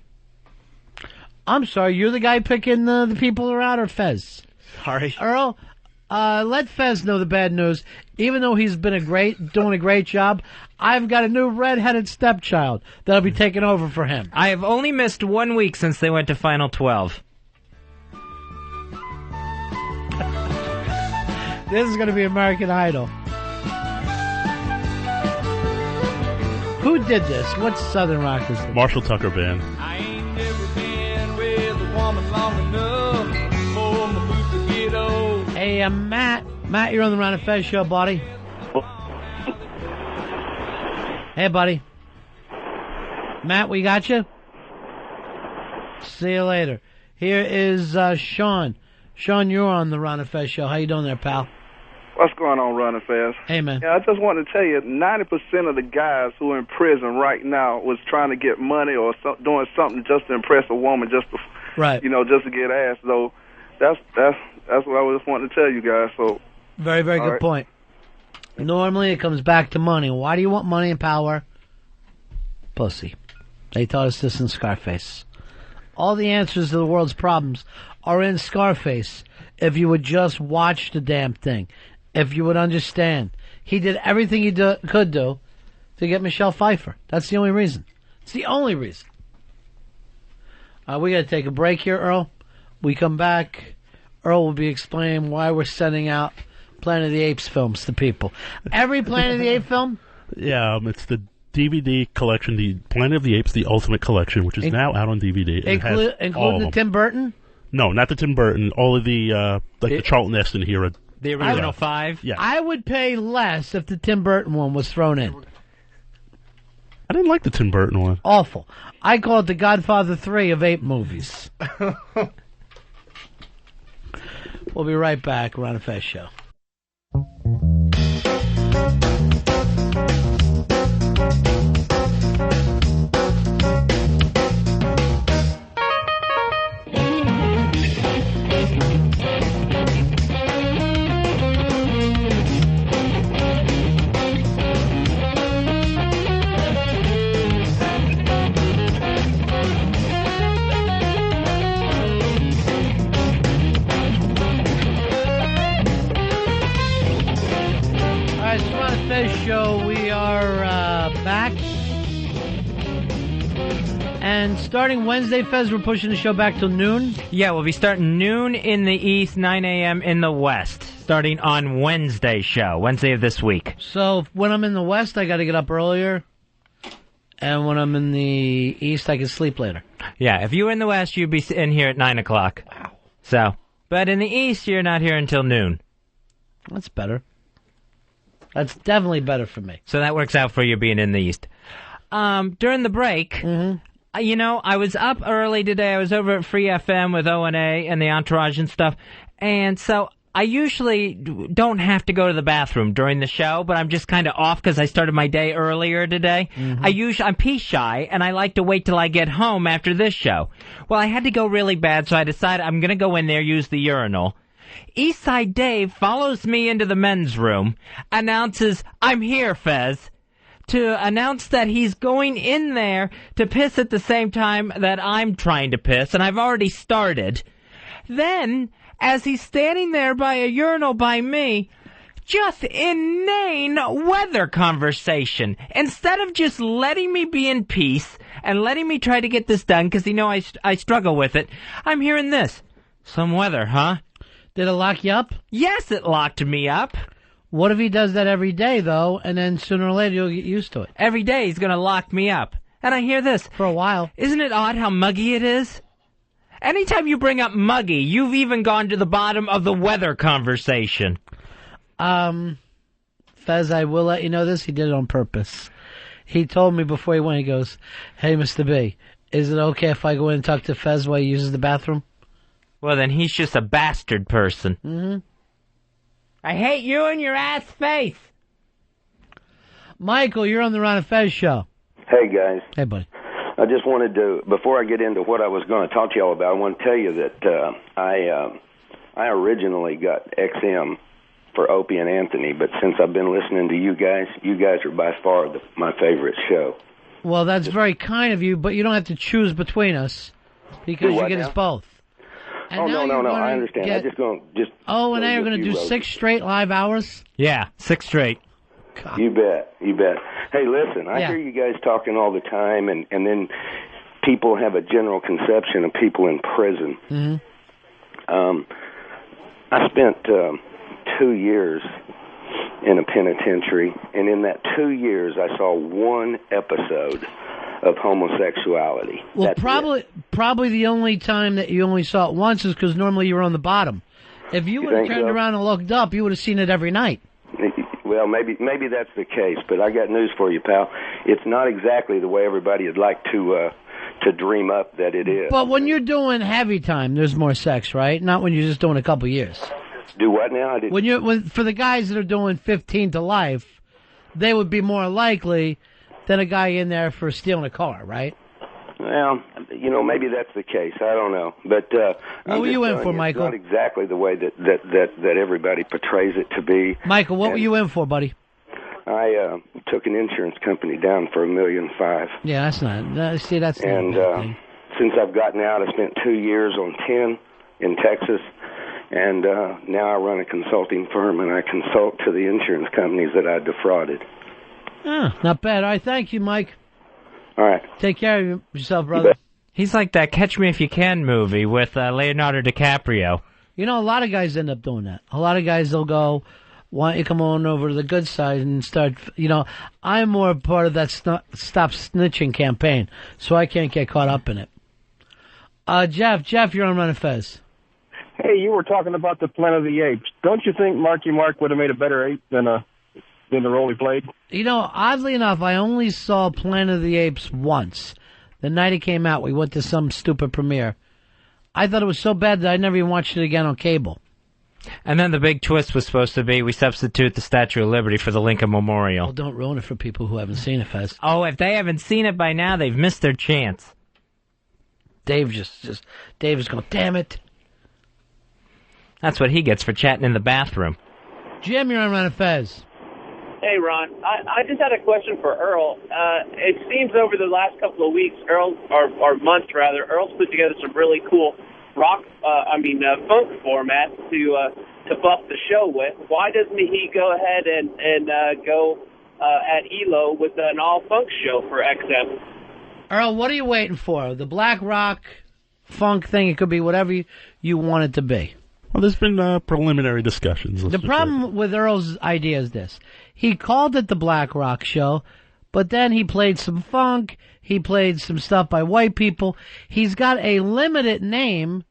I'm sorry, you're the guy picking the people around, or Fez? Sorry. Earl, let Fez know the bad news. Even though he's been doing a great job, I've got a new red-headed stepchild that'll be taking over for him. I have only missed 1 week since they went to Final 12. This is going to be American Idol. Who did this? What Southern Rock is this? Marshall Tucker Band. I ain't never been with a woman long enough for my boots to get old. Hey, Matt. Matt, you're on the Ron and Fez show, buddy. Hey, buddy. Matt, we got you? See you later. Here is Sean. Sean, you're on the Ron and Fez show. How you doing there, pal? What's going on, Ron and Fez? Hey, man. Yeah, I just wanted to tell you, 90% of the guys who are in prison right now was trying to get money or doing something just to impress a woman, just to, just to get ass. So that's what I was just wanting to tell you guys. So very, very good point. Normally, it comes back to money. Why do you want money and power? Pussy. They taught us this in Scarface. All the answers to the world's problems are in Scarface. If you would just watch the damn thing. If you would understand. He did everything he could do to get Michelle Pfeiffer. That's the only reason. It's the only reason. We got to take a break here, Earl. We come back. Earl will be explaining why we're sending out Planet of the Apes films to people. Every Planet of the Apes film? Yeah, it's the DVD collection, the Planet of the Apes, the Ultimate Collection, which is now out on DVD. Including the Tim Burton? No, not the Tim Burton. All of the the Charlton Heston here. The original 5? Yeah. I would pay less if the Tim Burton one was thrown in. I didn't like the Tim Burton one. Awful. I call it the Godfather 3 of ape movies. We'll be right back. Ron and Fez show. Show, we are back, and starting Wednesday, Fez, we're pushing the show back till noon. Yeah, we'll be starting noon in the East, 9 a.m. in the West, starting on Wednesday of this week. So when I'm in the West, I got to get up earlier, and when I'm in the East, I can sleep later. Yeah, if you were in the West, you'd be in here at 9 o'clock. Wow. So, but in the East, you're not here until noon. That's better. That's definitely better for me. So that works out for you being in the East. During the break, I was up early today. I was over at Free FM with O&A and the Entourage and stuff. And so I usually don't have to go to the bathroom during the show, but I'm just kind of off because I started my day earlier today. I'm pee shy, and I like to wait till I get home after this show. Well, I had to go really bad, so I decided I'm going to go in there, use the urinal. Eastside Dave follows me into the men's room, announces, "I'm here, Fez," to announce that he's going in there to piss at the same time that I'm trying to piss, and I've already started. Then, as he's standing there by a urinal by me, just inane weather conversation. Instead of just letting me be in peace and letting me try to get this done, because I struggle with it, I'm hearing this. "Some weather, huh?" Did it lock you up? Yes, it locked me up. What if he does that every day, though, and then sooner or later you'll get used to it? Every day he's going to lock me up. And I hear this. For a while. Isn't it odd how muggy it is? Anytime you bring up muggy, you've even gone to the bottom of the weather conversation. Fez, I will let you know this. He did it on purpose. He told me before he went, he goes, "Hey, Mr. B, is it okay if I go in and talk to Fez while he uses the bathroom?" Well, then he's just a bastard person. I hate you and your ass face. Michael, you're on the Ron and Fez show. Hey, guys. Hey, buddy. I just wanted to, before I get into what I was going to talk to y'all about, I want to tell you that I originally got XM for Opie and Anthony, but since I've been listening to you guys are by far my favorite show. Well, that's very kind of you, but you don't have to choose between us because you get us both. And no, I understand. Get... I just going to Oh, and now you're going to do 6 straight live hours? Yeah, 6 straight. God. You bet. Hey, listen, I hear you guys talking all the time, and then people have a general conception of people in prison. Mm-hmm. I spent 2 years in a penitentiary, and in that 2 years, I saw one episode of homosexuality. Well, That's probably the only time that you only saw it once is because normally you were on the bottom. If you would have turned around and looked up, you would have seen it every night. Well, maybe that's the case, but I got news for you, pal. It's not exactly the way everybody would like to dream up that it is. But when you're doing heavy time, there's more sex, right? Not when you're just doing a couple years. Do what now? For the guys that are doing 15 to life, they would be more likely than a guy in there for stealing a car, right? Well, maybe that's the case. I don't know, but what were you in for, Michael? It's not exactly the way that everybody portrays it to be. Michael, what were you in for, buddy? I took an insurance company down for $1.5 million. Yeah, that's not. See, that's. And since I've gotten out, I spent 2 years on 10 in Texas, and now I run a consulting firm, and I consult to the insurance companies that I defrauded. Not bad. All right, thank you, Mike. All right. Take care of yourself, brother. He's like that Catch Me If You Can movie with Leonardo DiCaprio. You know, a lot of guys end up doing that. A lot of guys, they'll go, why don't you come on over to the good side and start, I'm more a part of that Stop Snitching campaign, so I can't get caught up in it. Jeff, you're on Ron and Fez. Hey, you were talking about the Planet of the Apes. Don't you think Marky Mark would have made a better ape than the role he played? Oddly enough, I only saw Planet of the Apes once. The night it came out, we went to some stupid premiere. I thought it was so bad that I never even watched it again on cable. And then the big twist was supposed to be we substitute the Statue of Liberty for the Lincoln Memorial. Well, don't ruin it for people who haven't seen it, Fez. Oh, if they haven't seen it by now, they've missed their chance. Dave is going, damn it. That's what he gets for chatting in the bathroom. Jim, you're on Ron and Fez. Hey, Ron. I just had a question for Earl. It seems over the last couple of weeks, or months rather, Earl's put together some really cool funk formats to buff the show with. Why doesn't he go ahead and go at ELO with an all-funk show for XM? Earl, what are you waiting for? The black rock funk thing? It could be whatever you want it to be. Well, there's been preliminary discussions. The problem with Earl's idea is this. He called it the Black Rock Show, but then he played some funk, he played some stuff by white people. He's got a limited name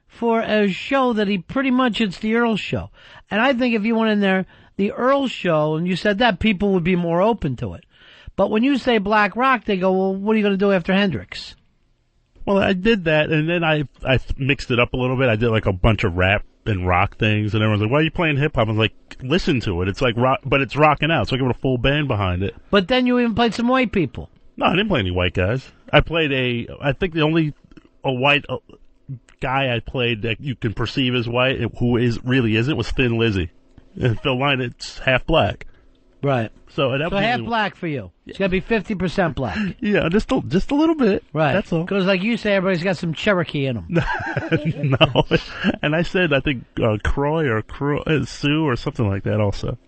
for a show that it's the Earl Show. And I think if you went in there, the Earl Show, and you said that, people would be more open to it. But when you say Black Rock, they go, well, what are you going to do after Hendrix? Well, I did that, and then I mixed it up a little bit. I did like a bunch of rap and rock things, and everyone's like, why are you playing hip-hop? I was like, listen to it. It's like rock, but it's rocking out, so I give it a full band behind it. But then you even played some white people. No, I didn't play any white guys. I played I think the only white guy I played that you can perceive as white, who really isn't, was Thin Lizzy. And Phil Lynott, half black. Right. So half black for you. It's got to be 50% black. Yeah, just a little bit. Right. That's all. Because like you say, everybody's got some Cherokee in them. No. And I said, I think, Croy or Sioux or something like that also.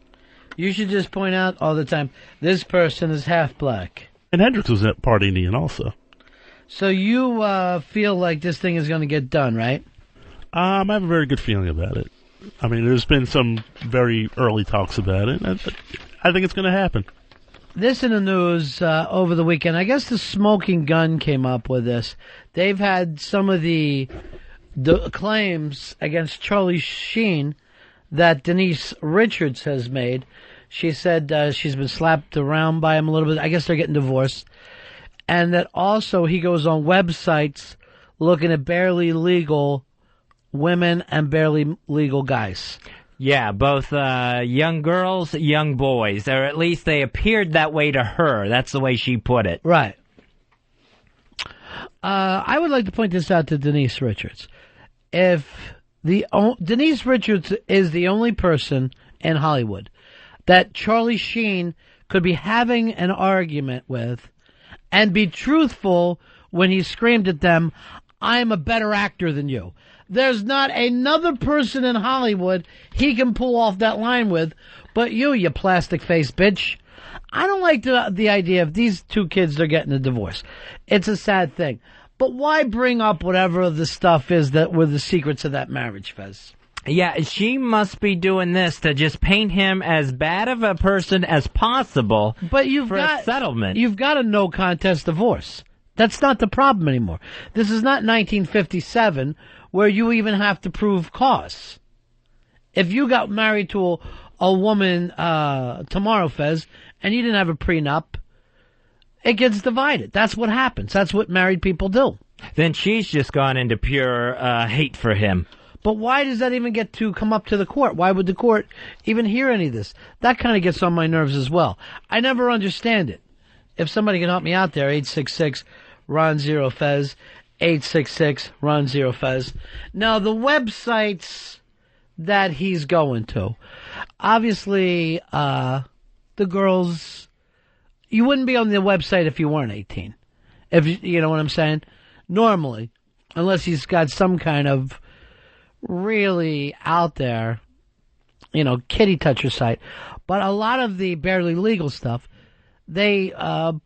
You should just point out all the time, this person is half black. And Hendrix was at Part Indian also. So you feel like this thing is going to get done, right? I have a very good feeling about it. I mean, there's been some very early talks about it. I think it's going to happen. This in the news over the weekend. I guess the Smoking Gun came up with this. They've had some of the claims against Charlie Sheen that Denise Richards has made. She said she's been slapped around by him a little bit. I guess they're getting divorced. And that also he goes on websites looking at barely legal women and barely legal guys. Yeah, both young girls, young boys, or at least they appeared that way to her. That's the way she put it. Right. I would like to point this out to Denise Richards. If Denise Richards is the only person in Hollywood that Charlie Sheen could be having an argument with and be truthful when he screamed at them, "I'm a better actor than you." There's not another person in Hollywood he can pull off that line with, but you plastic-faced bitch. I don't like the idea of these two kids are getting a divorce. It's a sad thing. But why bring up whatever the stuff is that were the secrets of that marriage, Fez? Yeah, she must be doing this to just paint him as bad of a person as possible but a settlement. You've got a no-contest divorce. That's not the problem anymore. This is not 1957 where you even have to prove cause. If you got married to a woman tomorrow, Fez, and you didn't have a prenup, it gets divided. That's what happens. That's what married people do. Then she's just gone into pure hate for him. But why does that even get to come up to the court? Why would the court even hear any of this? That kind of gets on my nerves as well. I never understand it. If somebody can help me out there, 866-RON-0-FEZ, 866-RON-0-FEZ. Now, the websites that he's going to, obviously, the girls, you wouldn't be on the website if you weren't 18. If you know what I'm saying? Normally, unless he's got some kind of really out there, kitty toucher site. But a lot of the barely legal stuff, they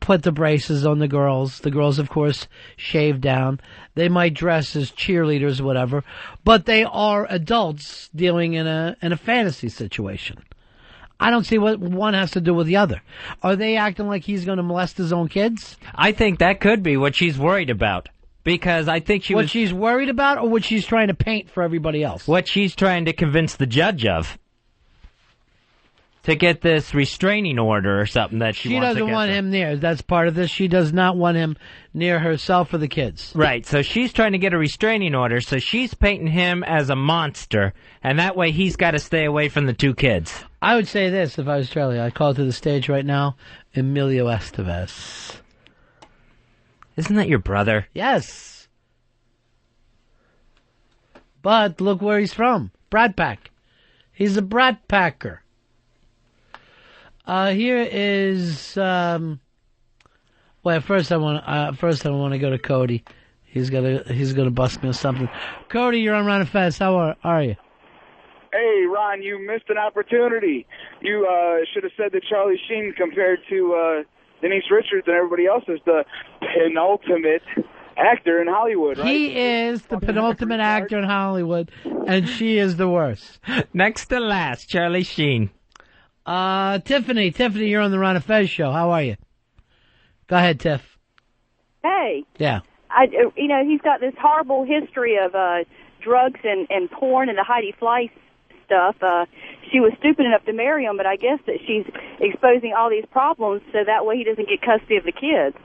put the braces on the girls. The girls, of course, shave down. They might dress as cheerleaders, whatever. But they are adults dealing in a fantasy situation. I don't see what one has to do with the other. Are they acting like he's going to molest his own kids? I think that could be what she's worried about. Because I think what she's worried about, or what she's trying to paint for everybody else? What she's trying to convince the judge of. To get this restraining order or something that she wants to get. She doesn't want him near. That's part of this. She does not want him near herself or the kids. Right. So she's trying to get a restraining order. So she's painting him as a monster. And that way he's got to stay away from the two kids. I would say this if I was Australia. I'd call to the stage right now, Emilio Estevez. Isn't that your brother? Yes. But look where he's from. Brat Pack. He's a Brat Packer. Here is well. First, I want to go to Cody. He's gonna bust me on something. Cody, you're on Ron and Fez. How are you? Hey, Ron, you missed an opportunity. You should have said that Charlie Sheen compared to Denise Richards and everybody else is the penultimate actor in Hollywood, right? He is the penultimate actor in Hollywood, and she is the worst. Next to last, Charlie Sheen. Tiffany, you're on the Ron and Fez show. How are you? Go ahead, Tiff. Hey. Yeah. He's got this horrible history of drugs and porn and the Heidi Fleiss stuff. She was stupid enough to marry him, but I guess that she's exposing all these problems so that way he doesn't get custody of the kids.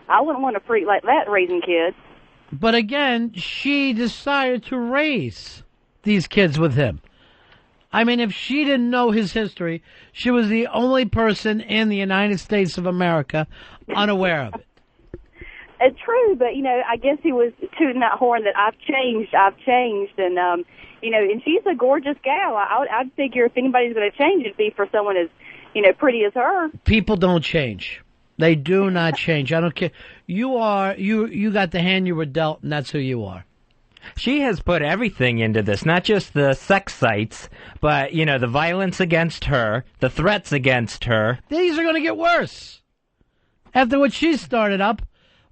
I wouldn't want a freak like that raising kids. But again, she decided to raise these kids with him. I mean, if she didn't know his history, she was the only person in the United States of America unaware of it. It's true, but, I guess he was tooting that horn that I've changed, and, and she's a gorgeous gal. I'd figure if anybody's going to change, it'd be for someone as, pretty as her. People don't change. They do not change. I don't care. You got the hand you were dealt, and that's who you are. She has put everything into this, not just the sex sites, but, the violence against her, the threats against her. These are going to get worse. After what she started up,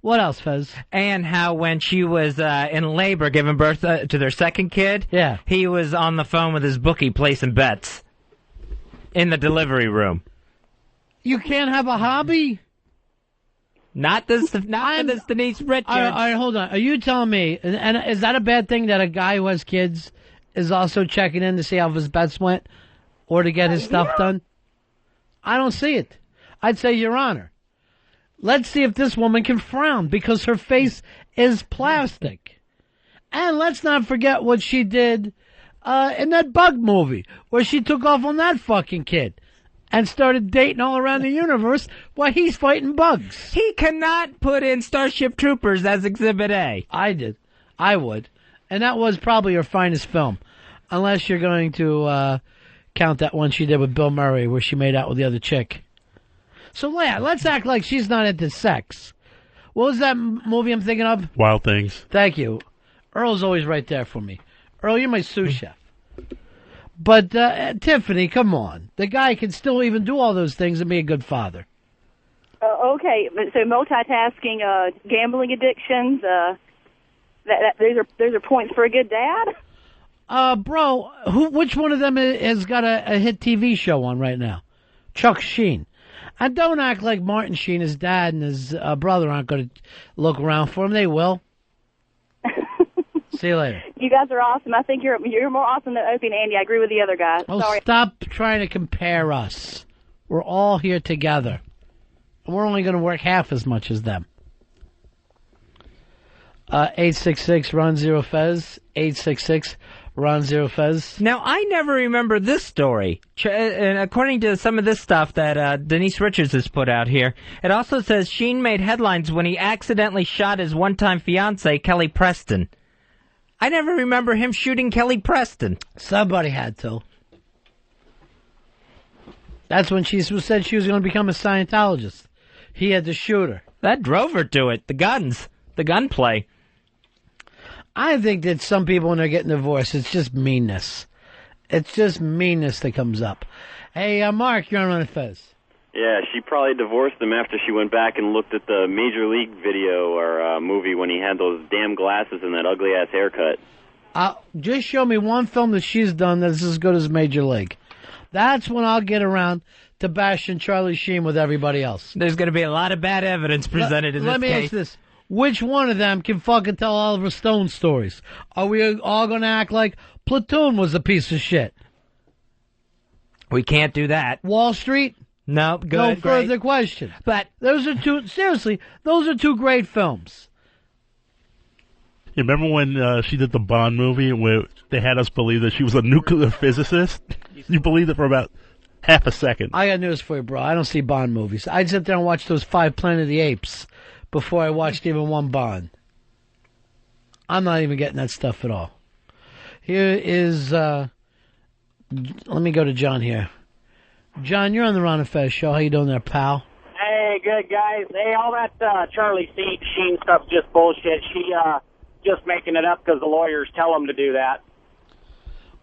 what else, Fez? And how when she was in labor giving birth to their second kid, yeah, he was on the phone with his bookie placing bets in the delivery room. You can't have a hobby? Not this Denise Richards. All right, hold on. Are you telling me, and is that a bad thing that a guy who has kids is also checking in to see how his bets went or to get his stuff done? I don't see it. I'd say, Your Honor, let's see if this woman can frown because her face is plastic. And let's not forget what she did in that Bug movie where she took off on that fucking kid and started dating all around the universe while he's fighting bugs. He cannot put in Starship Troopers as Exhibit A. I did. I would. And that was probably her finest film. Unless you're going to count that one she did with Bill Murray where she made out with the other chick. So, yeah, let's act like she's not into sex. What was that movie I'm thinking of? Wild Things. Thank you. Earl's always right there for me. Earl, you're my sous chef. But, Tiffany, come on. The guy can still even do all those things and be a good father. Okay, so multitasking, gambling addictions, those are points for a good dad? Bro, which one of them has got a hit TV show on right now? Chuck Sheen. And don't act like Martin Sheen, his dad and his brother aren't going to look around for him. They will. See you later. You guys are awesome. I think you're more awesome than Opie and Andy. I agree with the other guys. Oh, Sorry. stop trying to compare us. We're all here together. And we're only going to work half as much as them. 866-RON-0-FEZ. 866-RON-0-FEZ. Now, I never remember this story. And according to some of this stuff that Denise Richards has put out here, it also says Sheen made headlines when he accidentally shot his one-time fiancée, Kelly Preston. I never remember him shooting Kelly Preston. Somebody had to. That's when she said she was going to become a Scientologist. He had to shoot her. That drove her to it. The guns. The gunplay. I think that some people, when they're getting divorced, it's just meanness. It's just meanness that comes up. Hey, Mark, you're on Ron and Fez. Yeah, she probably divorced him after she went back and looked at the Major League video or movie when he had those damn glasses and that ugly-ass haircut. Just show me one film that she's done that's as good as Major League. That's when I'll get around to bashing Charlie Sheen with everybody else. There's going to be a lot of bad evidence presented in this case. Let me ask this. Which one of them can fucking tell Oliver Stone stories? Are we all going to act like Platoon was a piece of shit? We can't do that. Wall Street? No, good. No further question. But those are two great films. You remember when she did the Bond movie where they had us believe that she was a nuclear physicist? You believed it for about half a second. I got news for you, bro. I don't see Bond movies. I'd sit there and watch those 5 Planet of the Apes before I watched even one Bond. I'm not even getting that stuff at all. Here is, let me go to John here. John, you're on the Ron and Fez show. How you doing there, pal? Hey, good, guys. Hey, all that Charlie Sheen stuff's just bullshit. She just making it up because the lawyers tell him to do that.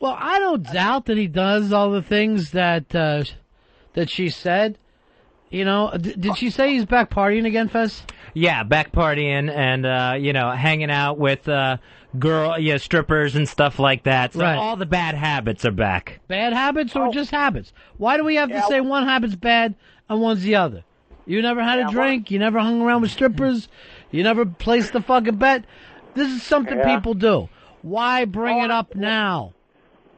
Well, I don't doubt that he does all the things that that she said. You know, did she say he's back partying again, Fez? Yeah, back partying and, hanging out with strippers and stuff like that. So Right. all the bad habits are back. Bad habits or just habits? Why do we have to say one habit's bad and one's the other? You never had a drink? You never hung around with strippers? You never placed a fucking bet? This is something people do. Why bring it up now?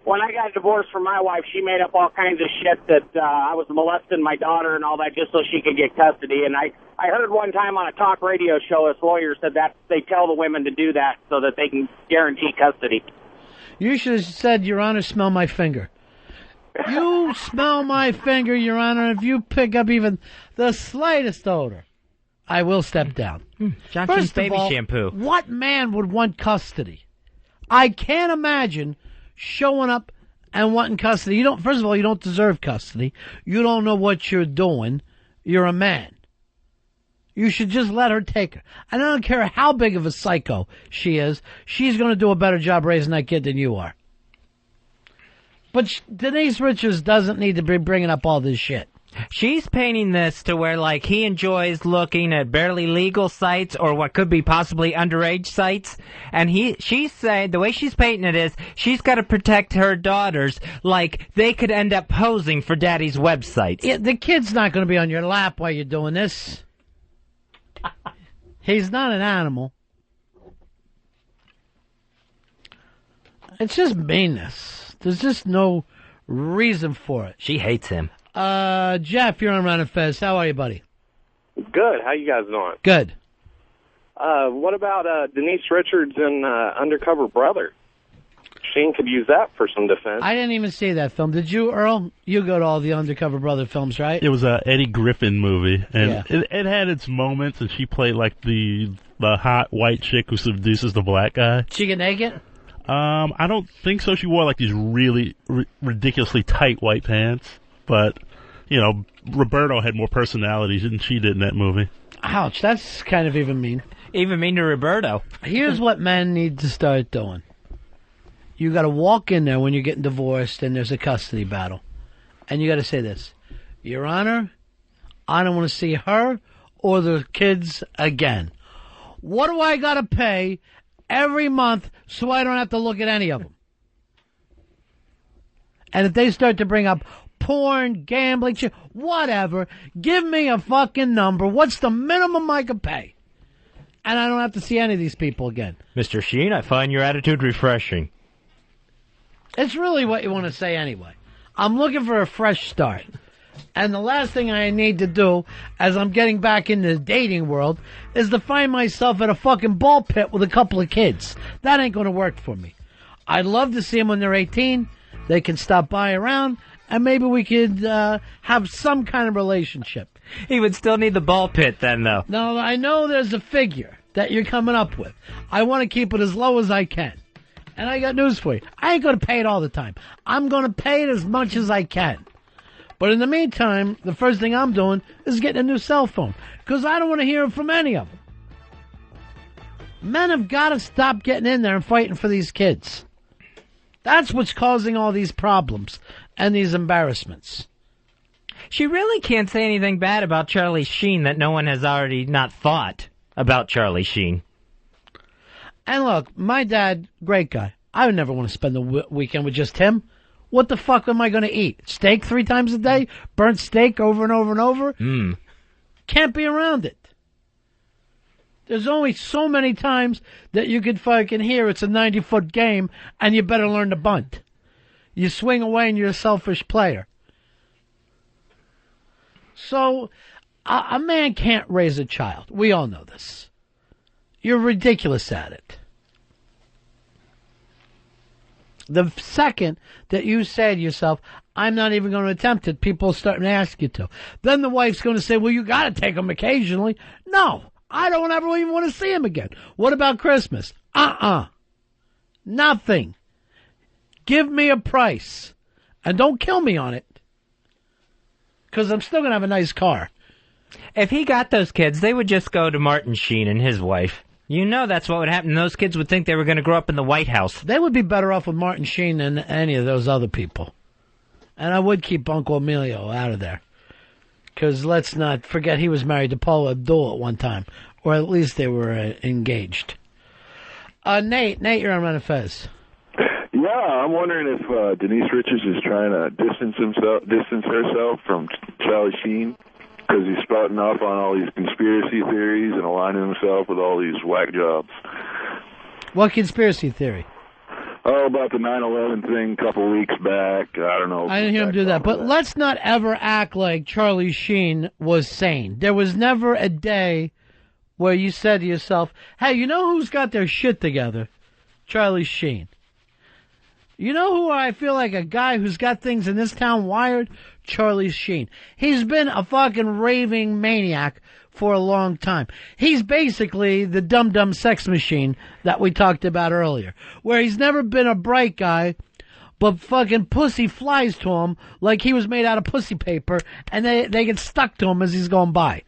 When I got divorced from my wife, she made up all kinds of shit that I was molesting my daughter and all that just so she could get custody. And I heard one time on a talk radio show, this lawyer said that they tell the women to do that so that they can guarantee custody. You should have said, Your Honor, smell my finger. You smell my finger, Your Honor. If you pick up even the slightest odor, I will step down. Johnson's First baby of all, shampoo. What man would want custody? I can't imagine showing up and wanting custody. First of all, you don't deserve custody. You don't know what you're doing. You're a man. You should just let her take her. And I don't care how big of a psycho she is. She's going to do a better job raising that kid than you are. But Denise Richards doesn't need to be bringing up all this shit. She's painting this to where, like, he enjoys looking at barely legal sites or what could be possibly underage sites. And she's saying, the way she's painting it is, she's got to protect her daughters like they could end up posing for daddy's websites. Yeah, the kid's not going to be on your lap while you're doing this. He's not an animal. It's just meanness. There's just no reason for it. She hates him. Jeff, you're on Ron and Fez. How are you, buddy? Good. How you guys doing? Good. What about Denise Richards and Undercover Brother? Sheen could use that for some defense. I didn't even see that film. Did you, Earl? You go to all the Undercover Brother films, right? It was a Eddie Griffin movie, and Yeah. it had its moments, and she played like the hot white chick who seduces the black guy. She get naked? I don't think so. She wore like these really ridiculously tight white pants, but you know, Roberto had more personality than she did in that movie. Ouch, that's kind of even mean. Even mean to Roberto. Here's what men need to start doing. You got to walk in there when you're getting divorced and there's a custody battle. And you got to say this. Your Honor, I don't want to see her or the kids again. What do I got to pay every month so I don't have to look at any of them? And if they start to bring up porn, gambling, shit, whatever, give me a fucking number. What's the minimum I could pay? And I don't have to see any of these people again. Mr. Sheen, I find your attitude refreshing. It's really what you want to say anyway. I'm looking for a fresh start. And the last thing I need to do as I'm getting back into the dating world is to find myself at a fucking ball pit with a couple of kids. That ain't going to work for me. I'd love to see them when they're 18. They can stop by around, and maybe we could have some kind of relationship. He would still need the ball pit then, though. No, I know there's a figure that you're coming up with. I want to keep it as low as I can. And I got news for you. I ain't going to pay it all the time. I'm going to pay it as much as I can. But in the meantime, the first thing I'm doing is getting a new cell phone. Because I don't want to hear from any of them. Men have got to stop getting in there and fighting for these kids. That's what's causing all these problems and these embarrassments. She really can't say anything bad about Charlie Sheen that no one has already not thought about Charlie Sheen. And look, my dad, great guy. I would never want to spend the weekend with just him. What the fuck am I going to eat? Steak 3 times a day? Burnt steak over and over and over? Can't be around it. There's only so many times that you could fucking hear it's a 90-foot game and you better learn to bunt. You swing away and you're a selfish player. So, a man can't raise a child. We all know this. You're ridiculous at it. The second that you say to yourself, I'm not even going to attempt it, people are starting to ask you to. Then the wife's going to say, well, you got to take him occasionally. No, I don't ever even want to see him again. What about Christmas? Nothing. Give me a price. And don't kill me on it. Because I'm still going to have a nice car. If he got those kids, they would just go to Martin Sheen and his wife. You know that's what would happen. Those kids would think they were going to grow up in the White House. They would be better off with Martin Sheen than any of those other people. And I would keep Uncle Emilio out of there. Because let's not forget he was married to Paula Abdul at one time. Or at least they were engaged. Nate, you're on Ron and Fez. Yeah, I'm wondering if Denise Richards is trying to distance herself from Charlie Sheen. Because he's spouting off on all these conspiracy theories and aligning himself with all these whack jobs. What conspiracy theory? Oh, about the 9/11 thing a couple weeks back. I don't know. I didn't hear him do that. But let's not ever act like Charlie Sheen was sane. There was never a day where you said to yourself, hey, you know who's got their shit together? Charlie Sheen. You know who I feel like a guy who's got things in this town wired? Charlie Sheen. He's been a fucking raving maniac for a long time. He's basically the dum-dum sex machine that we talked about earlier, where he's never been a bright guy, but fucking pussy flies to him like he was made out of pussy paper, and they get stuck to him as he's going by.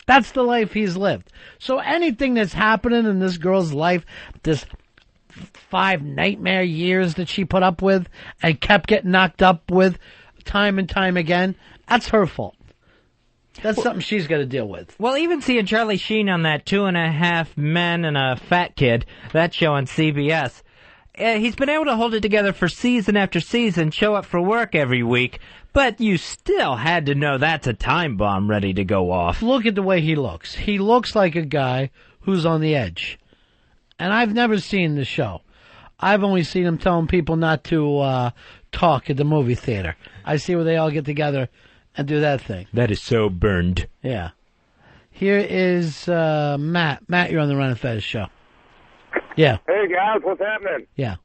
That's the life he's lived. So anything that's happening in this girl's life, this 5 nightmare years that she put up with and kept getting knocked up with time and time again, that's her fault. That's something she's got to deal with. Well, even seeing Charlie Sheen on that 2.5 Men and a Fat Kid, that show on CBS, he's been able to hold it together for season after season, show up for work every week, but you still had to know that's a time bomb ready to go off. Look at the way he looks. He looks like a guy who's on the edge. And I've never seen the show. I've only seen him telling people not to talk at the movie theater. I see where they all get together and do that thing. That is so burned. Yeah. Here is Matt. Matt, you're on the Ron and Fez show. Yeah. Hey, guys, what's happening? Yeah.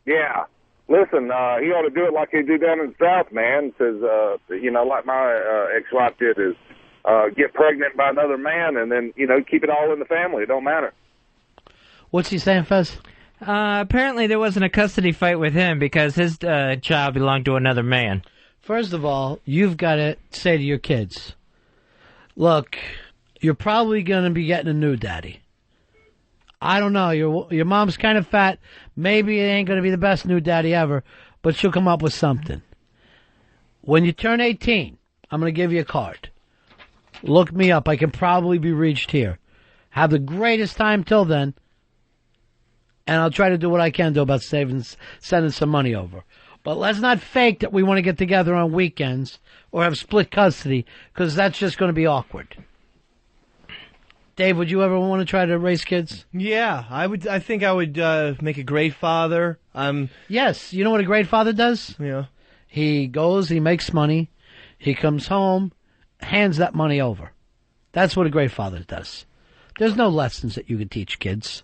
Yeah. Listen, he ought to do it like they do down in the South, man. Says, like my ex-wife did, is get pregnant by another man and then, keep it all in the family. It don't matter. What's he saying, Fez? Apparently there wasn't a custody fight with him because his child belonged to another man. First of all, you've got to say to your kids, look, you're probably going to be getting a new daddy. I don't know. Your mom's kind of fat. Maybe it ain't going to be the best new daddy ever, but she'll come up with something. When you turn 18, I'm going to give you a card. Look me up. I can probably be reached here. Have the greatest time till then, and I'll try to do what I can do about sending some money over. But let's not fake that we want to get together on weekends or have split custody, because that's just going to be awkward. Dave, would you ever want to try to raise kids? Yeah, I would. I think I would make a great father. Yes, you know what a great father does? Yeah. He goes, he makes money, he comes home, hands that money over. That's what a great father does. There's no lessons that you could teach kids.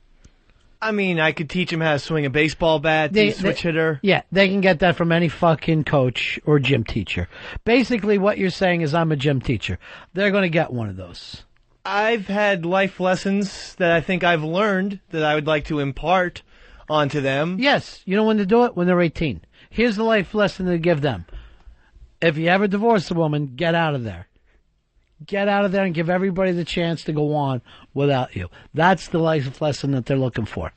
I mean, I could teach them how to swing a baseball bat, be a switch hitter. Yeah, they can get that from any fucking coach or gym teacher. Basically, what you're saying is I'm a gym teacher. They're going to get one of those. I've had life lessons that I think I've learned that I would like to impart onto them. Yes, you know when to do it? When they're 18. Here's the life lesson to give them. If you ever divorce a woman, get out of there. Get out of there and give everybody the chance to go on without you. That's the life lesson that they're looking for.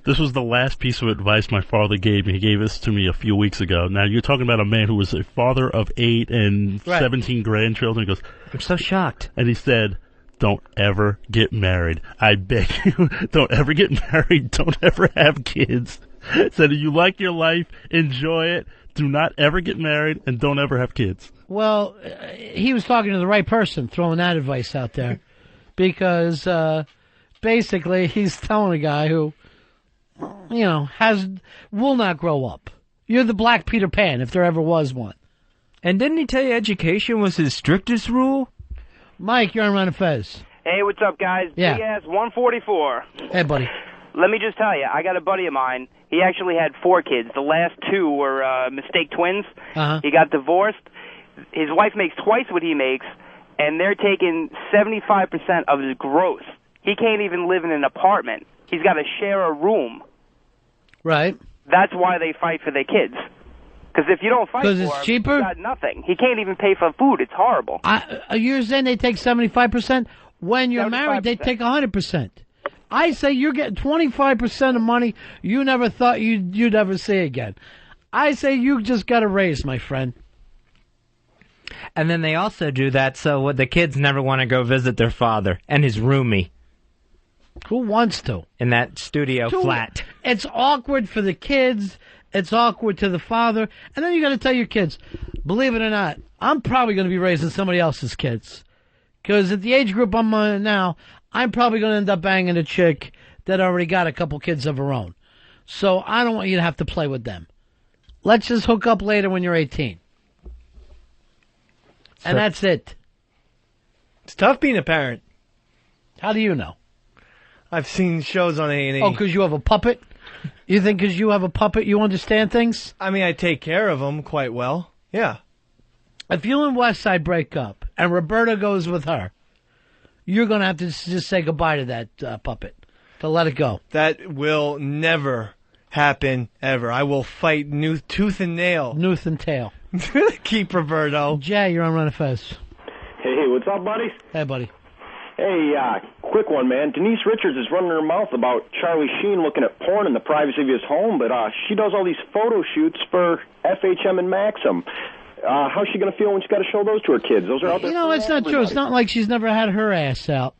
This was the last piece of advice my father gave me. He gave this to me a few weeks ago. Now, you're talking about a man who was a father of 8 and 17 grandchildren. He goes, I'm so shocked. And he said, don't ever get married. I beg you, don't ever get married. Don't ever have kids. Said, if you like your life, enjoy it. Do not ever get married, and don't ever have kids. Well, he was talking to the right person, throwing that advice out there. Because, basically, he's telling a guy who, will not grow up. You're the Black Peter Pan, if there ever was one. And didn't he tell you education was his strictest rule? Mike, you're on Ron and Fez. Hey, what's up, guys? Yeah. Big ass 144. Hey, buddy. Let me just tell you, I got a buddy of mine. He actually had 4 kids. The last 2 were mistake twins. Uh-huh. He got divorced. His wife makes twice what he makes, and they're taking 75% of his gross. He can't even live in an apartment. He's got to share a room. Right. That's why they fight for their kids. Because if you don't fight for it's him, cheaper? you got nothing. He can't even pay for food. It's horrible. You're saying they take 75%? When you're married, they take 100%. I say you're getting 25% of money you never thought you'd ever see again. I say you just got a raise, my friend. And then they also do that so the kids never want to go visit their father and his roomie. Who wants to? In that studio flat. It's awkward for the kids. It's awkward to the father. And then you got to tell your kids, believe it or not, I'm probably going to be raising somebody else's kids. Because at the age group I'm in now, I'm probably going to end up banging a chick that already got a couple kids of her own. So I don't want you to have to play with them. Let's just hook up later when you're 18. And that's it. It's tough being a parent. How do you know? I've seen shows on A&E. Oh, because you have a puppet? You think because you have a puppet you understand things? I mean, I take care of them quite well. Yeah. If you and Westside break up and Roberta goes with her, you're going to have to just say goodbye to that puppet, to let it go. That will never happen, ever. I will fight tooth and nail. Tooth and tail. Keep Roberto. Jay, you're on Ron and Fez. Hey, what's up, buddy? Hey, buddy. Hey, quick one, man. Denise Richards is running her mouth about Charlie Sheen looking at porn in the privacy of his home, but she does all these photo shoots for FHM and Maxim. How's she going to feel when she's got to show those to her kids? Those are out there. It's not true. It's not like she's never had her ass out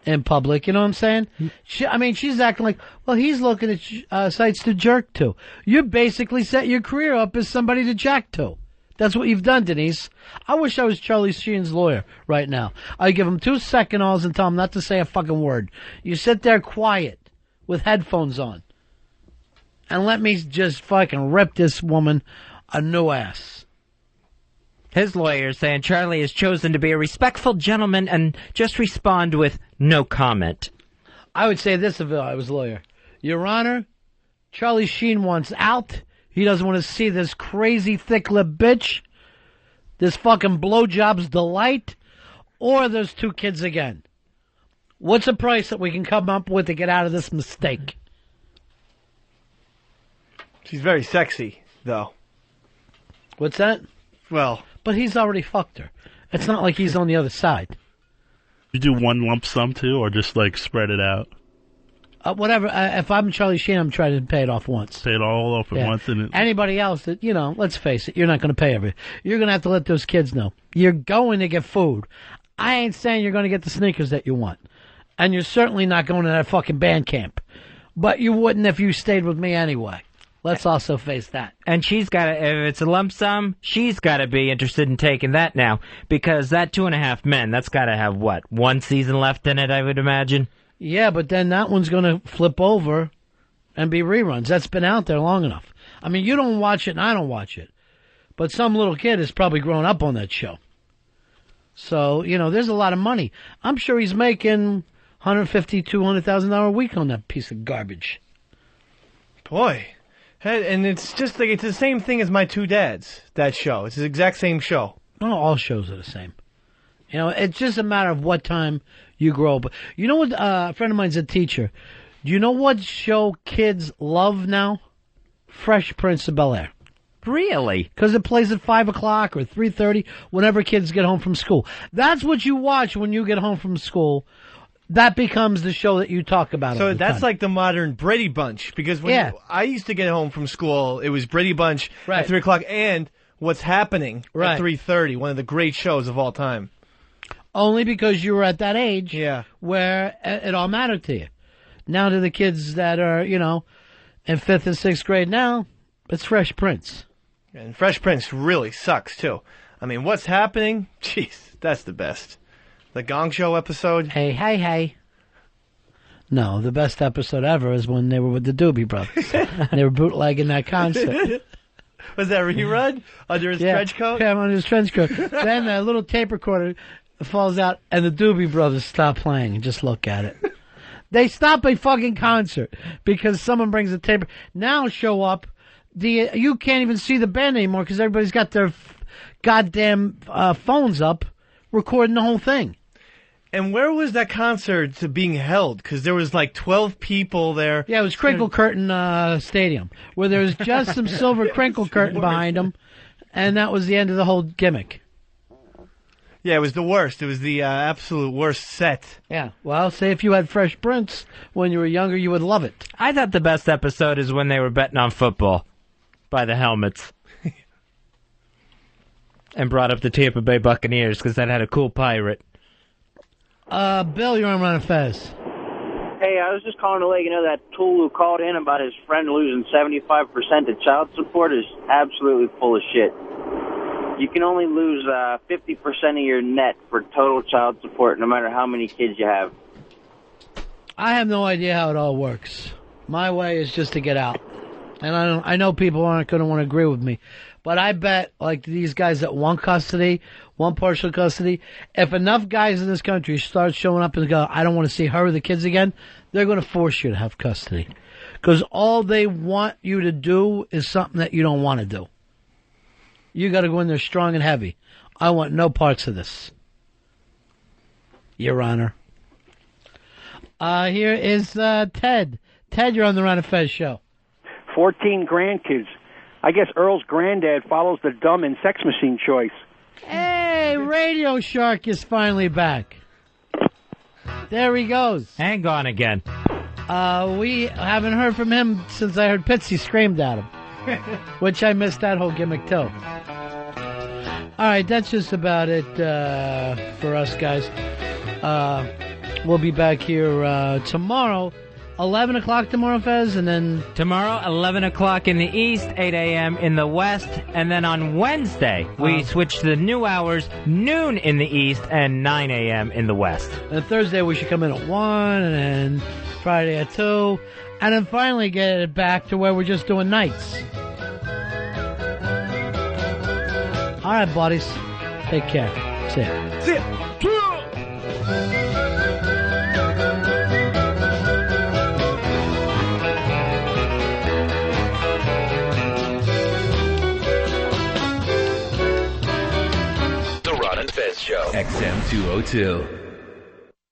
in public. You know what I'm saying? She's acting like, well, he's looking at sites to jerk to. You basically set your career up as somebody to jack to. That's what you've done, Denise. I wish I was Charlie Sheen's lawyer right now. I'd give him 2 second-alls and tell him not to say a fucking word. You sit there quiet with headphones on and let me just fucking rip this woman a new ass. His lawyer is saying Charlie has chosen to be a respectful gentleman and just respond with no comment. I would say this if I was a lawyer. Your Honor, Charlie Sheen wants out. He doesn't want to see this crazy thick-lipped bitch, this fucking blowjob's delight, or those two kids again. What's the price that we can come up with to get out of this mistake? She's very sexy, though. What's that? Well, but he's already fucked her. It's not like he's on the other side. You do one lump sum too, or just like spread it out? Whatever. If I'm Charlie Sheen, I'm trying to pay it off once. Pay it all off at once, and anybody else that let's face it, you're not going to pay everything. You're going to have to let those kids know you're going to get food. I ain't saying you're going to get the sneakers that you want, and you're certainly not going to that fucking band camp. But you wouldn't if you stayed with me anyway. Let's also face that. And she's got to, if it's a lump sum, she's got to be interested in taking that now. Because that 2.5 Men, that's got to have, what, 1 season left in it, I would imagine? Yeah, but then that one's going to flip over and be reruns. That's been out there long enough. I mean, you don't watch it and I don't watch it. But some little kid has probably grown up on that show. So, there's a lot of money. I'm sure he's making $150,000, $200,000 a week on that piece of garbage. Boy. And it's just like, it's the same thing as My Two Dads, that show. It's the exact same show. No, all shows are the same. It's just a matter of what time you grow up. You know what, a friend of mine's a teacher. Do you know what show kids love now? Fresh Prince of Bel-Air. Really? Because it plays at 5 o'clock or 3:30 whenever kids get home from school. That's what you watch when you get home from school. That becomes the show that you talk about. So that's like the modern Brady Bunch, because when I used to get home from school, it was Brady Bunch at 3 o'clock and What's Happening at 3:30, one of the great shows of all time. Only because you were at that age where it all mattered to you. Now to the kids that are, in 5th and 6th grade now, it's Fresh Prince. And Fresh Prince really sucks, too. I mean, What's Happening? Jeez, that's the best. The Gong Show episode? Hey. No, the best episode ever is when they were with the Doobie Brothers. They were bootlegging that concert. Was that rerun? Under his trench coat? Yeah, under his trench coat. Then a little tape recorder falls out, and the Doobie Brothers stop playing and just look at it. They stop a fucking concert because someone brings a tape. Now show up. You can't even see the band anymore because everybody's got their goddamn phones up recording the whole thing. And where was that concert being held? Because there was like 12 people there. Yeah, it was Crinkle Curtain Stadium, where there was just some silver crinkle curtain behind them, and that was the end of the whole gimmick. Yeah, it was the worst. It was the absolute worst set. Yeah, well, say if you had Fresh Prince when you were younger, you would love it. I thought the best episode is when they were betting on football by the helmets. And brought up the Tampa Bay Buccaneers because that had a cool pirate. Bill, you're on Ron and Fez. Hey, I was just calling to let you know that tool who called in about his friend losing 75% to child support is absolutely full of shit. You can only lose 50% of your net for total child support, no matter how many kids you have. I have no idea how it all works. My way is just to get out. And I know people aren't going to want to agree with me. But I bet, like these guys that want custody, want partial custody, if enough guys in this country start showing up and go, I don't want to see her or the kids again, they're going to force you to have custody. Because all they want you to do is something that you don't want to do. You got to go in there strong and heavy. I want no parts of this. Your Honor. Here is Ted. Ted, you're on the Ron and Fez show. 14 grandkids. I guess Earl's granddad follows the dumb and sex machine choice. Hey, Radio Shark is finally back. There he goes. Hang on again. We haven't heard from him since I heard Pitsy screamed at him, which I missed that whole gimmick too. All right, that's just about it for us, guys. We'll be back here tomorrow. 11 o'clock tomorrow, Fez, and then... Tomorrow, 11 o'clock in the East, 8 a.m. in the West, and then on Wednesday, we switch to the new hours, noon in the East and 9 a.m. in the West. And Thursday, we should come in at 1, and then Friday at 2, and then finally get it back to where we're just doing nights. All right, buddies. Take care. See ya. See ya. Fez Show. XM 202.